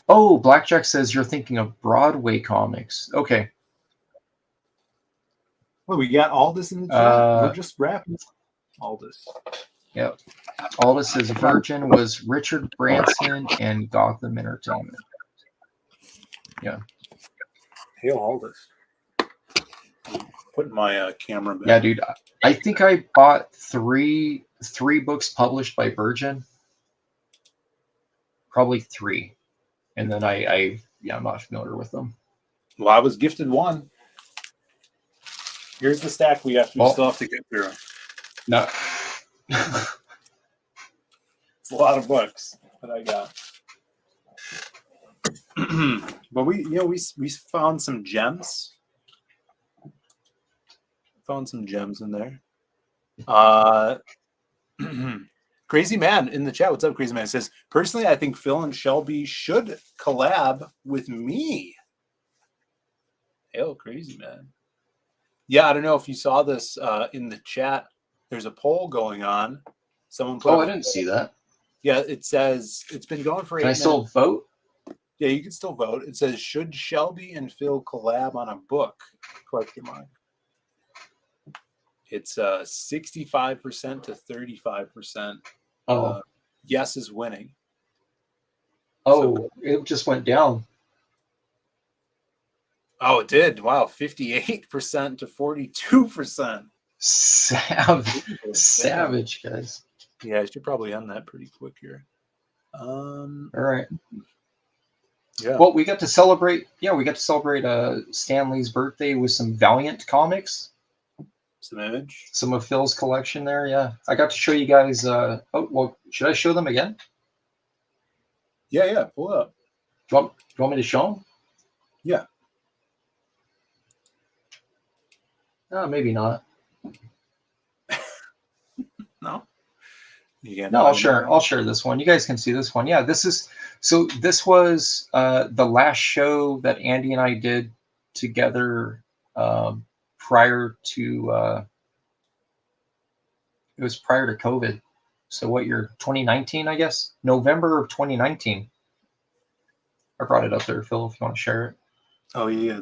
Oh, Blackjack says you're thinking of Broadway comics. Okay. Well, we got Aldous in the chat. We're just wrapping Aldous. Yep. Aldous says Virgin was Richard Branson and Gotham Entertainment. Yeah. Hail Aldous. Putting my camera back. Yeah, dude. I think I bought three books published by Virgin. Probably 3. And then I'm not familiar with them. Well, I was gifted one. Here's the stack we still have to get through. No. It's a lot of books that I got. But we found some gems. Found some gems in there. Crazy Man in the chat. What's up, Crazy Man? It says, personally, I think Phill and Shelby should collab with me. Hail, Crazy Man. Yeah, I don't know if you saw this in the chat. There's a poll going on. Someone put I didn't see that. Yeah, it says it's been going for 8 minutes. Can I still vote? Yeah, you can still vote. It says, should Shelby and Phill collab on a book? Question mark. It's 65% to 35%. Yes is winning. It just went down. Oh, it did. Wow, 58% to 42%. Savage, guys. Yeah, I should probably end that pretty quick here. All right. Yeah. Well, we got to celebrate. Yeah, we got to celebrate Stanley's birthday with some Valiant comics. Some image. Some of Phil's collection there. Yeah, I got to show you guys. Should I show them again? Yeah. Pull up. Do you want me to show them? Yeah. Maybe not. No. No, I'll share this one. You guys can see this one. Yeah, this was the last show that Andy and I did together prior to it was prior to COVID. So what year? 2019, I guess. November of 2019. I brought it up there, Phill, if you want to share it. Oh yeah,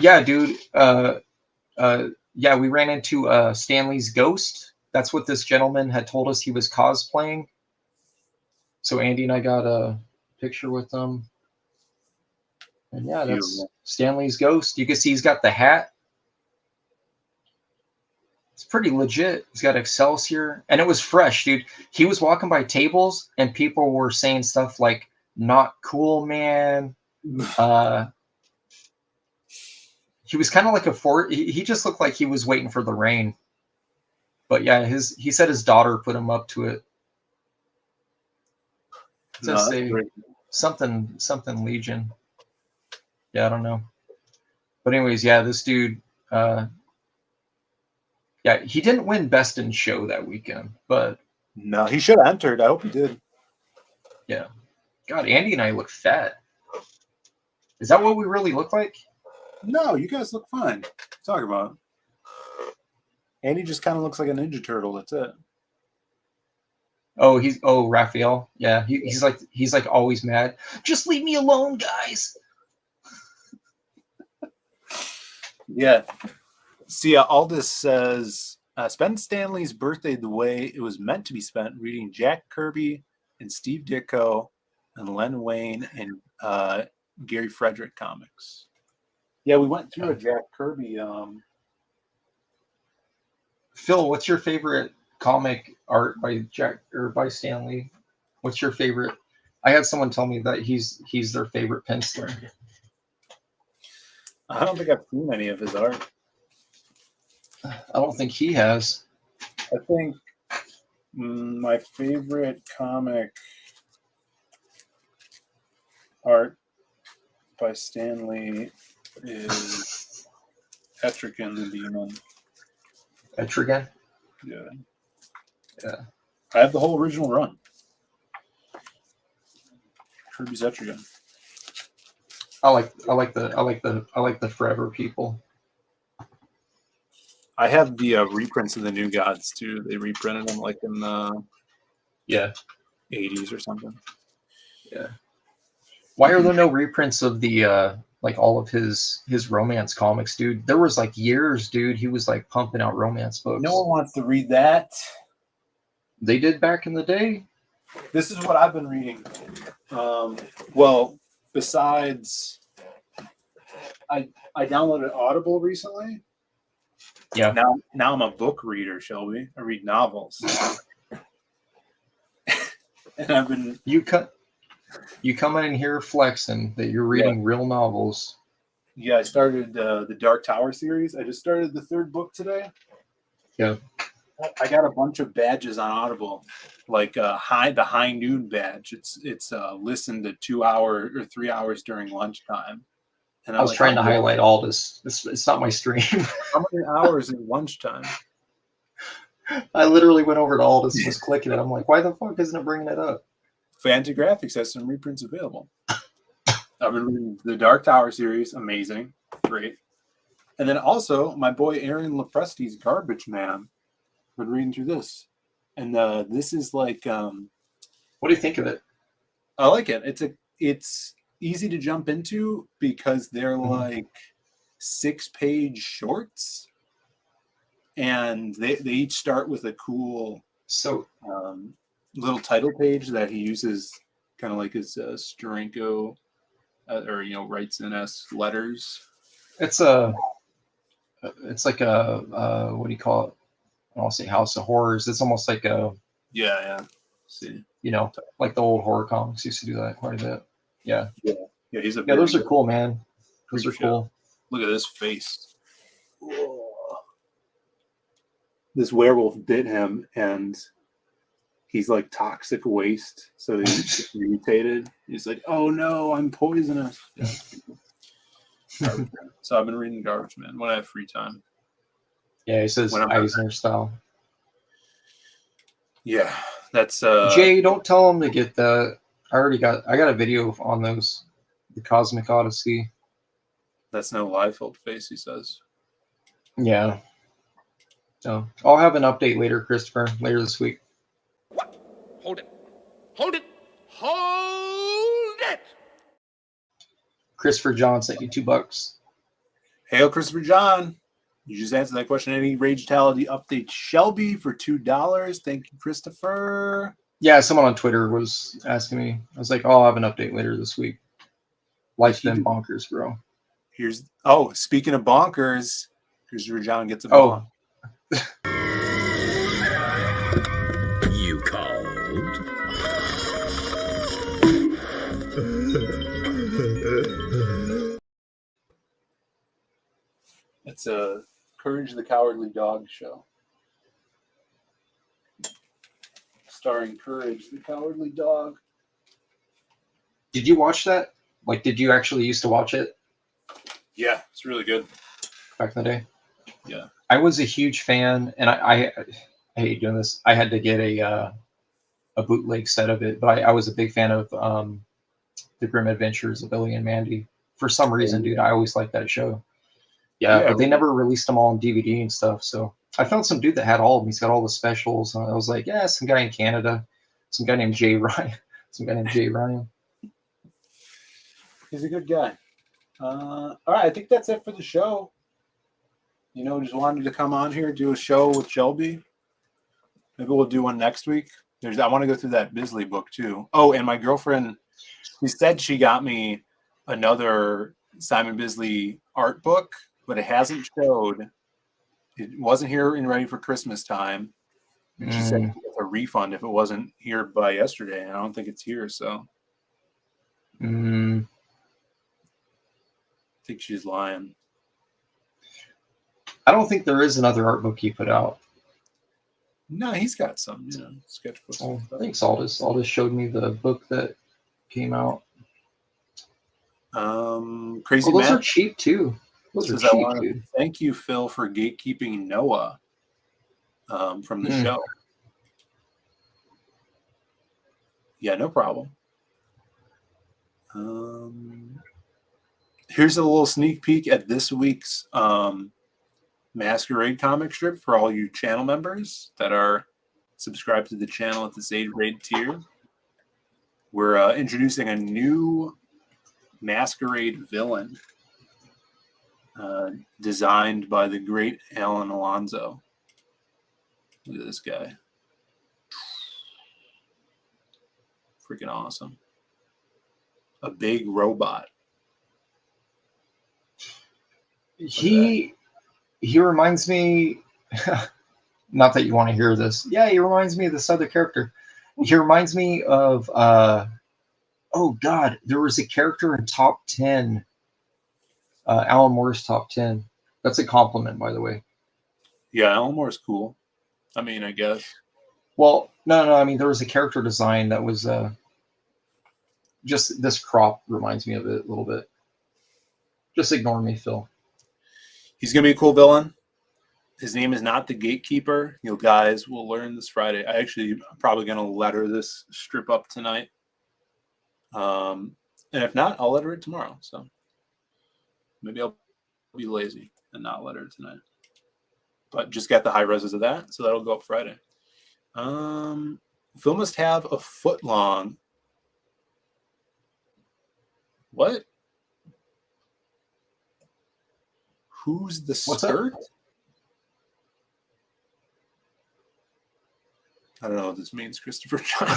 yeah, dude. We ran into Stanley's ghost. That's what this gentleman had told us he was cosplaying. So Andy and I got a picture with him. And yeah, that's Stanley's ghost. You can see he's got the hat. It's pretty legit. He's got Excelsior. And it was fresh, dude. He was walking by tables and people were saying stuff like, not cool, man. He was kind of like he just looked like he was waiting for the rain. But yeah, he said his daughter put him up to it. Something Legion. Yeah, I don't know. But anyways, yeah, this dude, he didn't win Best in Show that weekend, but no, he should have entered. I hope he did. Yeah. God, Andy and I look fat. Is that what we really look like? No, you guys look fine. What are you talking about? Andy just kind of looks like a Ninja Turtle. That's it. Raphael. Yeah, he's like always mad. Just leave me alone, guys. Yeah. See, Aldous says, spend Stanley's birthday the way it was meant to be spent, reading Jack Kirby and Steve Ditko and Len Wayne and Gary Frederick comics. Yeah, we went through a Jack Kirby. Phill, what's your favorite comic art by Jack or by Stanley? What's your favorite? I had someone tell me that he's their favorite penciler. I don't think I've seen any of his art. I don't think he has. I think my favorite comic art by Stanley is Etrigan the Demon. Etrigan? Yeah. Yeah. I have the whole original run. Kirby's Etrigan. I like the Forever People. I have the reprints of the New Gods too. They reprinted them like in the 80s or something. Yeah. Why are there no reprints of the like all of his romance comics, dude? There was like years, dude. He was like pumping out romance books. No one wants to read that. They did back in the day. This is what I've been reading. Well, besides, I downloaded Audible recently. Yeah. Now I'm a book reader, Shelby. I read novels. And I've been you come in here flexing that you're reading real novels. Yeah, I started the Dark Tower series. I just started the 3rd book today. Yeah. I got a bunch of badges on Audible, like the high noon badge. It's listen to 2 hour or 3 hours during lunchtime. And I was trying to highlight all this. It's not my stream. How many hours at lunchtime? I literally went over to Aldous and was clicking it. I'm like, why the fuck isn't it bringing it up? Fantagraphics has some reprints available. I've been reading the Dark Tower series. Amazing. Great. And then also my boy Aaron Lepresti's Garbage Man. Been reading through this. And this is like what do you think of it? I like it. It's easy to jump into because they're like 6-page shorts. And they each start with a cool little title page that he uses kind of like his Steranko or writes in S letters. It's like a what do you call it? I don't want to say House of Horrors. It's almost like a See, like the old horror comics used to do that quite a bit. Yeah. He's those are cool, man. Those are cool. Look at this face. Whoa. This werewolf bit him, and he's like toxic waste. So he's mutated. He's like, "Oh no, I'm poisonous." Yeah. So I've been reading Garbage Man when I have free time. Yeah, he says Eisner style. Yeah, that's Jay, don't tell him to get the. I got a video on those. The Cosmic Odyssey. That's no Liefeld face, he says. Yeah. So I'll have an update later, Christopher, later this week. What? Hold it. Hold it. Hold it. Christopher John sent you $2. Hail, Christopher John. You just answered that question. Any Ragetality update? Shelby for $2. Thank you, Christopher. Yeah, someone on Twitter was asking me. I was like, I'll have an update later this week. Life's been bonkers, bro. Speaking of bonkers, Christopher John gets a bonk. You called? It's a Courage the Cowardly Dog show. Starring Courage the Cowardly Dog. Did you watch that? Like, did you actually used to watch it? Yeah, it's really good. Back in the day? Yeah. I was a huge fan, and I hate doing this. I had to get a bootleg set of it, but I was a big fan of The Grim Adventures of Billy and Mandy. For some reason, dude, I always liked that show. Yeah, but they never released them all on DVD and stuff. So I found some dude that had all of them. He's got all the specials. And I was like, yeah, some guy in Canada, some guy named Jay Ryan. He's a good guy. All right, I think that's it for the show. Just wanted to come on here, do a show with Shelby. Maybe we'll do one next week. I want to go through that Bisley book too. Oh, and my girlfriend, she said she got me another Simon Bisley art book, but it hasn't showed. It wasn't here and ready for Christmas time. And she said she'd get a refund if it wasn't here by yesterday. And I don't think it's here, so. I think she's lying. I don't think there is another art book he put out. No, he's got some, sketchbooks. Oh, thanks, Aldous. Aldous showed me the book that came out. Crazy those Matt. are cheap too. Those are cheap, dude. Thank you, Phill, for gatekeeping Noah from the show. Yeah, no problem. Here's a little sneak peek at this week's Masquerade comic strip for all you channel members that are subscribed to the channel at the Zade Raid tier. We're introducing a new Masquerade villain designed by the great Alan Alonso. Look at this guy. Freaking awesome. A big robot. He reminds me, not that you want to hear this. Yeah, he reminds me of this other character. He reminds me of, oh God, there was a character in Top 10 Alan Moore's top 10. That's a compliment, by the way. Yeah, Alan Moore's cool. I mean, I guess. Well, no. I mean, there was a character design that was just this crop reminds me of it a little bit. Just ignore me, Phil. He's gonna be a cool villain. His name is not the Gatekeeper. You guys will learn this Friday. I'm probably gonna letter this strip up tonight. And if not, I'll letter it tomorrow. So maybe I'll be lazy and not letter it tonight. But just got the high reses of that, so that'll go up Friday. Phill must have a foot long. What? Who's the skirt? I don't know what this means, Christopher John.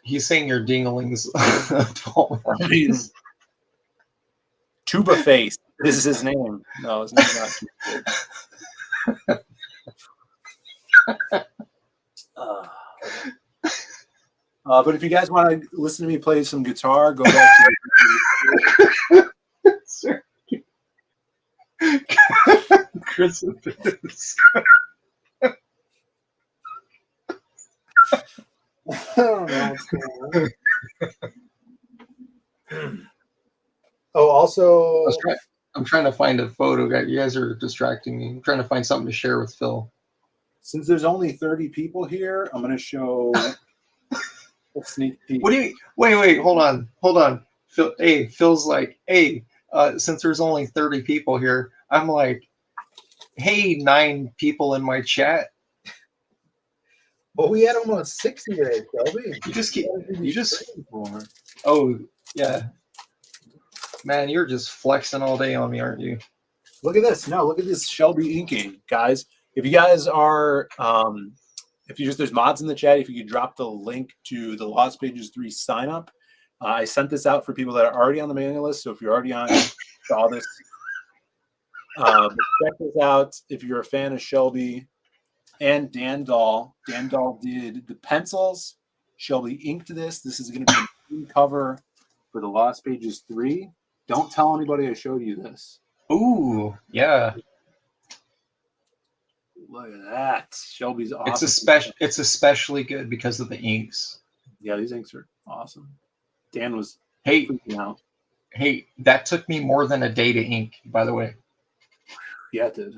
He's saying your dinglings. I mean, Tuba Face. This is his name. No, his name's not Tuba Face. But if you guys want to listen to me play some guitar, go back to the Christopher. Oh, also, I'm trying to find a photo. You guys are distracting me. I'm trying to find something to share with Phill. Since there's only 30 people here, I'm going to show a sneak peek. What do you? Wait, hold on. Phil, Phil's like, since there's only 30 people here, I'm like, hey, 9 people in my chat. Well, we had almost 60 today, Shelby. You just. Oh yeah, man, you're just flexing all day on me, aren't you? Look at this. No, look at this Shelby inking, guys. If you guys are, there's mods in the chat. If you could drop the link to the Lost Pages 3 sign up. I sent this out for people that are already on the mailing list. So if you're already on, saw this. But check this out. If you're a fan of Shelby and Dan Dahl did the pencils. Shelby inked this. This is going to be the main cover for the Lost Pages 3. Don't tell anybody I showed you this. Ooh, yeah. Look at that. Shelby's awesome. It's especially good because of the inks. Yeah, these inks are awesome. Dan was freaking out. Hey, that took me more than a day to ink, by the way. Yeah, it did.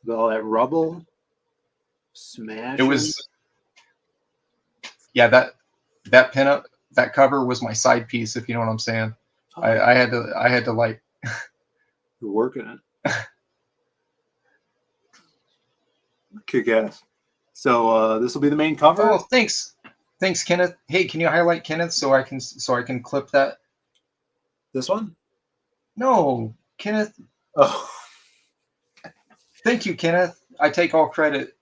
With all that rubble, smash. It was. Yeah, that pinup, that cover was my side piece, if you know what I'm saying. Oh. I had to like. You're working it. Kick ass. So this will be the main cover. Oh, thanks, Kenneth. Hey, can you highlight Kenneth so I can clip that? This one? No, Kenneth. Oh, thank you, Kenneth. I take all credit.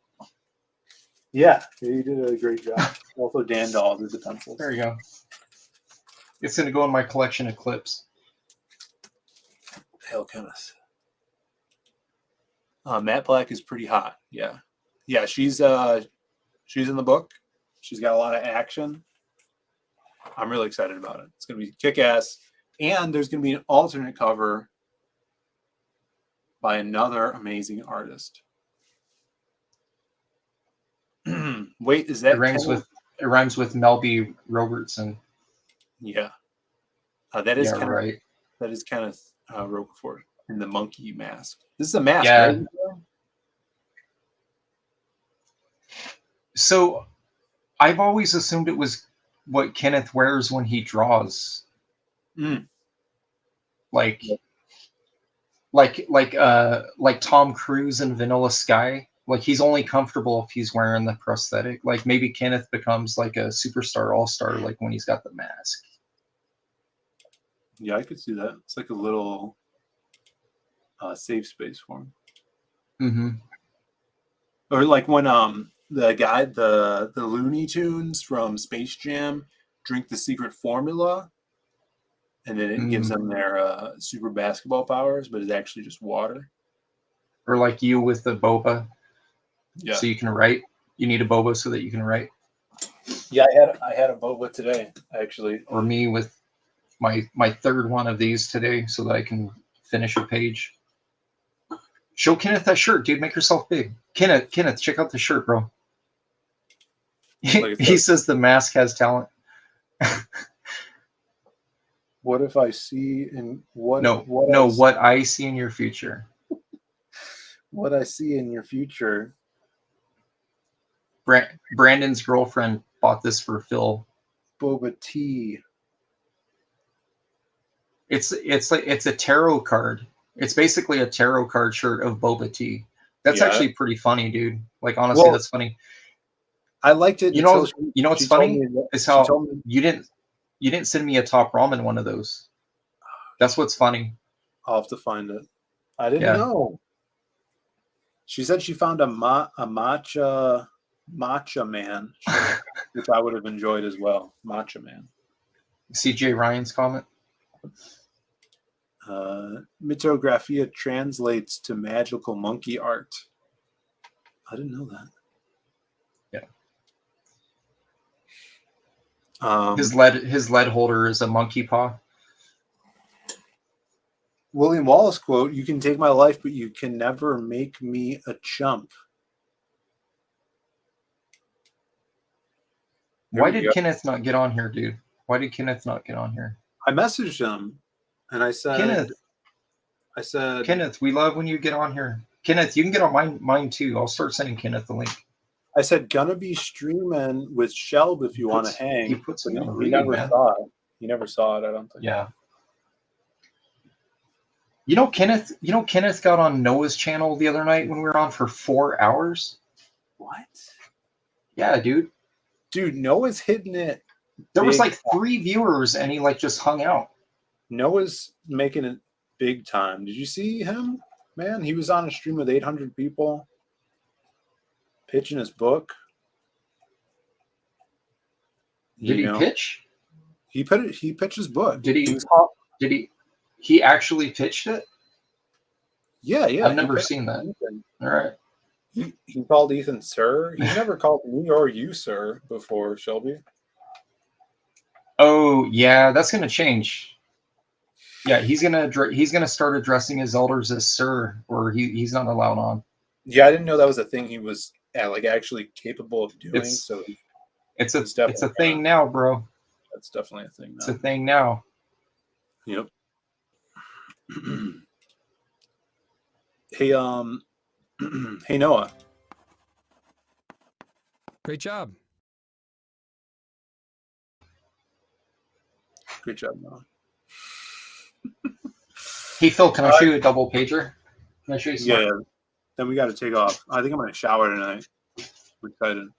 Yeah, you did a great job. Also, Dan Dahl did the pencils. There you go. It's gonna go in my collection of clips. Hell, Kenneth. Matte Black is pretty hot. Yeah. She's in the book. She's got a lot of action. I'm really excited about it. It's gonna be kick ass, and there's gonna be an alternate cover by another amazing artist. Wait, is that it rhymes with Melby Robertson? Yeah, that is kind right. That is kind of Roquefort in the monkey mask. This is a mask, yeah. Right? So, I've always assumed it was what Kenneth wears when he draws. Like Tom Cruise in Vanilla Sky. Like he's only comfortable if he's wearing the prosthetic. Like maybe Kenneth becomes like a superstar all-star like when he's got the mask. Yeah, I could see that. It's like a little safe space for him. Mm-hmm. Or like when the guy, the Looney Tunes from Space Jam drink the secret formula, and then it gives them their super basketball powers, but it's actually just water. Or like you with the boba. Yeah. So you can write. You need a boba so that you can write. Yeah, I had a boba today, actually. Or me with my third one of these today, so that I can finish a page. Show Kenneth that shirt, dude. Make yourself big. Kenneth, check out the shirt, bro. He says the mask has talent. What if I see in what? What I see in your future. What I see in your future. Brandon's girlfriend bought this for Phill. Boba tea. It's a tarot card. It's basically a tarot card shirt of Boba tea. That's actually pretty funny, dude. Like honestly, that's funny. I liked it. You know what's funny is how you didn't send me a top ramen one of those. That's what's funny. I'll have to find it. I didn't know. She said she found a matcha man, which I would have enjoyed as well. Matcha man. CJ Ryan's comment. Mythographia translates to magical monkey art. I didn't know that. Yeah. His lead holder is a monkey paw. William Wallace quote: "You can take my life, but you can never make me a chump." Why did Kenneth not get on here, dude? Why did Kenneth not get on here? I messaged him and I said, Kenneth, we love when you get on here. Kenneth, you can get on mine too. I'll start sending Kenneth the link. I said, gonna be streaming with Shelby if you want to hang. He puts it on He never saw it. He never saw it, I don't think. Yeah. You know, Kenneth got on Noah's channel the other night when we were on for 4 hours. What? Yeah, dude. Dude, Noah's hitting it. There was like 3 viewers and he like just hung out. Noah's making it big time. Did you see him? Man, he was on a stream with 800 people pitching his book. Did he pitch? He pitched his book. He actually pitched it? Yeah. I've never seen that. Ethan. All right. He called Ethan sir. He's never called me or you sir before, Shelby. Oh yeah, that's gonna change. Yeah, he's gonna start addressing his elders as sir, or he's not allowed on. Yeah, I didn't know that was a thing he was like actually capable of doing. It's a thing now, bro. That's definitely a thing now. It's a thing now. Yep. Hey, hey Noah. Great job. Great job, Noah. Hey Phil, can I show you a double pager? Can I show you something? Yeah. Then we got to take off. I think I'm gonna shower tonight. I'm excited.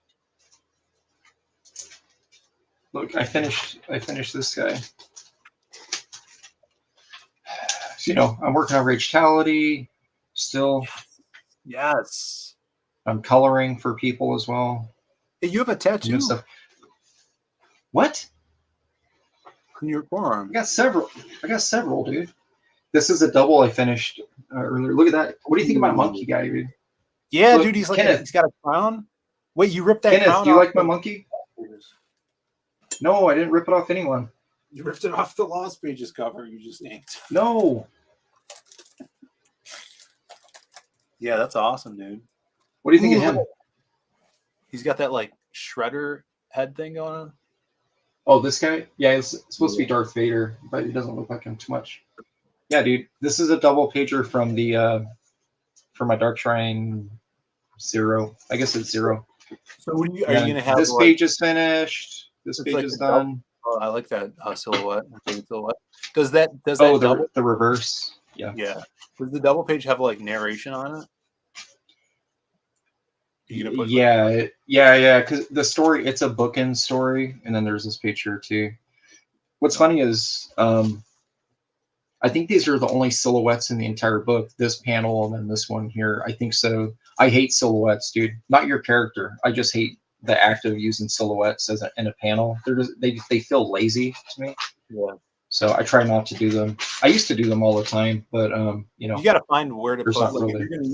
Look, I finished this guy. So, you know, I'm working on Ragetality still. Yes. I'm coloring for people as well. Hey, you have a tattoo. What? On your forearm. I got several, dude. This is a double I finished earlier. Look at that. What do you think about Monkey Guy, dude? Yeah, Look, dude, he's Kenneth, got a crown. Wait, you ripped that Kenneth, crown do you off like my monkey? No, I didn't rip it off anyone. You ripped it off the Lost Pages cover. You just inked. No. Yeah, that's awesome, dude. What do you think of him? He's got that like shredder head thing going on. Oh, this guy? Yeah, it's supposed to be Darth Vader, but he doesn't look like him too much. Yeah, dude. This is a double pager from the from my Dark Shrine 0. I guess it's 0. So what are you gonna have? This page is finished. This page is done. Oh, I like that silhouette. Does that double the reverse? Yeah. Yeah. Does the double page have like narration on it? Yeah. Because the story, it's a bookend story, and then there's this page here too. What's funny is, I think these are the only silhouettes in the entire book. This panel and then this one here. I think so. I hate silhouettes, dude. Not your character. I just hate the act of using silhouettes in a panel. They feel lazy to me. Yeah. So I try not to do them. I used to do them all the time, but you know, you got to find where to put. Like, really, if you're going to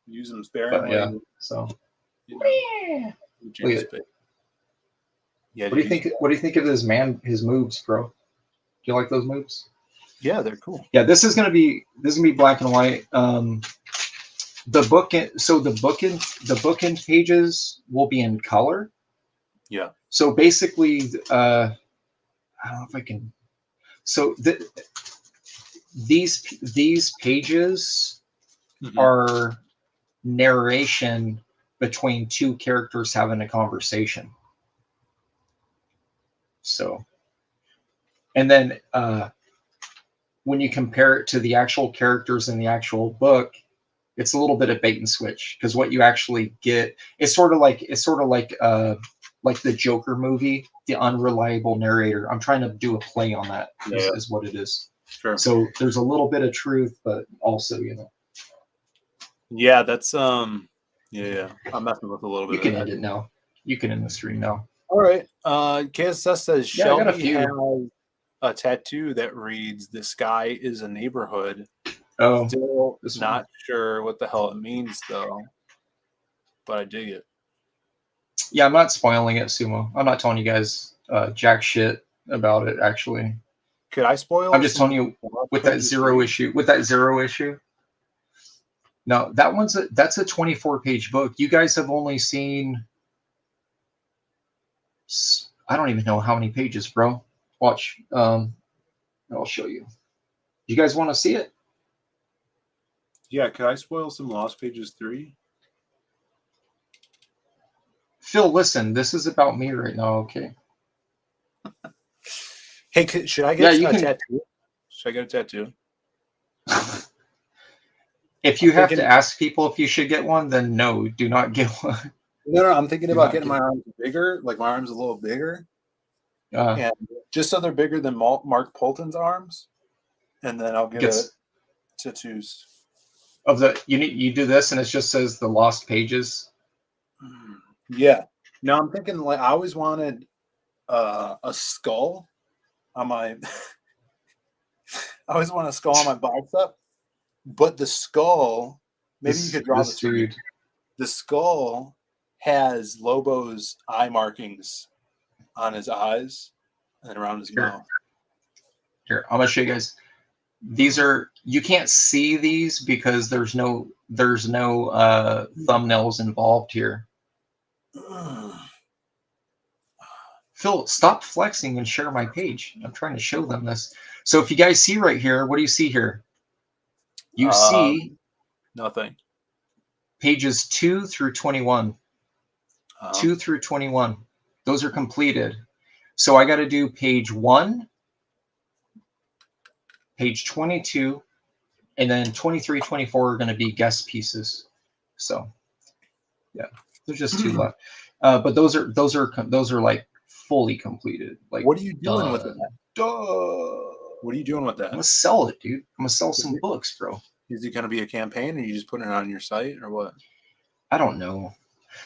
use them sparingly. Yeah. So. You know, Look at Yeah. What do you think? What do you think of his moves, bro? Do you like those moves? Yeah, they're cool. Yeah, this is gonna be black and white. The bookend pages will be in color. Yeah. So basically, I don't know if I can. So these pages are narration between two characters having a conversation. So, and then when you compare it to the actual characters in the actual book, it's a little bit of bait and switch, because what you actually get is sort of like the Joker movie, the unreliable narrator. I'm trying to do a play on that. Is what it is. Sure. So there's a little bit of truth, but also, Yeah, that's yeah. I'm messing with a little bit. You can end it now. You can end the stream now. All right. KSS says Yeah, I got a Shelby few. has a tattoo that reads "The sky is a neighborhood." Oh, still not sure what the hell it means though, but I dig it. Yeah, I'm not spoiling it, Sumo. I'm not telling you guys jack shit about it. Actually, could I spoil? I'm just telling you with that zero issue. No, that's a 24-page book. You guys have only seen. I don't even know how many pages, bro. Watch. I'll show you. You guys want to see it? Yeah, could I spoil some Lost Pages 3? Phil, listen, this is about me right now, okay? Hey, should I get a tattoo? Should I get a tattoo? If you have to ask people if you should get one, then no, do not get one. No, I'm thinking about getting my arms bigger, like my arms a little bigger. And just so they're bigger than Mark Polton's arms. And then I'll get tattoos. You do this and it just says the Lost Pages. Yeah. No, I'm thinking like I always wanted a skull on my I always want a skull on my bicep, but the skull, maybe you could draw this dude. The skull has Lobo's eye markings on his eyes and around his mouth. Here, I'm gonna show you guys. These are, you can't see these because there's no thumbnails involved here. Phil, stop flexing and share my page. I'm trying to show them this. So if you guys see right here, what do you see here? You see nothing. Pages 2 through 21. 2 through 21. Those are completed. So I got to do page 1, page 22, and then 23, 24 are going to be guest pieces. So yeah, there's just 2 left. But those are like fully completed. Like, what are you doing with it? What are you doing with that? I'm gonna sell it, dude. I'm gonna sell some books, bro. Is it gonna be a campaign, or are you just putting it on your site, or what? I don't know.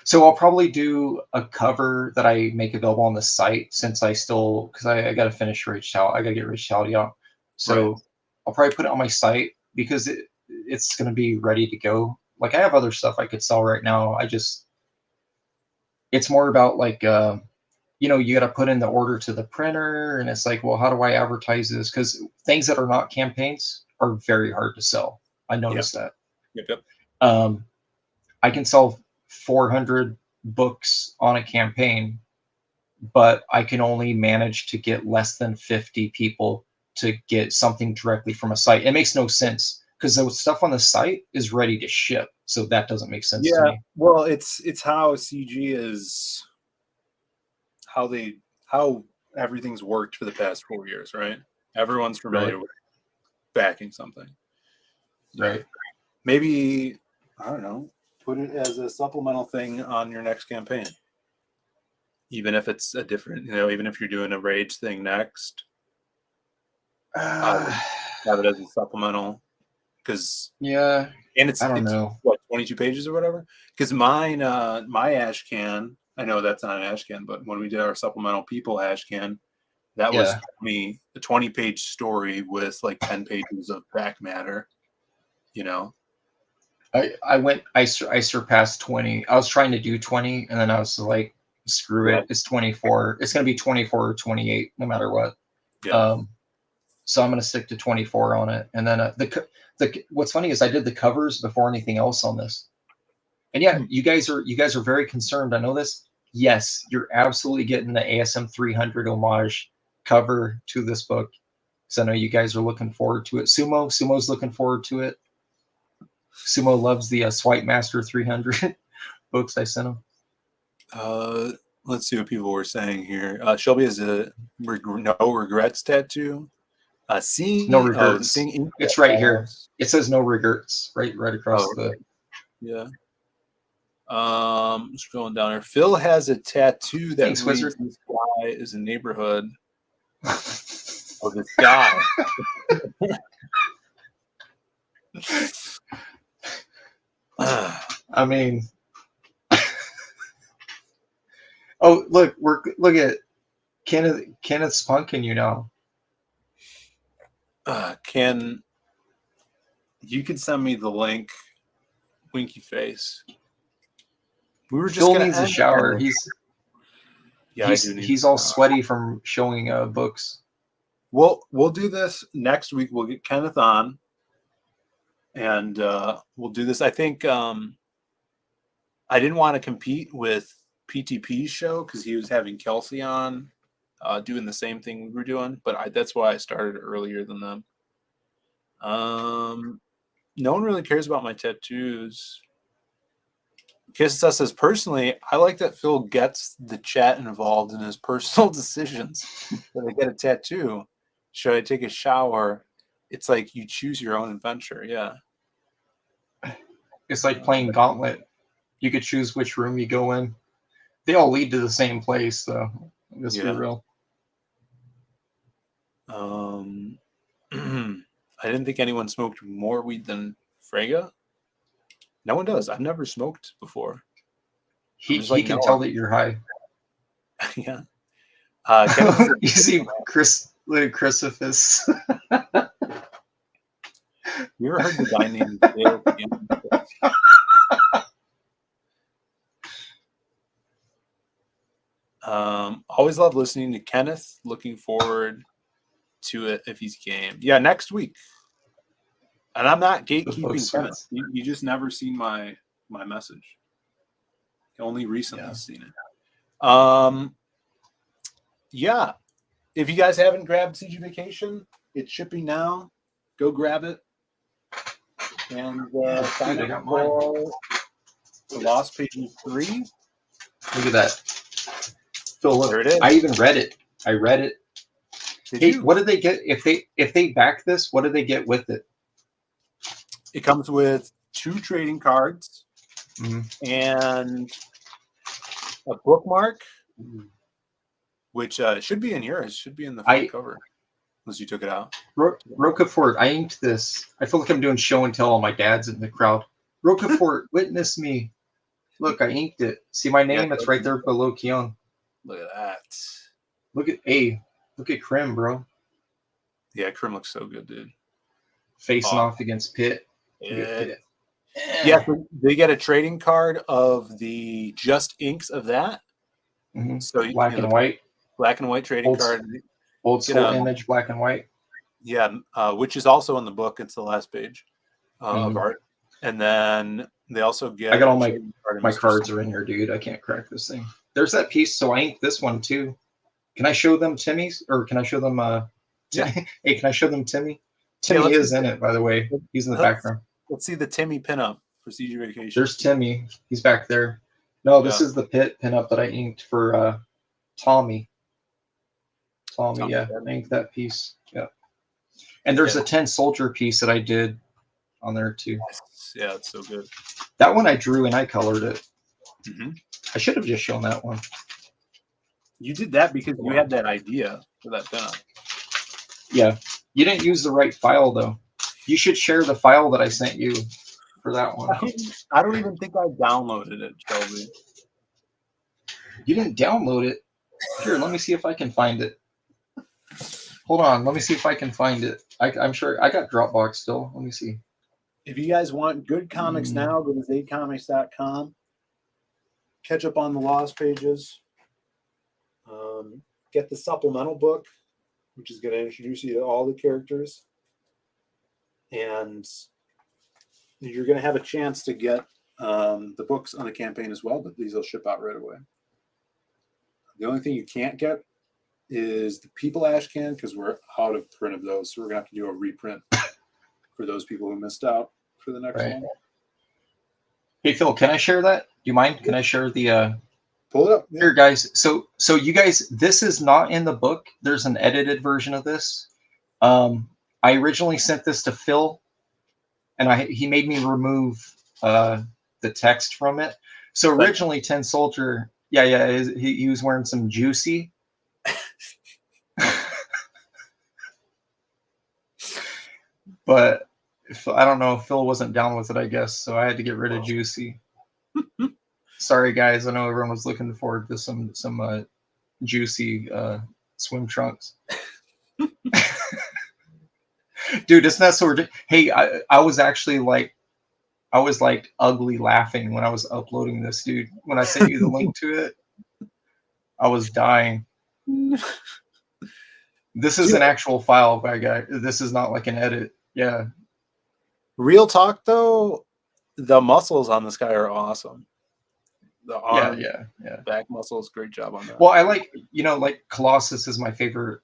So I'll probably do a cover that I make available on the site, since I still, because I got to finish Rage Talent. I got to get Rage Talent out. So I'll probably put it on my site because it's going to be ready to go. Like, I have other stuff I could sell right now. It's more about like, you got to put in the order to the printer, and it's like, well, how do I advertise this? Because things that are not campaigns are very hard to sell. I noticed that. Yep. I can sell 400 books on a campaign, but I can only manage to get less than 50 people to get something directly from a site. It makes no sense because the stuff on the site is ready to ship. So that doesn't make sense to me. Well, it's how CG is, how everything's worked for the past 4 years, right? Everyone's familiar with backing something. Right. Maybe, I don't know, put it as a supplemental thing on your next campaign. Even if it's a different, even if you're doing a Rage thing next, have it as a supplemental. Because and it's I don't know, what, 22 pages or whatever. Because mine, my ash can, I know that's not an ash can, but when we did our supplemental people ash can, that was a 20-page story with like 10 pages of back matter. I surpassed 20. I was trying to do 20, and then I was like, screw it. It's 24. It's going to be 24 or 28, no matter what. Yeah. So I'm going to stick to 24 on it. And then what's funny is I did the covers before anything else on this. And yeah, you guys are very concerned. I know this. Yes, you're absolutely getting the ASM 300 homage cover to this book. So I know you guys are looking forward to it. Sumo's looking forward to it. Sumo loves the Swipe Master 300 books I sent him. Let's see what people were saying here. Shelby has a no regrets tattoo. No regrets. It's right here. It says no regrets right across the. Yeah. Scrolling down here. Phill has a tattoo that reads, "This guy is a neighborhood." Oh, this guy. I mean, oh look, look at Kenneth's punking you now. Ken, you can send me the link. Winky face. We were just Phill gonna needs a shower. He's he's all sweaty from showing books. We'll do this next week. We'll get Kenneth on, and we'll do this. I think I didn't want to compete with PTP's show because he was having Kelsey on, doing the same thing we were doing. But that's why I started earlier than them. No one really cares about my tattoos. Kiss Us says, personally, I like that Phill gets the chat involved in his personal decisions. When I get a tattoo, should I take a shower? It's like you choose your own adventure. Yeah. It's like playing Gauntlet. You could choose which room you go in. They all lead to the same place, though. Let's be real. I didn't think anyone smoked more weed than Frega. No one does. I've never smoked before. He can tell that you're high. Yeah. You see Chrysophus. You ever heard the guy named Dale? Always love listening to Kenneth. Looking forward to it if he's game. Yeah, next week. And I'm not gatekeeping Kenneth. You just never seen my message. Only recently seen it. Yeah. If you guys haven't grabbed CG Vacation, it's shipping now. Go grab it. And sign up for the Lost Pages 3. Look at that. Phill, look, there it is. I even read it. I read it. Hey, what did they get if they back this? What do they get with it? It comes with 2 trading cards and a bookmark, which should be in yours. Should be in the front cover, unless you took it out. Roquefort, I inked this. I feel like I'm doing show and tell. All my dad's in the crowd. Roquefort, witness me. Look, I inked it. See my name? It's right there below Keon. Look at that. Look at Krim, bro. Yeah, Krim looks so good, dude. Facing off against Pitt. Yeah, so they get a trading card of the just inks of that. So black and white trading card. Old school image, black and white. Yeah, which is also on the book. It's the last page of art. And then they also get. I got all my cards are in here, dude. I can't crack this thing. There's that piece. So I inked this one too. Can I show them Timmy's, or can I show them? Hey, can I show them Timmy? Timmy is in it, by the way. He's in the background. Let's see the Timmy pinup for CG Vacation. There's Timmy. He's back there. No, this is the Pitt pinup that I inked for Tommy. Tommy, I inked that piece. Yeah. And there's a 10 soldier piece that I did on there too. Yeah, it's so good. That one I drew and I colored it. I should have just shown that one. You did that because you had that idea for that pinup. Yeah. You didn't use the right file, though. You should share the file that I sent you for that one. I don't even think I downloaded it, Shelby. You didn't download it? Here, let me see if I can find it. Hold on. Let me see if I can find it. I'm sure I got Dropbox still. Let me see. If you guys want good comics now, go to zadecomics.com. Catch up on the Lost Pages. Get the supplemental book, which is going to introduce you to all the characters. And you're going to have a chance to get the books on the campaign as well, but these will ship out right away. The only thing you can't get is the People Ash Can, because we're out of print of those. So we're going to have to do a reprint for those people who missed out for the next one. Hey, Phil, can I share that? Do you mind? Can I share the... Pull it up. Yeah. Here, guys. So you guys, this is not in the book. There's an edited version of this. I originally sent this to Phill, and he made me remove the text from it. So originally, Tin Soldier, he was wearing some Juicy. But I don't know, Phill wasn't down with it, I guess, so I had to get rid of Juicy. Sorry, guys. I know everyone was looking forward to some Juicy swim trunks. Dude, it's not so ridiculous. Hey, I was actually like, ugly laughing when I was uploading this, dude. When I sent you the link to it, I was dying. This is an actual file, by guy. This is not like an edit. Yeah. Real talk, though, the muscles on this guy are awesome. The arm, back muscles, great job on that. Well, I like, Colossus is my favorite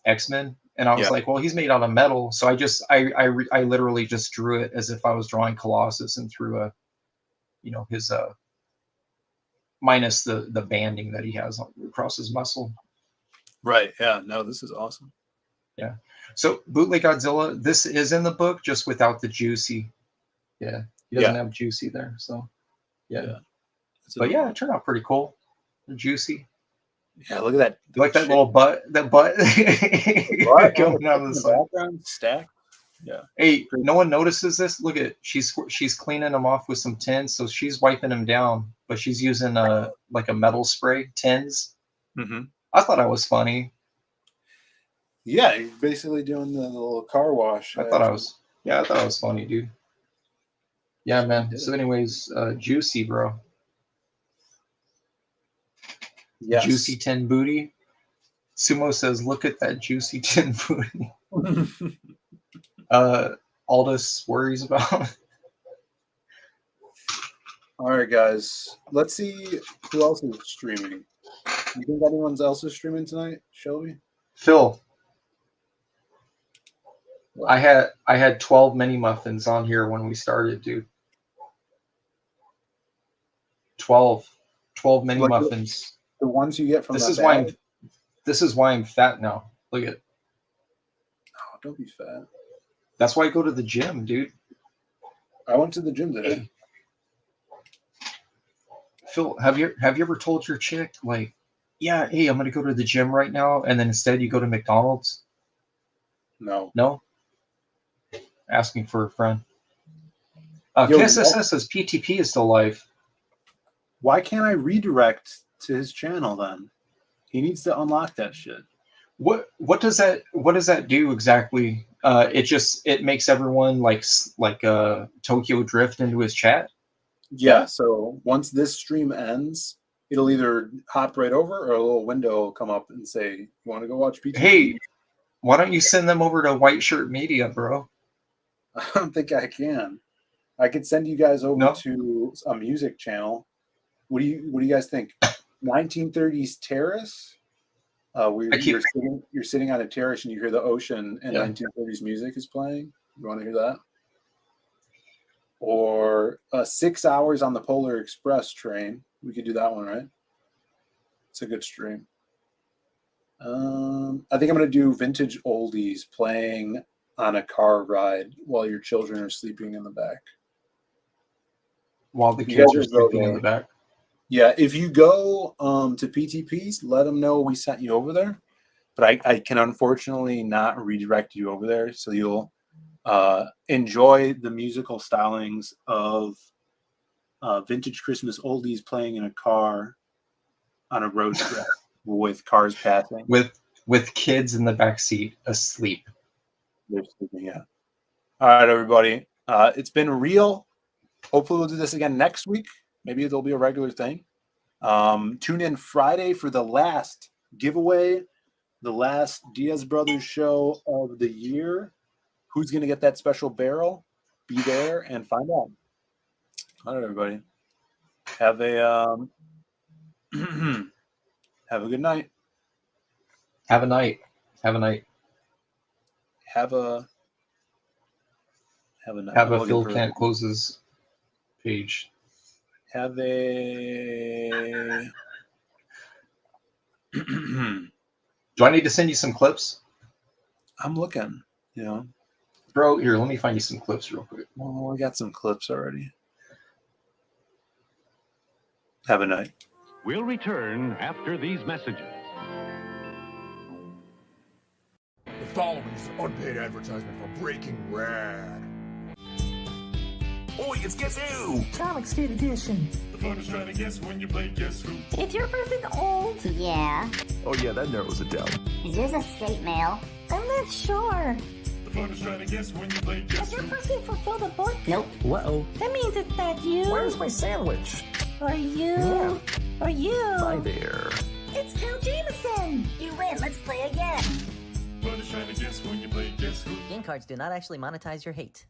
X-Men, and I was like, well, he's made out of metal, so I literally just drew it as if I was drawing Colossus and threw his minus the banding that he has across his muscle. Right. Yeah. No, this is awesome. Yeah. So Bootleg Godzilla, this is in the book, just without the Juicy. Yeah. He doesn't have Juicy there. So yeah. But yeah, it turned out pretty cool. Juicy. Yeah, look at that. You like that little butt? That butt coming out of the background stack. Yeah. Hey, no one notices this. Look at she's cleaning him off with some tins, so she's wiping him down, but she's using a metal spray tins. Mm-hmm. I thought that was funny. Yeah, you're basically doing the little car wash. I thought it was funny, dude. Yeah, man. So anyways, Juicy, bro. Yes. Juicy tin booty. Sumo says, look at that juicy tin booty. Aldous worries about. All right, guys. Let's see who else is streaming. You think anyone else is streaming tonight, Shelby? Phill. I had 12 mini muffins on here when we started, dude. 12 mini muffins. The ones you get from this is why I'm fat now. Look at it. Oh, don't be fat. That's why I go to the gym, dude. I went to the gym today. Phill, have you ever told your chick, like, yeah, hey, I'm gonna go to the gym right now, and then instead you go to McDonald's? No? Asking for a friend. KSSS says PTP is still live. Why can't I redirect to his channel then? He needs to unlock that shit. What does that do exactly? It makes everyone like Tokyo Drift into his chat. Yeah. So once this stream ends, it'll either hop right over or a little window will come up and say, "You want to go watch PTP?" Hey, why don't you send them over to White Shirt Media, bro? I don't think I can. I could send you guys over to a music channel. What do you guys think? 1930s terrace. You're sitting on a terrace and you hear the ocean and 1930s music is playing. You want to hear that? Or 6 hours on the Polar Express train. We could do that one, right? It's a good stream. I think I'm going to do vintage oldies playing on a car ride while your children are sleeping in the back. While the kids are sleeping in the back? Yeah, if you go to PTPs, let them know we sent you over there. But I can unfortunately not redirect you over there, so you'll enjoy the musical stylings of vintage Christmas oldies playing in a car on a road trip with cars passing. With kids in the back seat asleep. They're sleeping, yeah. All right, everybody. It's been real. Hopefully we'll do this again next week. Maybe it'll be a regular thing. Tune in Friday for the last giveaway, the last Diaz Brothers show of the year. Who's going to get that special barrel? Be there and find out. All right, everybody. Have a have a good night. Have a night. Have a night. Have a night. Have a Phill can't close his page. Have a. Do I need to send you some clips? I'm looking. You know, bro. Here, let me find you some clips real quick. Oh, I got some clips already. Have a night. We'll return after these messages. The following is unpaid advertisement for Breaking Rad. Oi, it's Guess Who! Comic State Edition. The fun is trying to guess when you play Guess Who. Is your person old? Yeah. Oh yeah, that narrows it down. Is yours a straight male? I'm not sure. The fun is trying to guess when you play Guess Has Who. your person fulfilled the book? Nope. Whoa. That means it's not you. Where's my sandwich? Or you. Yeah. Or you. Hi there. It's Count Jameson. You win. Let's play again. Fun is trying to guess when you play Guess Who. Game cards do not actually monetize your hate.